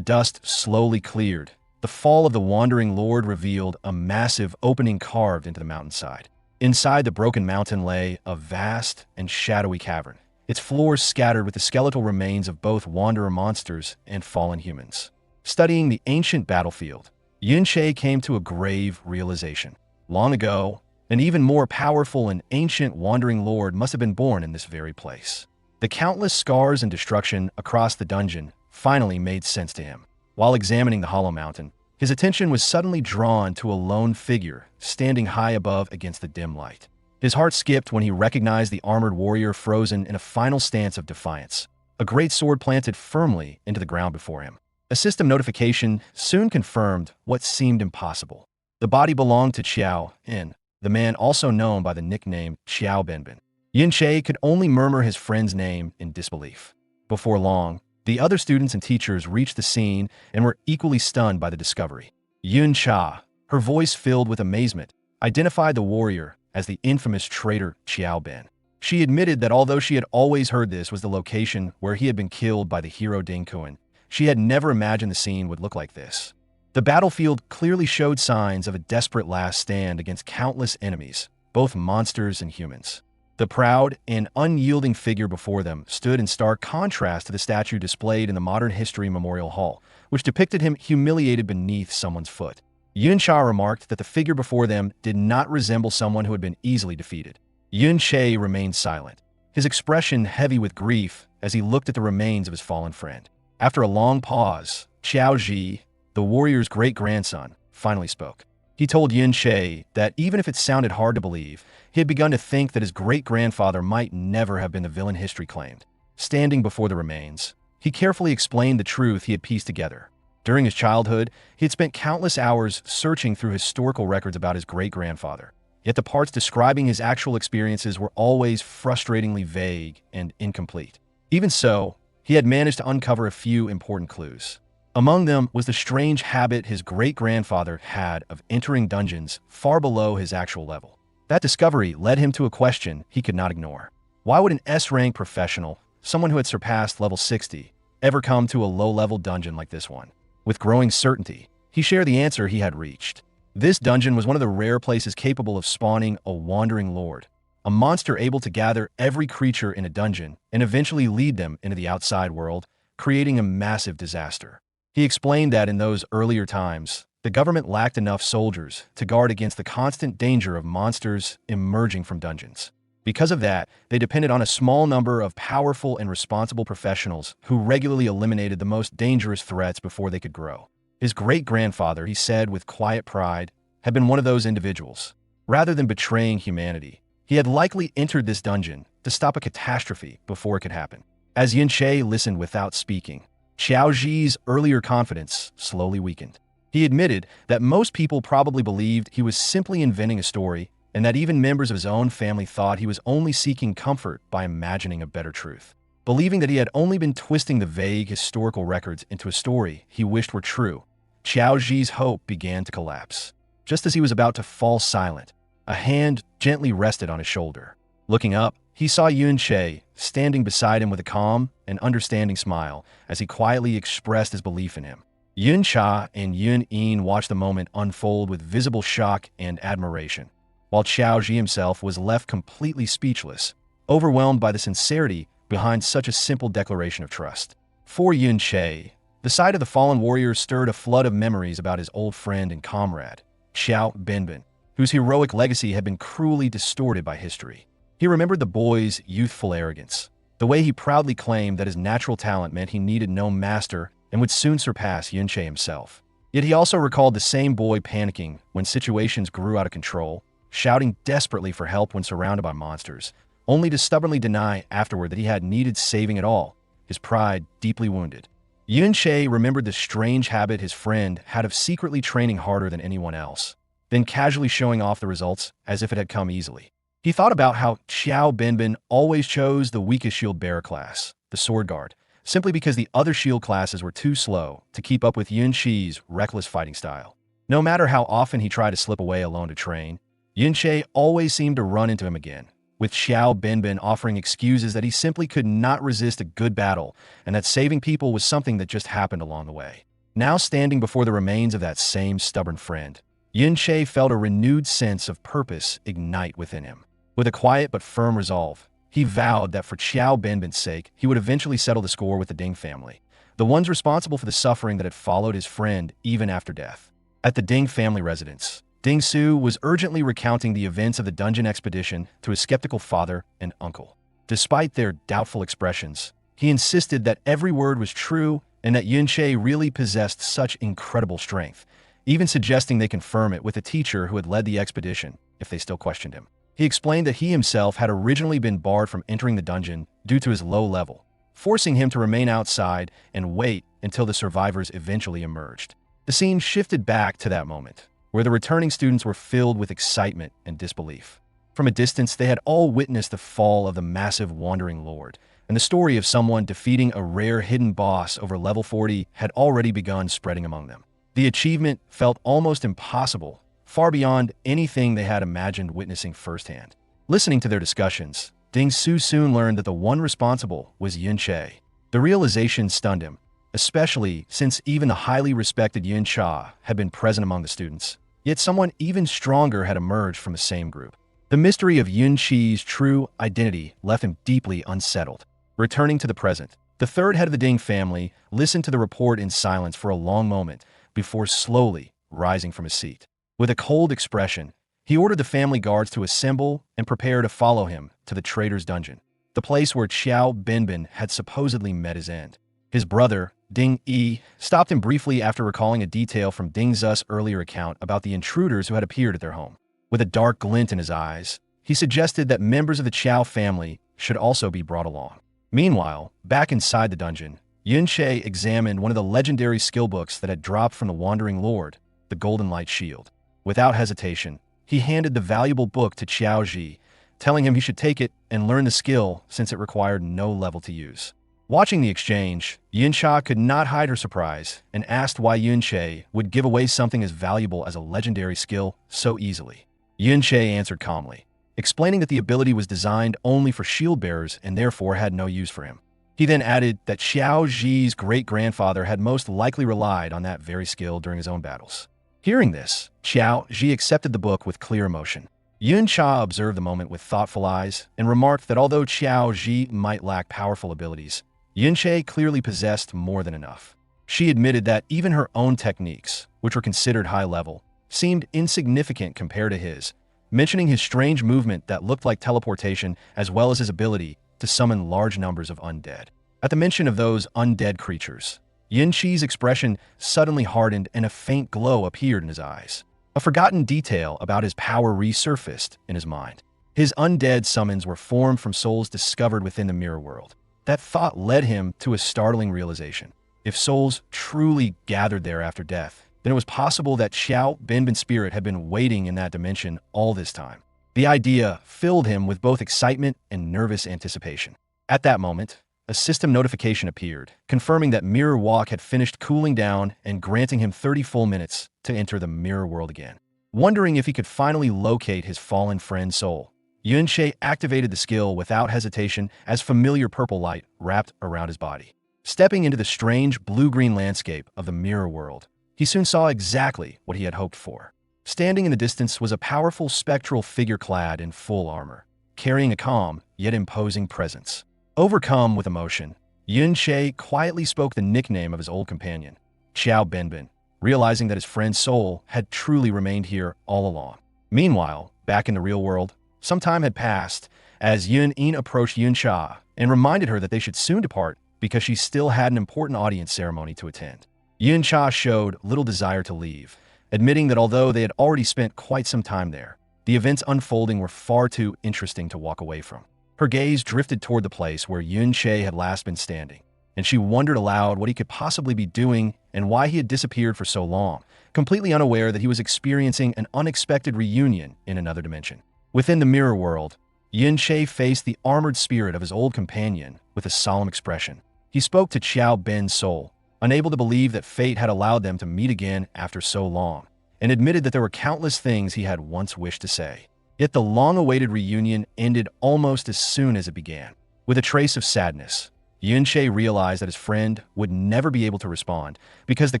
dust slowly cleared, the fall of the Wandering Lord revealed a massive opening carved into the mountainside. Inside the broken mountain lay a vast and shadowy cavern, its floors scattered with the skeletal remains of both wanderer monsters and fallen humans. Studying the ancient battlefield, Yunche came to a grave realization. Long ago, an even more powerful and ancient Wandering Lord must have been born in this very place. The countless scars and destruction across the dungeon finally made sense to him. While examining the hollow mountain, his attention was suddenly drawn to a lone figure standing high above against the dim light. His heart skipped when he recognized the armored warrior frozen in a final stance of defiance, a great sword planted firmly into the ground before him. A system notification soon confirmed what seemed impossible. The body belonged to Xiao In, the man also known by the nickname Xiao Benbin. Yin Che could only murmur his friend's name in disbelief. Before long, the other students and teachers reached the scene and were equally stunned by the discovery. Yun Cha, her voice filled with amazement, identified the warrior as the infamous traitor Xiao Ben. She admitted that although she had always heard this was the location where he had been killed by the hero Ding Kuan, she had never imagined the scene would look like this. The battlefield clearly showed signs of a desperate last stand against countless enemies, both monsters and humans. The proud and unyielding figure before them stood in stark contrast to the statue displayed in the Modern History Memorial Hall, which depicted him humiliated beneath someone's foot. Yun Cha remarked that the figure before them did not resemble someone who had been easily defeated. Yun Che remained silent, his expression heavy with grief as he looked at the remains of his fallen friend. After a long pause, Xiao Ji, the warrior's great-grandson, finally spoke. He told Yin Che that even if it sounded hard to believe, he had begun to think that his great-grandfather might never have been the villain history claimed. Standing before the remains, he carefully explained the truth he had pieced together. During his childhood, he had spent countless hours searching through historical records about his great-grandfather. Yet the parts describing his actual experiences were always frustratingly vague and incomplete. Even so, he had managed to uncover a few important clues. Among them was the strange habit his great-grandfather had of entering dungeons far below his actual level. That discovery led him to a question he could not ignore. Why would an S-rank professional, someone who had surpassed level 60, ever come to a low-level dungeon like this one? With growing certainty, he shared the answer he had reached. This dungeon was one of the rare places capable of spawning a wandering lord, a monster able to gather every creature in a dungeon and eventually lead them into the outside world, creating a massive disaster. He explained that in those earlier times, the government lacked enough soldiers to guard against the constant danger of monsters emerging from dungeons. Because of that, they depended on a small number of powerful and responsible professionals who regularly eliminated the most dangerous threats before they could grow. His great-grandfather, he said with quiet pride, had been one of those individuals. Rather than betraying humanity, he had likely entered this dungeon to stop a catastrophe before it could happen. As Yin Che listened without speaking, Xiao Ji's earlier confidence slowly weakened. He admitted that most people probably believed he was simply inventing a story, and that even members of his own family thought he was only seeking comfort by imagining a better truth. Believing that he had only been twisting the vague historical records into a story he wished were true, Xiao Ji's hope began to collapse. Just as he was about to fall silent, a hand gently rested on his shoulder. Looking up, he saw Yun Che standing beside him with a calm and understanding smile as he quietly expressed his belief in him. Yun Cha and Yun Yin watched the moment unfold with visible shock and admiration, while Xiao Ji himself was left completely speechless, overwhelmed by the sincerity behind such a simple declaration of trust. For Yun Che, the sight of the fallen warrior stirred a flood of memories about his old friend and comrade, Xiao Benbin, whose heroic legacy had been cruelly distorted by history. He remembered the boy's youthful arrogance, the way he proudly claimed that his natural talent meant he needed no master and would soon surpass Yun Che himself. Yet he also recalled the same boy panicking when situations grew out of control, shouting desperately for help when surrounded by monsters, only to stubbornly deny afterward that he had needed saving at all, his pride deeply wounded. Yun Che remembered the strange habit his friend had of secretly training harder than anyone else, then casually showing off the results as if it had come easily. He thought about how Xiao Benbin always chose the weakest shield bearer class, the sword guard, simply because the other shield classes were too slow to keep up with Yun Che's reckless fighting style. No matter how often he tried to slip away alone to train, Yun Che always seemed to run into him again, with Xiao Benbin offering excuses that he simply could not resist a good battle and that saving people was something that just happened along the way. Now standing before the remains of that same stubborn friend, Yun Che felt a renewed sense of purpose ignite within him. With a quiet but firm resolve, he vowed that for Xiao Benbin's sake, he would eventually settle the score with the Ding family, the ones responsible for the suffering that had followed his friend even after death. At the Ding family residence, Ding Su was urgently recounting the events of the dungeon expedition to his skeptical father and uncle. Despite their doubtful expressions, he insisted that every word was true and that Yunche really possessed such incredible strength, even suggesting they confirm it with the teacher who had led the expedition if they still questioned him. He explained that he himself had originally been barred from entering the dungeon due to his low level, forcing him to remain outside and wait until the survivors eventually emerged. The scene shifted back to that moment, where the returning students were filled with excitement and disbelief. From a distance, they had all witnessed the fall of the massive Wandering Lord, and the story of someone defeating a rare hidden boss over level 40 had already begun spreading among them. The achievement felt almost impossible, far beyond anything they had imagined witnessing firsthand. Listening to their discussions, Ding Su soon learned that the one responsible was Yunche. The realization stunned him, especially since even the highly respected Yun Cha had been present among the students. Yet someone even stronger had emerged from the same group. The mystery of Yun Chi's true identity left him deeply unsettled. Returning to the present, the third head of the Ding family listened to the report in silence for a long moment before slowly rising from his seat. With a cold expression, he ordered the family guards to assemble and prepare to follow him to the traitor's dungeon, the place where Xiao Binbin had supposedly met his end. His brother, Ding Yi, stopped him briefly after recalling a detail from Ding Zu's earlier account about the intruders who had appeared at their home. With a dark glint in his eyes, he suggested that members of the Qiao family should also be brought along. Meanwhile, back inside the dungeon, Yunche examined one of the legendary skill books that had dropped from the Wandering Lord, the Golden Light Shield. Without hesitation, he handed the valuable book to Qiao Ji, telling him he should take it and learn the skill since it required no level to use. Watching the exchange, Yunsha could not hide her surprise and asked why Yunche would give away something as valuable as a legendary skill so easily. Yunche answered calmly, explaining that the ability was designed only for shield bearers and therefore had no use for him. He then added that Xiao Ji's great-grandfather had most likely relied on that very skill during his own battles. Hearing this, Xiao Ji accepted the book with clear emotion. Yun Cha observed the moment with thoughtful eyes and remarked that although Xiao Ji might lack powerful abilities, Yunche clearly possessed more than enough. She admitted that even her own techniques, which were considered high-level, seemed insignificant compared to his, mentioning his strange movement that looked like teleportation as well as his ability to summon large numbers of undead. At the mention of those undead creatures, Yin Chi's expression suddenly hardened and a faint glow appeared in his eyes. A forgotten detail about his power resurfaced in his mind. His undead summons were formed from souls discovered within the mirror world. That thought led him to a startling realization. If souls truly gathered there after death, then it was possible that Xiao Binbin's spirit had been waiting in that dimension all this time. The idea filled him with both excitement and nervous anticipation. At that moment, a system notification appeared, confirming that Mirror Walk had finished cooling down and granting him 30 full minutes to enter the mirror world again. Wondering if he could finally locate his fallen friend's soul, Yunche activated the skill without hesitation as familiar purple light wrapped around his body. Stepping into the strange blue-green landscape of the mirror world, he soon saw exactly what he had hoped for. Standing in the distance was a powerful spectral figure clad in full armor, carrying a calm yet imposing presence. Overcome with emotion, Yunche quietly spoke the nickname of his old companion, Xiao Binbin, realizing that his friend's soul had truly remained here all along. Meanwhile, back in the real world, some time had passed as Yun Yin approached Yun Cha and reminded her that they should soon depart because she still had an important audience ceremony to attend. Yun Cha showed little desire to leave, admitting that although they had already spent quite some time there, the events unfolding were far too interesting to walk away from. Her gaze drifted toward the place where Yun Che had last been standing, and she wondered aloud what he could possibly be doing and why he had disappeared for so long, completely unaware that he was experiencing an unexpected reunion in another dimension. Within the mirror world, Yun Che faced the armored spirit of his old companion with a solemn expression. He spoke to Xiao Bin's soul, unable to believe that fate had allowed them to meet again after so long, and admitted that there were countless things he had once wished to say. Yet the long-awaited reunion ended almost as soon as it began. With a trace of sadness, Yunche realized that his friend would never be able to respond because the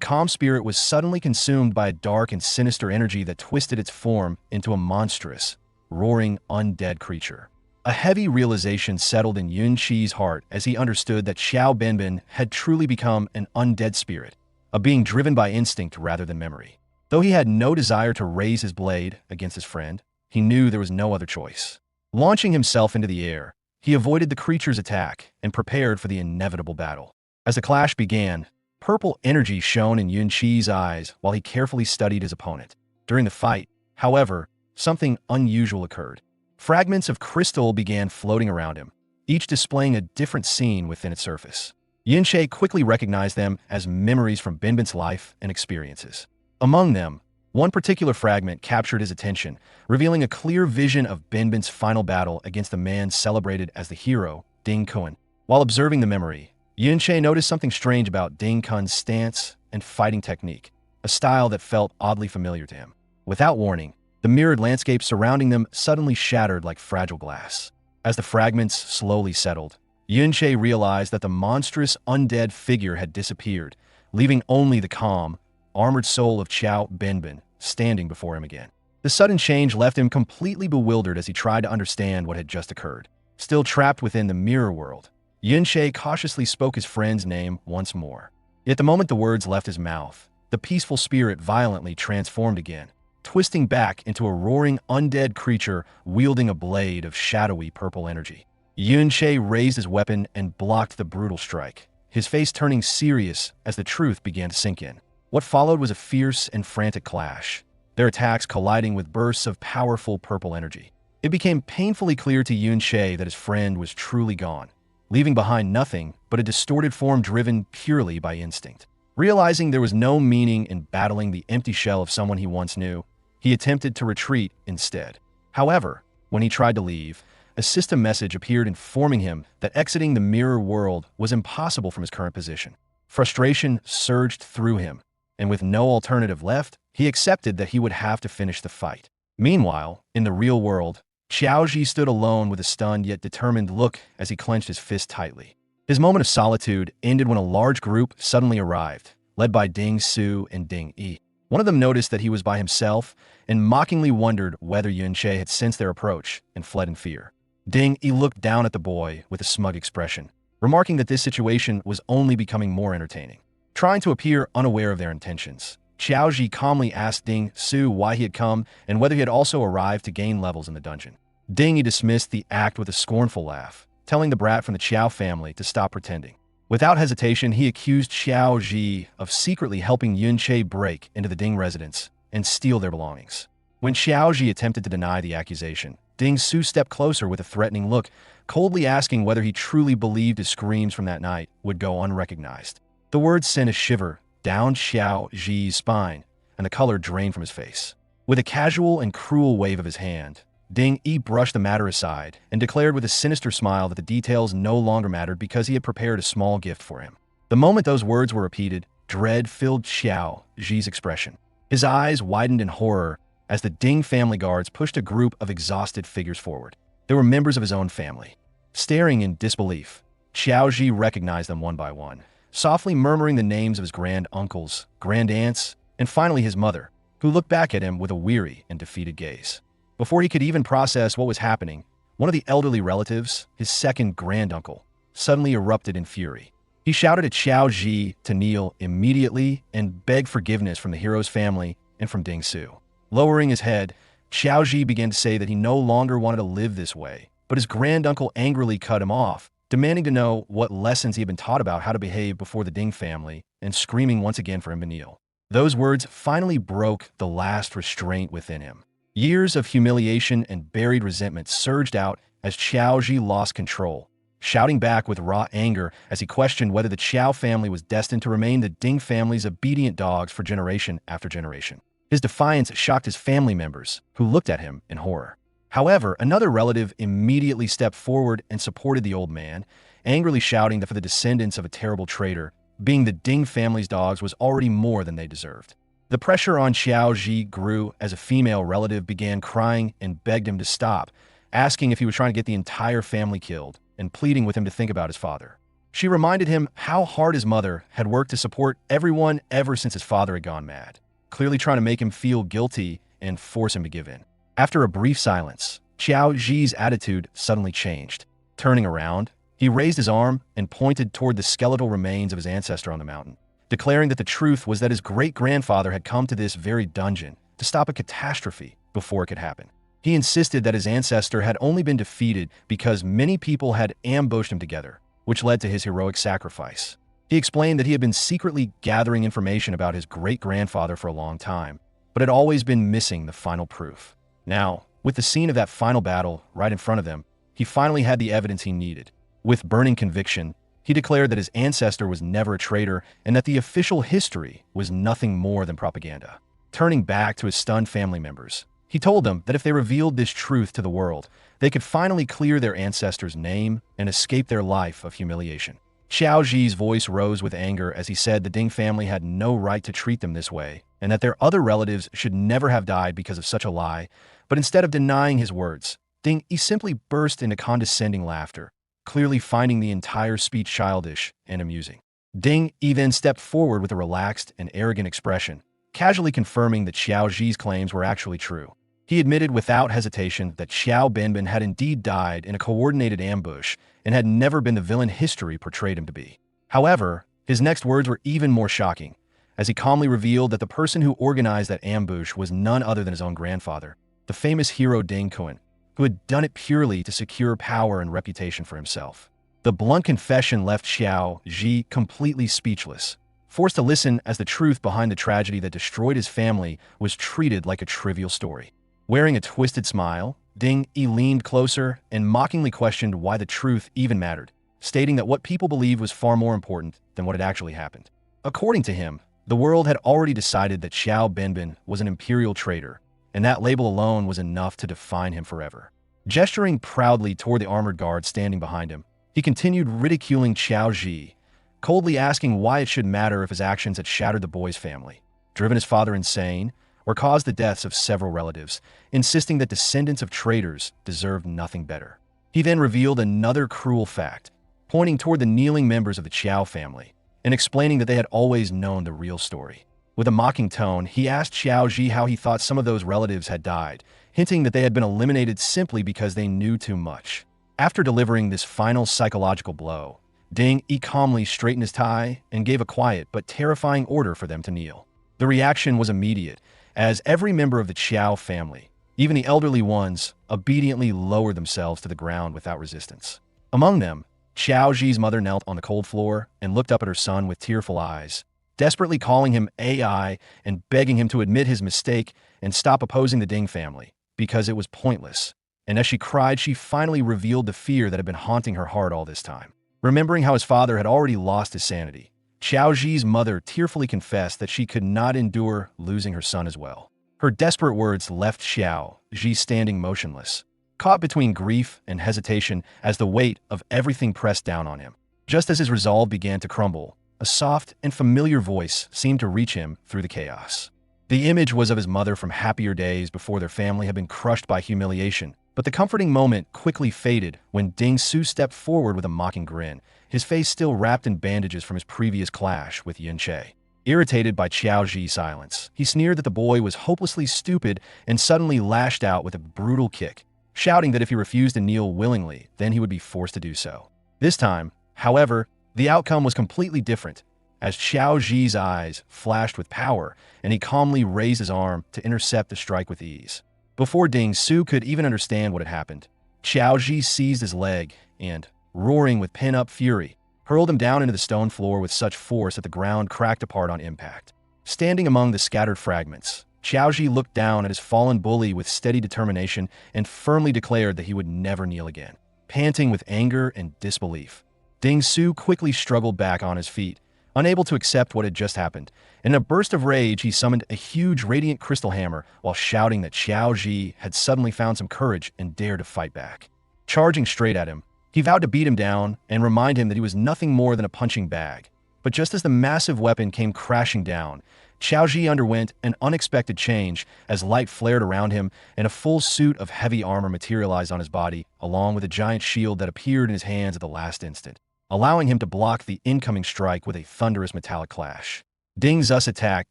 calm spirit was suddenly consumed by a dark and sinister energy that twisted its form into a monstrous, roaring undead creature. A heavy realization settled in Yun Chi's heart as he understood that Xiao Binbin had truly become an undead spirit, a being driven by instinct rather than memory. Though he had no desire to raise his blade against his friend, he knew there was no other choice. Launching himself into the air, he avoided the creature's attack and prepared for the inevitable battle. As the clash began, purple energy shone in Yunqi's eyes while he carefully studied his opponent. During the fight, however, something unusual occurred. Fragments of crystal began floating around him, each displaying a different scene within its surface. Yunqi quickly recognized them as memories from Binbin's life and experiences. Among them, one particular fragment captured his attention, revealing a clear vision of Binbin's final battle against the man celebrated as the hero, Ding Kun. While observing the memory, Yunqi noticed something strange about Ding Kun's stance and fighting technique, a style that felt oddly familiar to him. Without warning, the mirrored landscape surrounding them suddenly shattered like fragile glass. As the fragments slowly settled, Yunqi realized that the monstrous undead figure had disappeared, leaving only the calm, armored soul of Qiao Binbin standing before him again. The sudden change left him completely bewildered as he tried to understand what had just occurred. Still trapped within the mirror world, Yunqi cautiously spoke his friend's name once more. Yet the moment the words left his mouth, the peaceful spirit violently transformed again, twisting back into a roaring undead creature wielding a blade of shadowy purple energy. Yunqi raised his weapon and blocked the brutal strike, his face turning serious as the truth began to sink in. What followed was a fierce and frantic clash, their attacks colliding with bursts of powerful purple energy. It became painfully clear to Yunqi that his friend was truly gone, leaving behind nothing but a distorted form driven purely by instinct. Realizing there was no meaning in battling the empty shell of someone he once knew, he attempted to retreat instead. However, when he tried to leave, a system message appeared informing him that exiting the mirror world was impossible from his current position. Frustration surged through him, and with no alternative left, he accepted that he would have to finish the fight. Meanwhile, in the real world, Qiaoji stood alone with a stunned yet determined look as he clenched his fist tightly. His moment of solitude ended when a large group suddenly arrived, led by Ding Su and Ding Yi. One of them noticed that he was by himself and mockingly wondered whether Yunqi had sensed their approach and fled in fear. Ding Yi looked down at the boy with a smug expression, remarking that this situation was only becoming more entertaining. Trying to appear unaware of their intentions, Qiaoji calmly asked Ding Su why he had come and whether he had also arrived to gain levels in the dungeon. Ding Yi dismissed the act with a scornful laugh, telling the brat from the Qiao family to stop pretending. Without hesitation, he accused Qiaoji of secretly helping Yunqi break into the Ding residence and steal their belongings. When Qiaoji attempted to deny the accusation, Ding Su stepped closer with a threatening look, coldly asking whether he truly believed his screams from that night would go unrecognized. The words sent a shiver down Qiaoji's spine, and the color drained from his face. With a casual and cruel wave of his hand, Ding Yi brushed the matter aside and declared with a sinister smile that the details no longer mattered because he had prepared a small gift for him. The moment those words were repeated, dread filled Qiaoji's expression. His eyes widened in horror as the Ding family guards pushed a group of exhausted figures forward. They were members of his own family. Staring in disbelief, Qiaoji recognized them one by one, softly murmuring the names of his grand-uncles, grand-aunts, and finally his mother, who looked back at him with a weary and defeated gaze. Before he could even process what was happening, one of the elderly relatives, his second granduncle, suddenly erupted in fury. He shouted at Qiaoji to kneel immediately and beg forgiveness from the hero's family and from Ding Su. Lowering his head, Qiaoji began to say that he no longer wanted to live this way, but his granduncle angrily cut him off, demanding to know what lessons he had been taught about how to behave before the Ding family and screaming once again for him to kneel. Those words finally broke the last restraint within him. Years of humiliation and buried resentment surged out as Qiaoji lost control, shouting back with raw anger as he questioned whether the Qiao family was destined to remain the Ding family's obedient dogs for generation after generation. His defiance shocked his family members, who looked at him in horror. However, another relative immediately stepped forward and supported the old man, angrily shouting that for the descendants of a terrible traitor, being the Ding family's dogs was already more than they deserved. The pressure on Qiaoji grew as a female relative began crying and begged him to stop, asking if he was trying to get the entire family killed and pleading with him to think about his father. She reminded him how hard his mother had worked to support everyone ever since his father had gone mad, clearly trying to make him feel guilty and force him to give in. After a brief silence, Qiaoji's attitude suddenly changed. Turning around, he raised his arm and pointed toward the skeletal remains of his ancestor on the mountain, declaring that the truth was that his great-grandfather had come to this very dungeon to stop a catastrophe before it could happen. He insisted that his ancestor had only been defeated because many people had ambushed him together, which led to his heroic sacrifice. He explained that he had been secretly gathering information about his great-grandfather for a long time, but had always been missing the final proof. Now, with the scene of that final battle right in front of them, he finally had the evidence he needed. With burning conviction, he declared that his ancestor was never a traitor and that the official history was nothing more than propaganda. Turning back to his stunned family members, he told them that if they revealed this truth to the world, they could finally clear their ancestor's name and escape their life of humiliation. Xiao Zi's voice rose with anger as he said the Ding family had no right to treat them this way, and that their other relatives should never have died because of such a lie. But instead of denying his words, Ding Yi simply burst into condescending laughter, clearly finding the entire speech childish and amusing. Ding Yi then stepped forward with a relaxed and arrogant expression, casually confirming that Xiao Zi's claims were actually true. He admitted without hesitation that Xiao Benben had indeed died in a coordinated ambush and had never been the villain history portrayed him to be. However, his next words were even more shocking, as he calmly revealed that the person who organized that ambush was none other than his own grandfather, the famous hero Ding Kun, who had done it purely to secure power and reputation for himself. The blunt confession left Xiao Zi completely speechless, forced to listen as the truth behind the tragedy that destroyed his family was treated like a trivial story. Wearing a twisted smile, Ding Yi leaned closer and mockingly questioned why the truth even mattered, stating that what people believed was far more important than what had actually happened. According to him, the world had already decided that Xiao Benben was an imperial traitor, and that label alone was enough to define him forever. Gesturing proudly toward the armored guard standing behind him, he continued ridiculing Xiao Zi, coldly asking why it should matter if his actions had shattered the boy's family, driven his father insane, or caused the deaths of several relatives, insisting that descendants of traitors deserved nothing better. He then revealed another cruel fact, pointing toward the kneeling members of the Qiao family, and explaining that they had always known the real story. With a mocking tone, he asked Xiao Zi how he thought some of those relatives had died, hinting that they had been eliminated simply because they knew too much. After delivering this final psychological blow, Ding Yi calmly straightened his tie and gave a quiet but terrifying order for them to kneel. The reaction was immediate, as every member of the Qiao family, even the elderly ones, obediently lowered themselves to the ground without resistance. Among them, Xiao Zi's mother knelt on the cold floor and looked up at her son with tearful eyes, desperately calling him AI and begging him to admit his mistake and stop opposing the Ding family, because it was pointless. And as she cried, she finally revealed the fear that had been haunting her heart all this time. Remembering how his father had already lost his sanity, Xiao Zi's mother tearfully confessed that she could not endure losing her son as well. Her desperate words left Xiao Zi standing motionless, caught between grief and hesitation as the weight of everything pressed down on him. Just as his resolve began to crumble, a soft and familiar voice seemed to reach him through the chaos. The image was of his mother from happier days before their family had been crushed by humiliation, but the comforting moment quickly faded when Ding Su stepped forward with a mocking grin, his face still wrapped in bandages from his previous clash with Yin Che. Irritated by Xiao Zi's silence, he sneered that the boy was hopelessly stupid and suddenly lashed out with a brutal kick, shouting that if he refused to kneel willingly, then he would be forced to do so. This time, however, the outcome was completely different, as Xiao Zi's eyes flashed with power and he calmly raised his arm to intercept the strike with ease. Before Ding Su could even understand what had happened, Xiao Zi seized his leg and, roaring with pent-up fury, hurled him down into the stone floor with such force that the ground cracked apart on impact. Standing among the scattered fragments, Xiao Zi looked down at his fallen bully with steady determination and firmly declared that he would never kneel again. Panting with anger and disbelief, Ding Su quickly struggled back on his feet, unable to accept what had just happened. In a burst of rage, he summoned a huge radiant crystal hammer while shouting that Xiao Zi had suddenly found some courage and dared to fight back. Charging straight at him, he vowed to beat him down and remind him that he was nothing more than a punching bag. But just as the massive weapon came crashing down, Xiao Zi underwent an unexpected change as light flared around him and a full suit of heavy armor materialized on his body, along with a giant shield that appeared in his hands at the last instant, allowing him to block the incoming strike with a thunderous metallic clash. Ding Zu's attack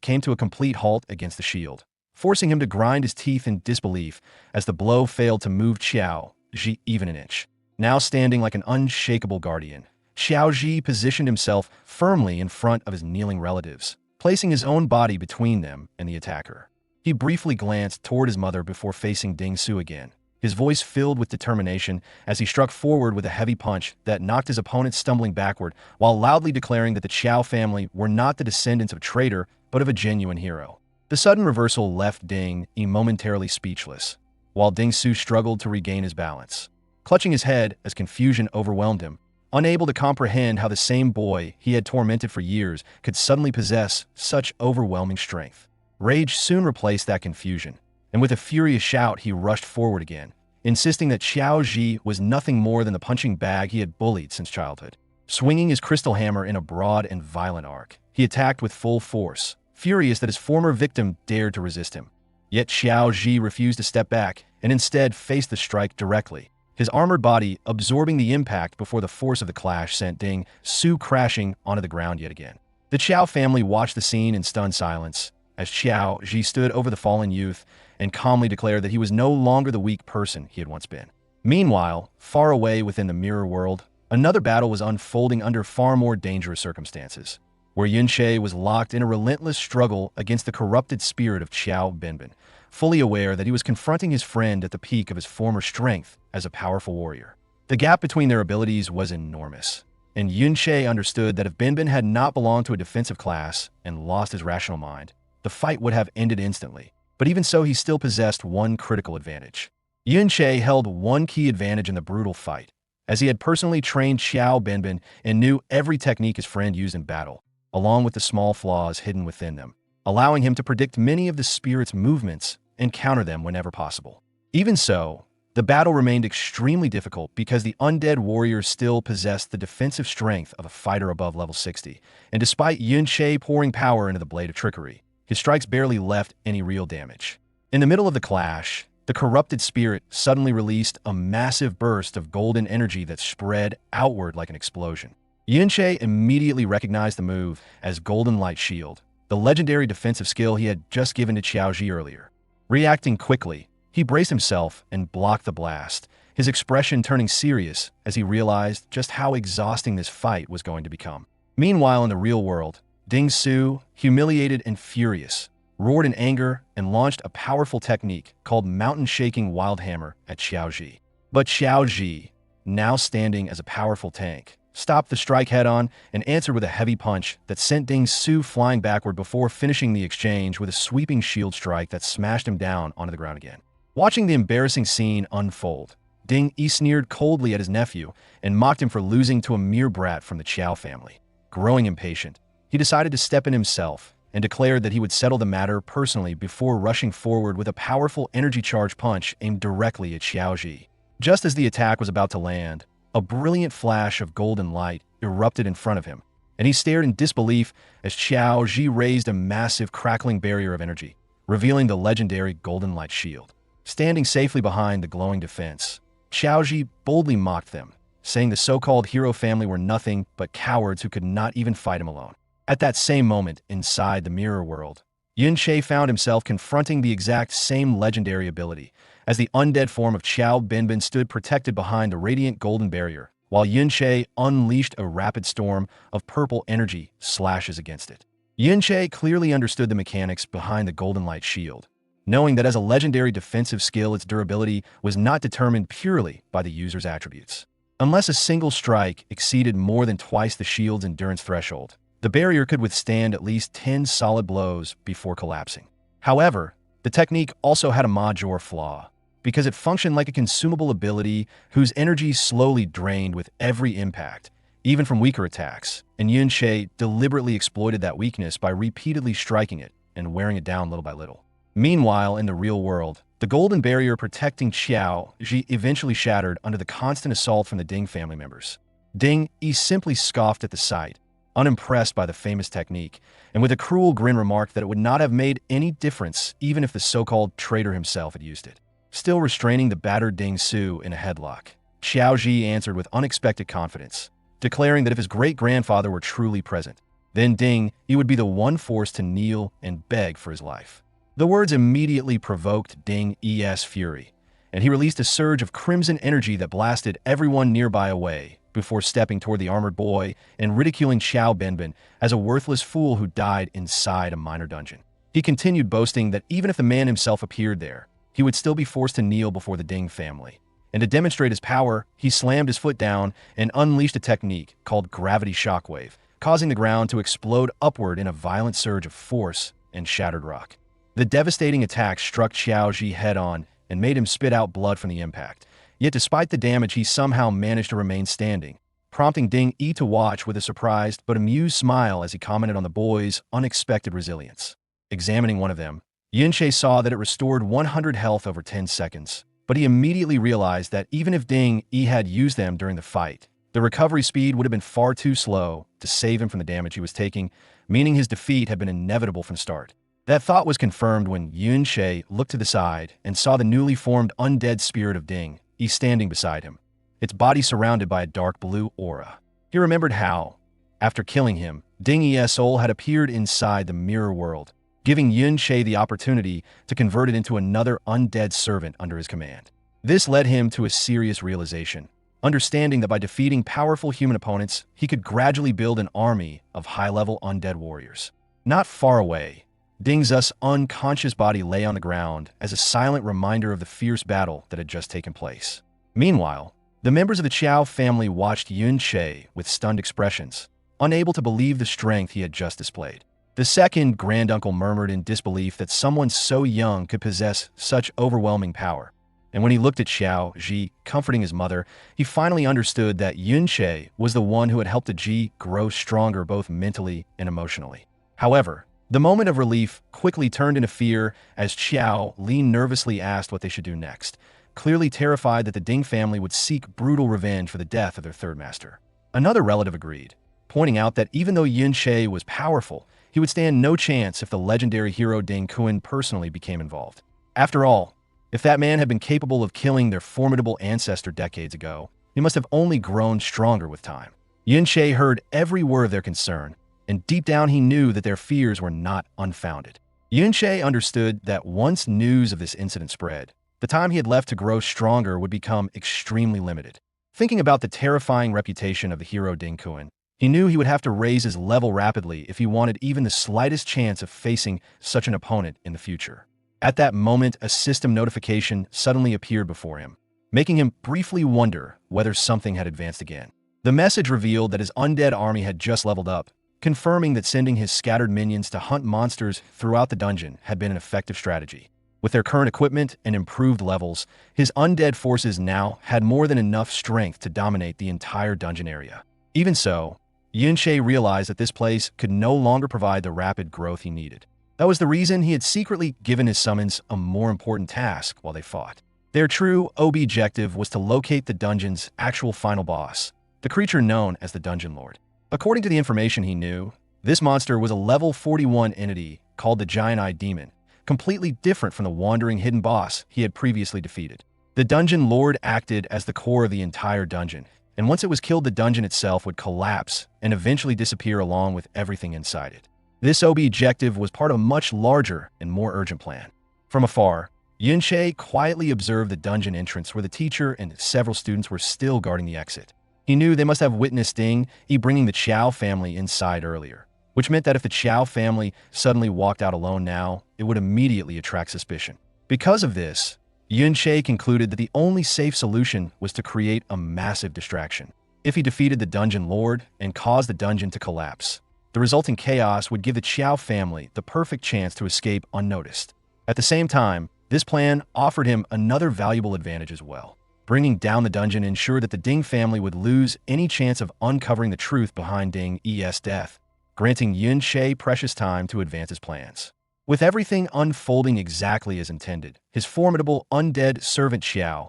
came to a complete halt against the shield, forcing him to grind his teeth in disbelief as the blow failed to move Xiao Zi even an inch. Now standing like an unshakable guardian, Xiao Zi positioned himself firmly in front of his kneeling relatives, placing his own body between them and the attacker. He briefly glanced toward his mother before facing Ding Su again, his voice filled with determination as he struck forward with a heavy punch that knocked his opponent stumbling backward while loudly declaring that the Qiao family were not the descendants of a traitor but of a genuine hero. The sudden reversal left Ding momentarily speechless, while Ding Su struggled to regain his balance, clutching his head as confusion overwhelmed him, unable to comprehend how the same boy he had tormented for years could suddenly possess such overwhelming strength. Rage soon replaced that confusion, and with a furious shout he rushed forward again, insisting that Xiao Ji was nothing more than the punching bag he had bullied since childhood. Swinging his crystal hammer in a broad and violent arc, he attacked with full force, furious that his former victim dared to resist him. Yet Xiao Ji refused to step back and instead faced the strike directly, his armored body absorbing the impact before the force of the clash sent Ding Su crashing onto the ground yet again. The Qiao family watched the scene in stunned silence, as Xiao Ji stood over the fallen youth and calmly declared that he was no longer the weak person he had once been. Meanwhile, far away within the mirror world, another battle was unfolding under far more dangerous circumstances, where Yunche was locked in a relentless struggle against the corrupted spirit of Qiao Binbin, fully aware that he was confronting his friend at the peak of his former strength as a powerful warrior. The gap between their abilities was enormous, and Yunche understood that if Binbin had not belonged to a defensive class and lost his rational mind, the fight would have ended instantly. But even so, he still possessed one critical advantage. Yunche held one key advantage in the brutal fight, as he had personally trained Xiao Binbin and knew every technique his friend used in battle, along with the small flaws hidden within them, allowing him to predict many of the spirit's movements and counter them whenever possible. Even so, the battle remained extremely difficult because the undead warrior still possessed the defensive strength of a fighter above level 60, and despite Yunche pouring power into the blade of trickery, his strikes barely left any real damage. In the middle of the clash, the corrupted spirit suddenly released a massive burst of golden energy that spread outward like an explosion. Yunche immediately recognized the move as Golden Light Shield, the legendary defensive skill he had just given to Qiaoji earlier. Reacting quickly, he braced himself and blocked the blast, his expression turning serious as he realized just how exhausting this fight was going to become. Meanwhile, in the real world, Ding Su, humiliated and furious, roared in anger and launched a powerful technique called Mountain Shaking Wild Hammer at Xiaoji. But Xiaoji, now standing as a powerful tank, stopped the strike head-on and answered with a heavy punch that sent Ding Su flying backward before finishing the exchange with a sweeping shield strike that smashed him down onto the ground again. Watching the embarrassing scene unfold, Ding sneered coldly at his nephew and mocked him for losing to a mere brat from the Qiao family. Growing impatient, he decided to step in himself and declared that he would settle the matter personally before rushing forward with a powerful energy charge punch aimed directly at Xiaoji. Just as the attack was about to land, a brilliant flash of golden light erupted in front of him, and he stared in disbelief as Xiaoji raised a massive crackling barrier of energy, revealing the legendary Golden Light Shield. Standing safely behind the glowing defense, Xiaoji boldly mocked them, saying the so-called hero family were nothing but cowards who could not even fight him alone. At that same moment, inside the mirror world, Yunche found himself confronting the exact same legendary ability, as the undead form of Qiao Binbin stood protected behind a radiant golden barrier, while Yunche unleashed a rapid storm of purple energy slashes against it. Yunche clearly understood the mechanics behind the Golden Light Shield, knowing that as a legendary defensive skill, its durability was not determined purely by the user's attributes. Unless a single strike exceeded more than twice the shield's endurance threshold, the barrier could withstand at least 10 solid blows before collapsing. However, the technique also had a major flaw, because it functioned like a consumable ability whose energy slowly drained with every impact, even from weaker attacks, and Yunche deliberately exploited that weakness by repeatedly striking it and wearing it down little by little. Meanwhile, in the real world, the golden barrier protecting Xiaoji eventually shattered under the constant assault from the Ding family members. Ding simply scoffed at the sight, unimpressed by the famous technique, and with a cruel grin remarked that it would not have made any difference even if the so-called traitor himself had used it. Still restraining the battered Ding Su in a headlock, Xiaoji answered with unexpected confidence, declaring that if his great-grandfather were truly present, then Ding would be the one forced to kneel and beg for his life. The words immediately provoked Ding's fury, and he released a surge of crimson energy that blasted everyone nearby away before stepping toward the armored boy and ridiculing Xiao Binbin as a worthless fool who died inside a minor dungeon. He continued boasting that even if the man himself appeared there, he would still be forced to kneel before the Ding family. And to demonstrate his power, he slammed his foot down and unleashed a technique called gravity shockwave, causing the ground to explode upward in a violent surge of force and shattered rock. The devastating attack struck Xiaoji head-on and made him spit out blood from the impact. Yet despite the damage, he somehow managed to remain standing, prompting Ding Yi to watch with a surprised but amused smile as he commented on the boy's unexpected resilience. Examining one of them, Yunche saw that it restored 100 health over 10 seconds, but he immediately realized that even if Ding Yi had used them during the fight, the recovery speed would have been far too slow to save him from the damage he was taking, meaning his defeat had been inevitable from the start. That thought was confirmed when Yunche looked to the side and saw the newly formed undead spirit of Ding Yi standing beside him, its body surrounded by a dark blue aura. He remembered how, after killing him, Ding Yi's soul had appeared inside the mirror world, giving Yunche the opportunity to convert it into another undead servant under his command. This led him to a serious realization, understanding that by defeating powerful human opponents, he could gradually build an army of high-level undead warriors. Not far away, Ding's unconscious body lay on the ground as a silent reminder of the fierce battle that had just taken place. Meanwhile, the members of the Qiao family watched Yunche with stunned expressions, unable to believe the strength he had just displayed. The second granduncle murmured in disbelief that someone so young could possess such overwhelming power. And when he looked at Xiao Ji comforting his mother, he finally understood that Yunche was the one who had helped Ji grow stronger both mentally and emotionally. However, the moment of relief quickly turned into fear as Xiao Li nervously asked what they should do next, clearly terrified that the Ding family would seek brutal revenge for the death of their third master. Another relative agreed, pointing out that even though Yunche was powerful, he would stand no chance if the legendary hero Ding Kun personally became involved. After all, if that man had been capable of killing their formidable ancestor decades ago, he must have only grown stronger with time. Yunche heard every word of their concern, and deep down he knew that their fears were not unfounded. Yunche understood that once news of this incident spread, the time he had left to grow stronger would become extremely limited. Thinking about the terrifying reputation of the hero Ding Kun, he knew he would have to raise his level rapidly if he wanted even the slightest chance of facing such an opponent in the future. At that moment, a system notification suddenly appeared before him, making him briefly wonder whether something had advanced again. The message revealed that his undead army had just leveled up, confirming that sending his scattered minions to hunt monsters throughout the dungeon had been an effective strategy. With their current equipment and improved levels, his undead forces now had more than enough strength to dominate the entire dungeon area. Even so, Yunche realized that this place could no longer provide the rapid growth he needed. That was the reason he had secretly given his summons a more important task while they fought. Their true objective was to locate the dungeon's actual final boss, the creature known as the Dungeon Lord. According to the information he knew, this monster was a level 41 entity called the Giant-Eyed Demon, completely different from the wandering hidden boss he had previously defeated. The Dungeon Lord acted as the core of the entire dungeon, and once it was killed, the dungeon itself would collapse and eventually disappear along with everything inside it. This objective was part of a much larger and more urgent plan. From afar, Yunche quietly observed the dungeon entrance where the teacher and several students were still guarding the exit. He knew they must have witnessed Ding Yi bringing the Qiao family inside earlier, which meant that if the Qiao family suddenly walked out alone now, it would immediately attract suspicion. Because of this, Yunche concluded that the only safe solution was to create a massive distraction. If he defeated the Dungeon Lord and caused the dungeon to collapse, the resulting chaos would give the Qiao family the perfect chance to escape unnoticed. At the same time, this plan offered him another valuable advantage as well. Bringing down the dungeon ensured that the Ding family would lose any chance of uncovering the truth behind Ding Yi's death, granting Yunche precious time to advance his plans. With everything unfolding exactly as intended, his formidable undead servant Xiao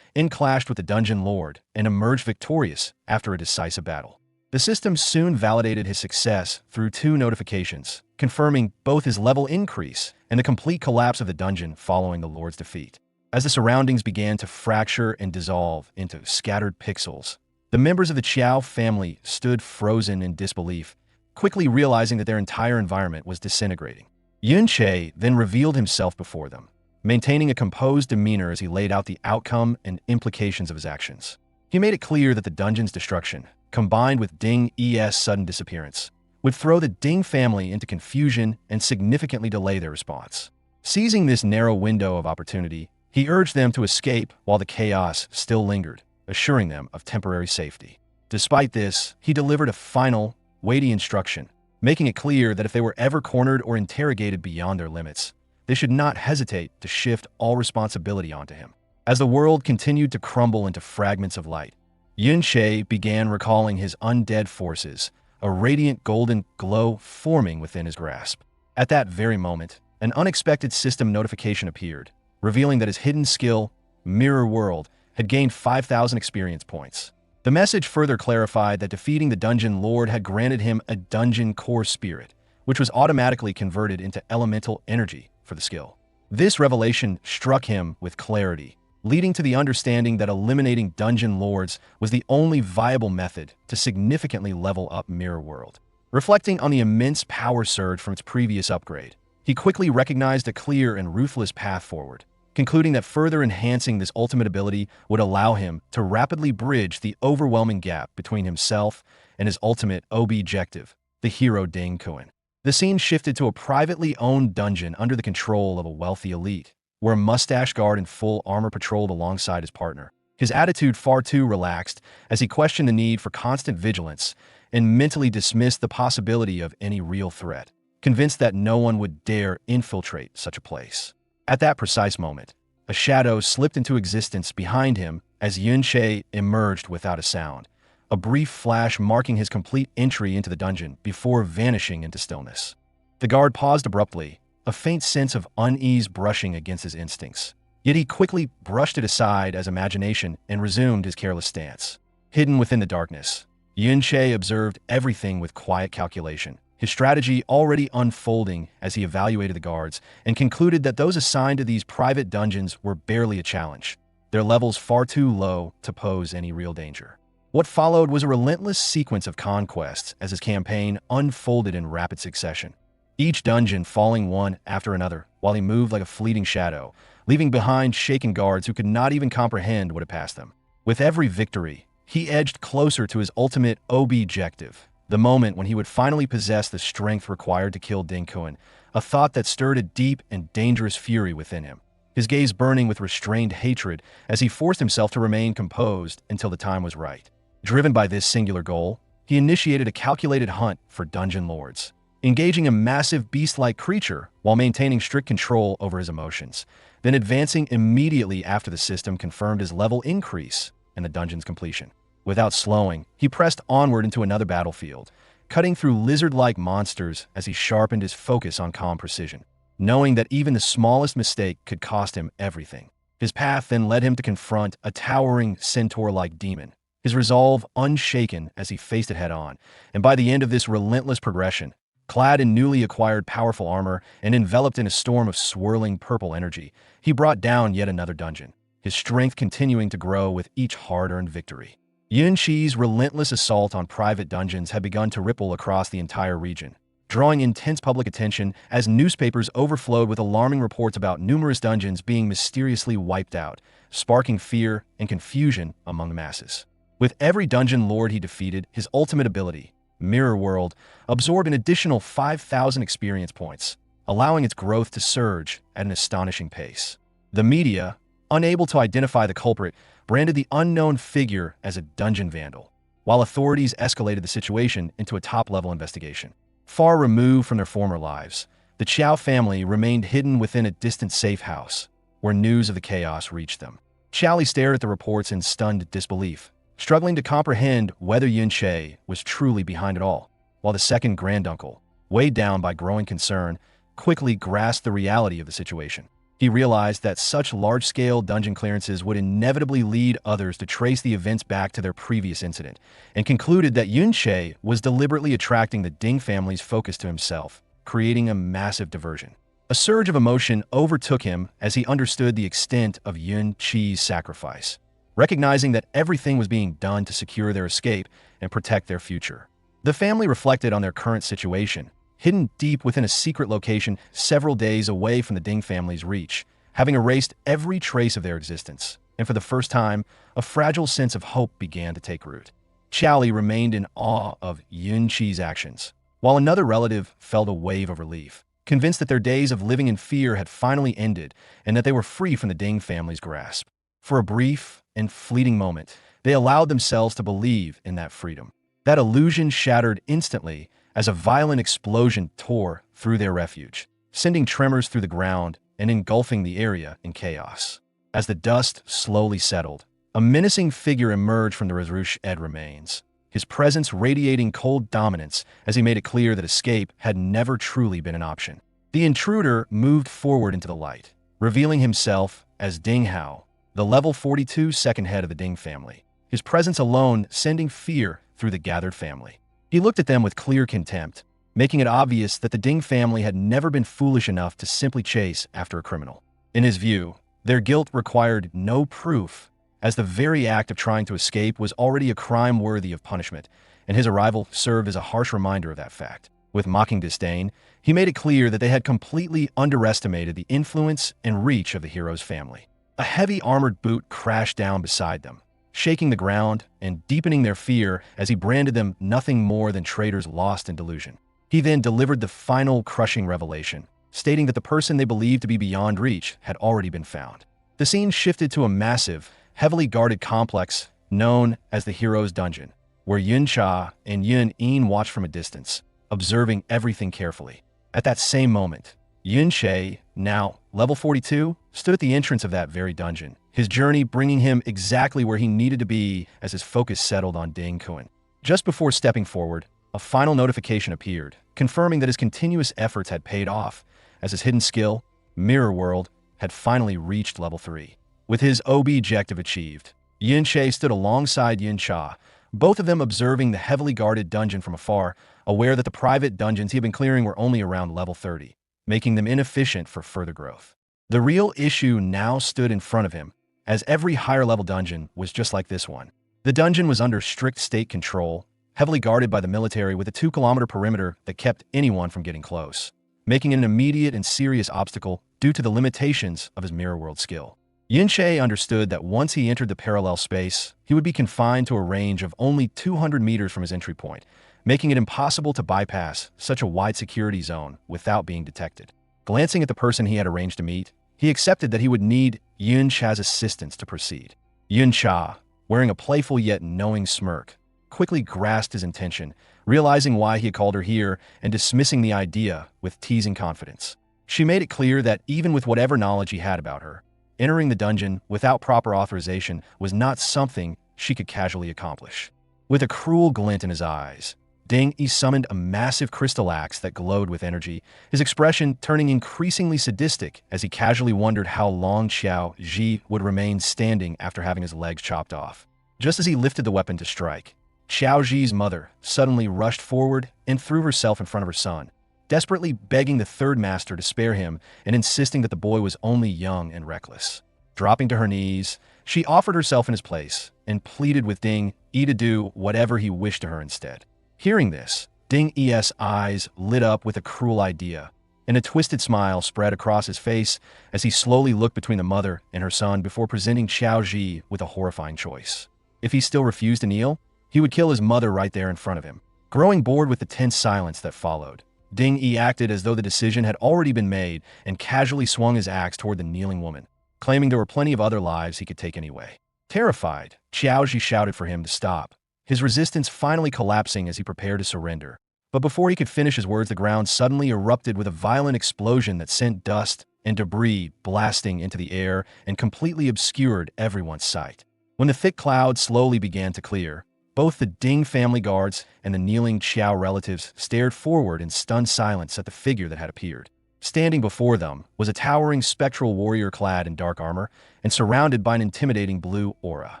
clashed with the Dungeon Lord and emerged victorious after a decisive battle. The system soon validated his success through 2 notifications, confirming both his level increase and the complete collapse of the dungeon following the Lord's defeat. As the surroundings began to fracture and dissolve into scattered pixels, the members of the Qiao family stood frozen in disbelief, quickly realizing that their entire environment was disintegrating. Yunche then revealed himself before them, maintaining a composed demeanor as he laid out the outcome and implications of his actions. He made it clear that the dungeon's destruction, combined with Ding Yi's sudden disappearance, would throw the Ding family into confusion and significantly delay their response. Seizing this narrow window of opportunity, he urged them to escape while the chaos still lingered, assuring them of temporary safety. Despite this, he delivered a final, weighty instruction, making it clear that if they were ever cornered or interrogated beyond their limits, they should not hesitate to shift all responsibility onto him. As the world continued to crumble into fragments of light, Yunche began recalling his undead forces, a radiant golden glow forming within his grasp. At that very moment, an unexpected system notification appeared, revealing that his hidden skill, Mirror World, had gained 5,000 experience points. The message further clarified that defeating the Dungeon Lord had granted him a Dungeon Core Spirit, which was automatically converted into elemental energy for the skill. This revelation struck him with clarity, leading to the understanding that eliminating Dungeon Lords was the only viable method to significantly level up Mirror World. Reflecting on the immense power surge from its previous upgrade, he quickly recognized a clear and ruthless path forward, concluding that further enhancing this ultimate ability would allow him to rapidly bridge the overwhelming gap between himself and his ultimate objective, the hero Ding Kuan. The scene shifted to a privately owned dungeon under the control of a wealthy elite, where a mustache guard in full armor patrolled alongside his partner. His attitude far too relaxed as he questioned the need for constant vigilance and mentally dismissed the possibility of any real threat, convinced that no one would dare infiltrate such a place. At that precise moment, a shadow slipped into existence behind him as Yunche emerged without a sound, a brief flash marking his complete entry into the dungeon before vanishing into stillness. The guard paused abruptly, a faint sense of unease brushing against his instincts. Yet he quickly brushed it aside as imagination and resumed his careless stance. Hidden within the darkness, Yunche observed everything with quiet calculation, his strategy already unfolding as he evaluated the guards and concluded that those assigned to these private dungeons were barely a challenge, their levels far too low to pose any real danger. What followed was a relentless sequence of conquests as his campaign unfolded in rapid succession, each dungeon falling one after another while he moved like a fleeting shadow, leaving behind shaken guards who could not even comprehend what had passed them. With every victory, he edged closer to his ultimate objective, the moment when he would finally possess the strength required to kill Ding Kuan, a thought that stirred a deep and dangerous fury within him, his gaze burning with restrained hatred as he forced himself to remain composed until the time was right. Driven by this singular goal, he initiated a calculated hunt for Dungeon Lords, engaging a massive beast-like creature while maintaining strict control over his emotions, then advancing immediately after the system confirmed his level increase and the dungeon's completion. Without slowing, he pressed onward into another battlefield, cutting through lizard-like monsters as he sharpened his focus on calm precision, knowing that even the smallest mistake could cost him everything. His path then led him to confront a towering centaur-like demon, his resolve unshaken as he faced it head-on, and by the end of this relentless progression, clad in newly acquired powerful armor and enveloped in a storm of swirling purple energy, he brought down yet another dungeon, his strength continuing to grow with each hard-earned victory. Yunche's relentless assault on private dungeons had begun to ripple across the entire region, drawing intense public attention as newspapers overflowed with alarming reports about numerous dungeons being mysteriously wiped out, sparking fear and confusion among the masses. With every dungeon lord he defeated, his ultimate ability, Mirror World, absorbed an additional 5,000 experience points, allowing its growth to surge at an astonishing pace. The media, unable to identify the culprit, branded the unknown figure as a dungeon vandal, while authorities escalated the situation into a top-level investigation. Far removed from their former lives, the Qiao family remained hidden within a distant safe house, where news of the chaos reached them. Qiao stared at the reports in stunned disbelief, struggling to comprehend whether Yunche was truly behind it all, while the second granduncle, weighed down by growing concern, quickly grasped the reality of the situation. He realized that such large-scale dungeon clearances would inevitably lead others to trace the events back to their previous incident, and concluded that Yunche was deliberately attracting the Ding family's focus to himself, creating a massive diversion. A surge of emotion overtook him as he understood the extent of Yunche's sacrifice, recognizing that everything was being done to secure their escape and protect their future. The family reflected on their current situation, hidden deep within a secret location several days away from the Ding family's reach, having erased every trace of their existence, and for the first time, a fragile sense of hope began to take root. Qiao remained in awe of Yunche's actions, while another relative felt a wave of relief, convinced that their days of living in fear had finally ended and that they were free from the Ding family's grasp. For a brief and fleeting moment, they allowed themselves to believe in that freedom. That illusion shattered instantly as a violent explosion tore through their refuge, sending tremors through the ground and engulfing the area in chaos. As the dust slowly settled, a menacing figure emerged from the Rebirth remains, his presence radiating cold dominance as he made it clear that escape had never truly been an option. The intruder moved forward into the light, revealing himself as Ding Hao, the level 42 second head of the Ding family, his presence alone sending fear through the gathered family. He looked at them with clear contempt, making it obvious that the Ding family had never been foolish enough to simply chase after a criminal. In his view, their guilt required no proof, as the very act of trying to escape was already a crime worthy of punishment, and his arrival served as a harsh reminder of that fact. With mocking disdain, he made it clear that they had completely underestimated the influence and reach of the hero's family. A heavy armored boot crashed down beside them, shaking the ground and deepening their fear as he branded them nothing more than traitors lost in delusion. He then delivered the final crushing revelation, stating that the person they believed to be beyond reach had already been found. The scene shifted to a massive, heavily guarded complex known as the Hero's Dungeon, where Yun Cha and Yun Een watched from a distance, observing everything carefully. At that same moment, Yun Che, now level 42, stood at the entrance of that very dungeon, his journey bringing him exactly where he needed to be as his focus settled on Ding Kun. Just before stepping forward, a final notification appeared, confirming that his continuous efforts had paid off, as his hidden skill, Mirror World, had finally reached level 3. With his objective achieved, Yun Che stood alongside Yun Cha, both of them observing the heavily guarded dungeon from afar, aware that the private dungeons he had been clearing were only around level 30, making them inefficient for further growth. The real issue now stood in front of him, as every higher-level dungeon was just like this one. The dungeon was under strict state control, heavily guarded by the military with a 2-kilometer perimeter that kept anyone from getting close, making it an immediate and serious obstacle due to the limitations of his Mirror World skill. Yun Che understood that once he entered the parallel space, he would be confined to a range of only 200 meters from his entry point, making it impossible to bypass such a wide security zone without being detected. Glancing at the person he had arranged to meet, he accepted that he would need Yun Cha's assistance to proceed. Yun Cha, wearing a playful yet knowing smirk, quickly grasped his intention, realizing why he had called her here and dismissing the idea with teasing confidence. She made it clear that even with whatever knowledge he had about her, entering the dungeon without proper authorization was not something she could casually accomplish. With a cruel glint in his eyes, Ding Yi summoned a massive crystal axe that glowed with energy, his expression turning increasingly sadistic as he casually wondered how long Xiao Ji would remain standing after having his legs chopped off. Just as he lifted the weapon to strike, Xiao Ji's mother suddenly rushed forward and threw herself in front of her son, desperately begging the third master to spare him and insisting that the boy was only young and reckless. Dropping to her knees, she offered herself in his place and pleaded with Ding Yi to do whatever he wished to her instead. Hearing this, Ding Yi's eyes lit up with a cruel idea, and a twisted smile spread across his face as he slowly looked between the mother and her son before presenting Xiao Ji with a horrifying choice. If he still refused to kneel, he would kill his mother right there in front of him. Growing bored with the tense silence that followed, Ding Yi acted as though the decision had already been made and casually swung his axe toward the kneeling woman, claiming there were plenty of other lives he could take anyway. Terrified, Xiao Ji shouted for him to stop, his resistance finally collapsing as he prepared to surrender. But before he could finish his words, the ground suddenly erupted with a violent explosion that sent dust and debris blasting into the air and completely obscured everyone's sight. When the thick clouds slowly began to clear, both the Ding family guards and the kneeling Xiao relatives stared forward in stunned silence at the figure that had appeared. Standing before them was a towering spectral warrior clad in dark armor and surrounded by an intimidating blue aura.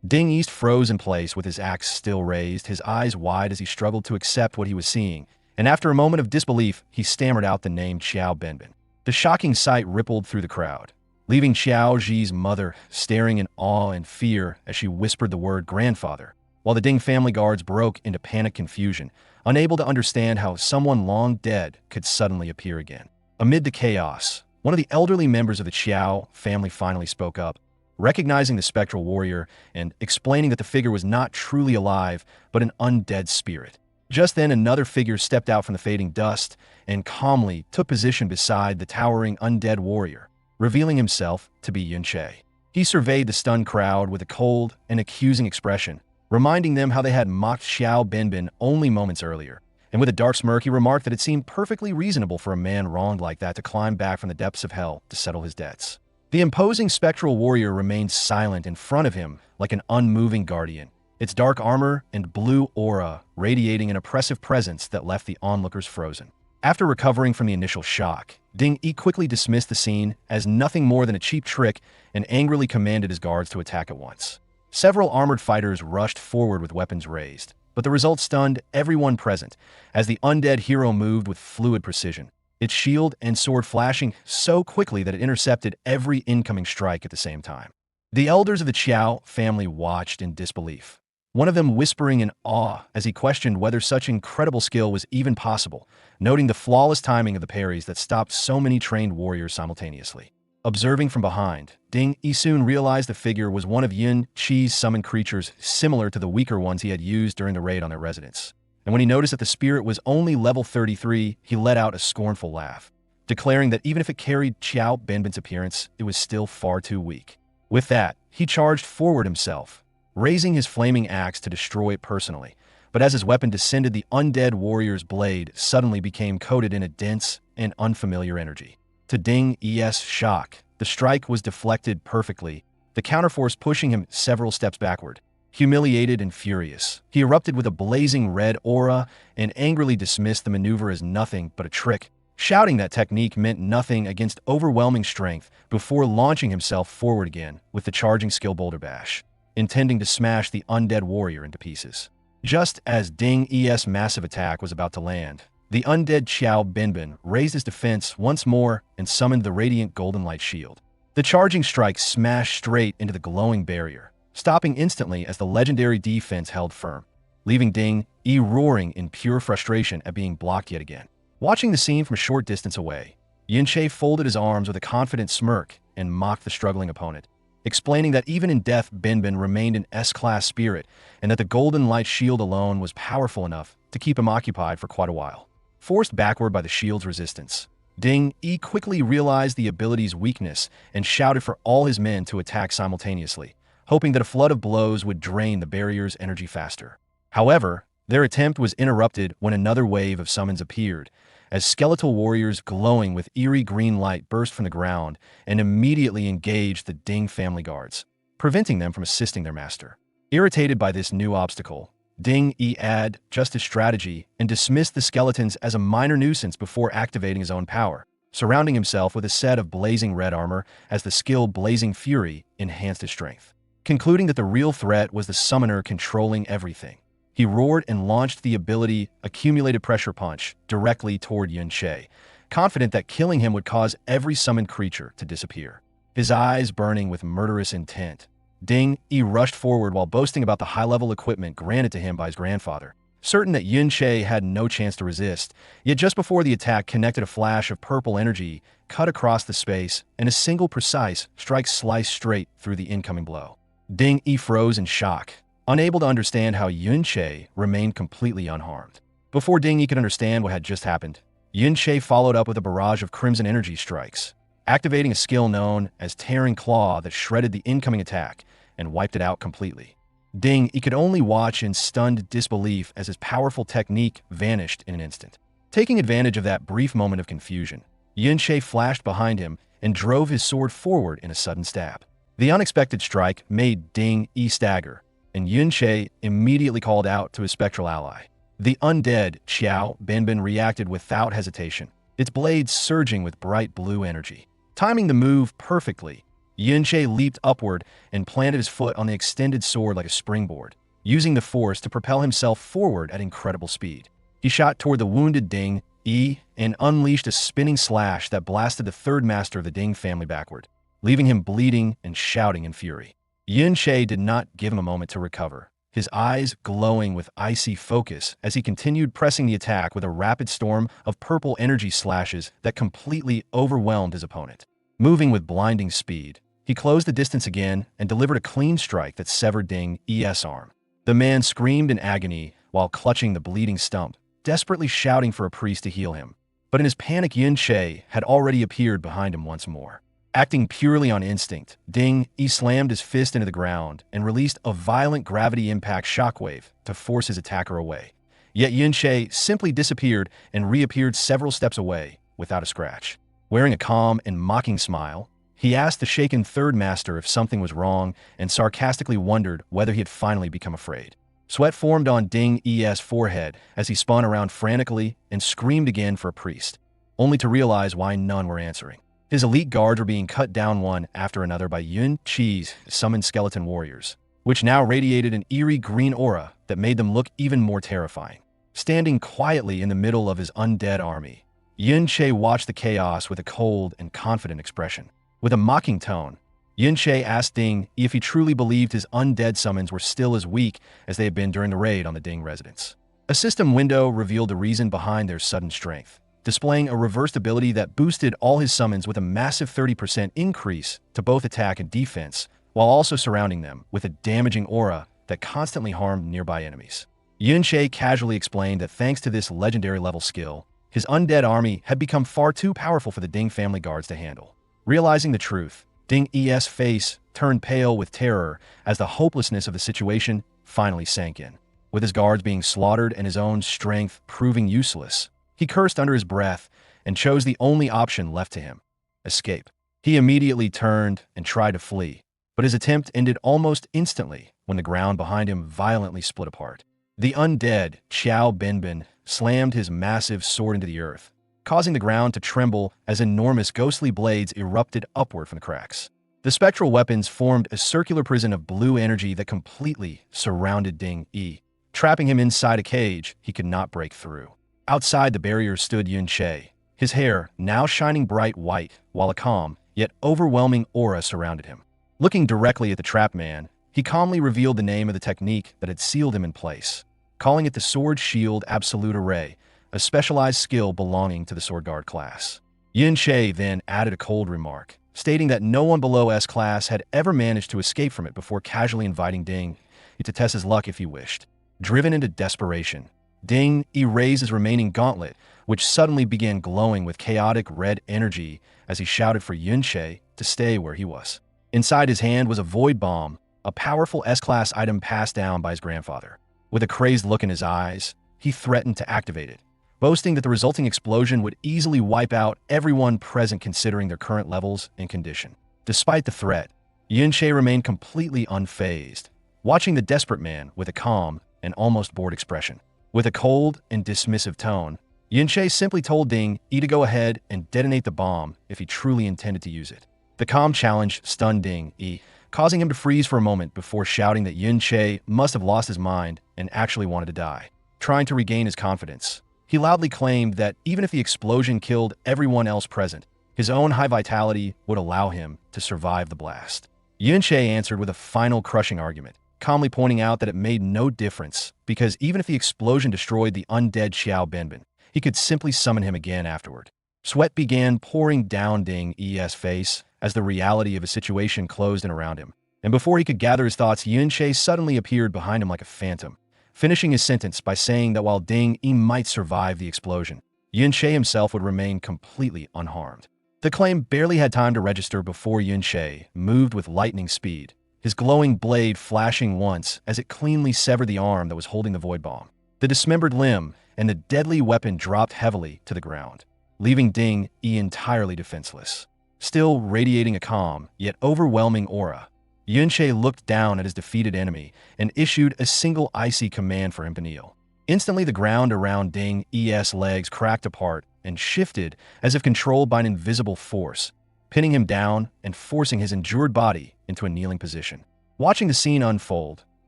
Ding Yi froze in place with his axe still raised, his eyes wide as he struggled to accept what he was seeing, and after a moment of disbelief, he stammered out the name Xiao Benbin. The shocking sight rippled through the crowd, leaving Xiao Ji's mother staring in awe and fear as she whispered the word grandfather, while the Ding family guards broke into panic confusion, unable to understand how someone long dead could suddenly appear again. Amid the chaos, one of the elderly members of the Xiao family finally spoke up, recognizing the spectral warrior and explaining that the figure was not truly alive, but an undead spirit. Just then, another figure stepped out from the fading dust and calmly took position beside the towering undead warrior, revealing himself to be Yunche. He surveyed the stunned crowd with a cold and accusing expression, reminding them how they had mocked Xiao Binbin only moments earlier. And with a dark smirk, he remarked that it seemed perfectly reasonable for a man wronged like that to climb back from the depths of hell to settle his debts. The imposing spectral warrior remained silent in front of him like an unmoving guardian, its dark armor and blue aura radiating an oppressive presence that left the onlookers frozen. After recovering from the initial shock, Ding Yi quickly dismissed the scene as nothing more than a cheap trick and angrily commanded his guards to attack at once. Several armored fighters rushed forward with weapons raised, but the result stunned everyone present as the undead hero moved with fluid precision, its shield and sword flashing so quickly that it intercepted every incoming strike at the same time. The elders of the Qiao family watched in disbelief, one of them whispering in awe as he questioned whether such incredible skill was even possible, noting the flawless timing of the parries that stopped so many trained warriors simultaneously. Observing from behind, Ding Yi soon realized the figure was one of Yun Qi's summoned creatures similar to the weaker ones he had used during the raid on their residence. And when he noticed that the spirit was only level 33, he let out a scornful laugh, declaring that even if it carried Xiao Binbin's appearance, it was still far too weak. With that, he charged forward himself, raising his flaming axe to destroy it personally. But as his weapon descended, the undead warrior's blade suddenly became coated in a dense and unfamiliar energy. To Ding Yi's shock, the strike was deflected perfectly, the counterforce pushing him several steps backward. Humiliated and furious, he erupted with a blazing red aura and angrily dismissed the maneuver as nothing but a trick, shouting that technique meant nothing against overwhelming strength before launching himself forward again with the charging skill Boulder Bash, intending to smash the undead warrior into pieces. Just as Ding Yi's massive attack was about to land, the undead Xiao Binbin raised his defense once more and summoned the radiant golden light shield. The charging strike smashed straight into the glowing barrier, stopping instantly as the legendary defense held firm, leaving Ding Yi roaring in pure frustration at being blocked yet again. Watching the scene from a short distance away, Yunche folded his arms with a confident smirk and mocked the struggling opponent, explaining that even in death Binbin remained an S-class spirit and that the golden light shield alone was powerful enough to keep him occupied for quite a while. Forced backward by the shield's resistance, Ding Yi quickly realized the ability's weakness and shouted for all his men to attack simultaneously, hoping that a flood of blows would drain the barrier's energy faster. However, their attempt was interrupted when another wave of summons appeared, as skeletal warriors glowing with eerie green light burst from the ground and immediately engaged the Ding family guards, preventing them from assisting their master. Irritated by this new obstacle, Ding Yi adjusted just his strategy and dismissed the skeletons as a minor nuisance before activating his own power, surrounding himself with a set of blazing red armor as the skill Blazing Fury enhanced his strength. Concluding that the real threat was the summoner controlling everything, he roared and launched the ability Accumulated Pressure Punch directly toward Yunche, confident that killing him would cause every summoned creature to disappear. His eyes burning with murderous intent, Ding Yi rushed forward while boasting about the high-level equipment granted to him by his grandfather, certain that Yunche had no chance to resist. Yet just before the attack connected, a flash of purple energy cut across the space, and a single precise strike sliced straight through the incoming blow. Ding Yi froze in shock, unable to understand how Yunche remained completely unharmed. Before Ding Yi could understand what had just happened, Yunche followed up with a barrage of crimson energy strikes, activating a skill known as Tearing Claw that shredded the incoming attack and wiped it out completely. Ding Yi could only watch in stunned disbelief as his powerful technique vanished in an instant. Taking advantage of that brief moment of confusion, Yunche flashed behind him and drove his sword forward in a sudden stab. The unexpected strike made Ding Yi stagger, and Yunche immediately called out to his spectral ally. The undead Xiao Binbin reacted without hesitation, its blades surging with bright blue energy. Timing the move perfectly, Yunche leaped upward and planted his foot on the extended sword like a springboard, using the force to propel himself forward at incredible speed. He shot toward the wounded Ding Yi and unleashed a spinning slash that blasted the third master of the Ding family backward, leaving him bleeding and shouting in fury. Yunche did not give him a moment to recover, his eyes glowing with icy focus as he continued pressing the attack with a rapid storm of purple energy slashes that completely overwhelmed his opponent. Moving with blinding speed, he closed the distance again and delivered a clean strike that severed Ding Yi's arm. The man screamed in agony while clutching the bleeding stump, desperately shouting for a priest to heal him. But in his panic, Yun-Che had already appeared behind him once more. Acting purely on instinct, Ding-E slammed his fist into the ground and released a violent gravity impact shockwave to force his attacker away. Yet Yun-Che simply disappeared and reappeared several steps away without a scratch. Wearing a calm and mocking smile, he asked the shaken third master if something was wrong and sarcastically wondered whether he had finally become afraid. Sweat formed on Ding-E's forehead as he spun around frantically and screamed again for a priest, only to realize why none were answering. His elite guards were being cut down one after another by Yun-Che's summoned skeleton warriors, which now radiated an eerie green aura that made them look even more terrifying. Standing quietly in the middle of his undead army, Yun-Che watched the chaos with a cold and confident expression. With a mocking tone, Yun-Che asked Ding if he truly believed his undead summons were still as weak as they had been during the raid on the Ding residence. A system window revealed the reason behind their sudden strength, displaying a reversed ability that boosted all his summons with a massive 30% increase to both attack and defense, while also surrounding them with a damaging aura that constantly harmed nearby enemies. Yun-Che casually explained that thanks to this legendary level skill, his undead army had become far too powerful for the Ding family guards to handle. Realizing the truth, Ding-E's face turned pale with terror as the hopelessness of the situation finally sank in. With his guards being slaughtered and his own strength proving useless, he cursed under his breath and chose the only option left to him: escape. He immediately turned and tried to flee, but his attempt ended almost instantly when the ground behind him violently split apart. The undead Xiao Binbin slammed his massive sword into the earth, causing the ground to tremble as enormous ghostly blades erupted upward from the cracks. The spectral weapons formed a circular prison of blue energy that completely surrounded Ding-E, trapping him inside a cage he could not break through. Outside the barrier stood Yun-Che, his hair now shining bright white, while a calm, yet overwhelming aura surrounded him. Looking directly at the trapped man, he calmly revealed the name of the technique that had sealed him in place, calling it the Sword Shield Absolute Array, a specialized skill belonging to the Sword Guard class. Yun-Che then added a cold remark, stating that no one below S-class had ever managed to escape from it before casually inviting Ding-E to test his luck if he wished. Driven into desperation, Ding-E raised his remaining gauntlet, which suddenly began glowing with chaotic red energy as he shouted for Yun-Che to stay where he was. Inside his hand was a void bomb, a powerful S-class item passed down by his grandfather. With a crazed look in his eyes, he threatened to activate it, boasting that the resulting explosion would easily wipe out everyone present considering their current levels and condition. Despite the threat, Yun-Che remained completely unfazed, watching the desperate man with a calm and almost bored expression. With a cold and dismissive tone, Yun-Che simply told Ding-E to go ahead and detonate the bomb if he truly intended to use it. The calm challenge stunned Ding-E, causing him to freeze for a moment before shouting that Yun-Che must have lost his mind and actually wanted to die. Trying to regain his confidence, he loudly claimed that even if the explosion killed everyone else present, his own high vitality would allow him to survive the blast. Yun-Che answered with a final crushing argument, calmly pointing out that it made no difference because even if the explosion destroyed the undead Xiao Binbin, he could simply summon him again afterward. Sweat began pouring down Ding-E's face as the reality of his situation closed in around him, and before he could gather his thoughts, Yun-Che suddenly appeared behind him like a phantom, finishing his sentence by saying that while Ding-E might survive the explosion, Yun-Che himself would remain completely unharmed. The claim barely had time to register before Yun-Che moved with lightning speed, his glowing blade flashing once as it cleanly severed the arm that was holding the void bomb. The dismembered limb and the deadly weapon dropped heavily to the ground, leaving Ding-E entirely defenseless. Still radiating a calm, yet overwhelming aura, Yun-Che looked down at his defeated enemy and issued a single icy command for him to kneel. Instantly, the ground around Ding-E's legs cracked apart and shifted as if controlled by an invisible force, pinning him down and forcing his injured body into a kneeling position. Watching the scene unfold,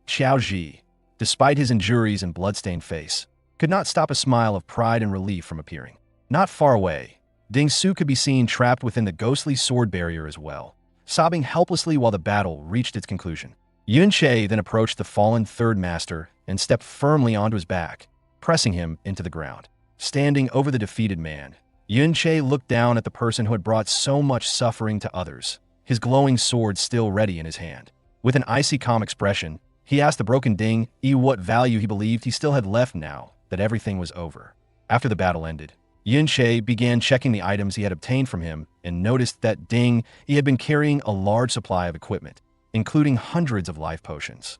Xiao Ji, despite his injuries and bloodstained face, could not stop a smile of pride and relief from appearing. Not far away, Ding Su could be seen trapped within the ghostly sword barrier as well, sobbing helplessly while the battle reached its conclusion. Yun-Che then approached the fallen third master and stepped firmly onto his back, pressing him into the ground. Standing over the defeated man, Yun-Che looked down at the person who had brought so much suffering to others, his glowing sword still ready in his hand. With an icy calm expression, He asked the broken Ding what value he believed he still had left now that everything was over. After the battle ended, Yin Che began checking the items he had obtained from him and noticed that Ding he had been carrying a large supply of equipment, including hundreds of life potions.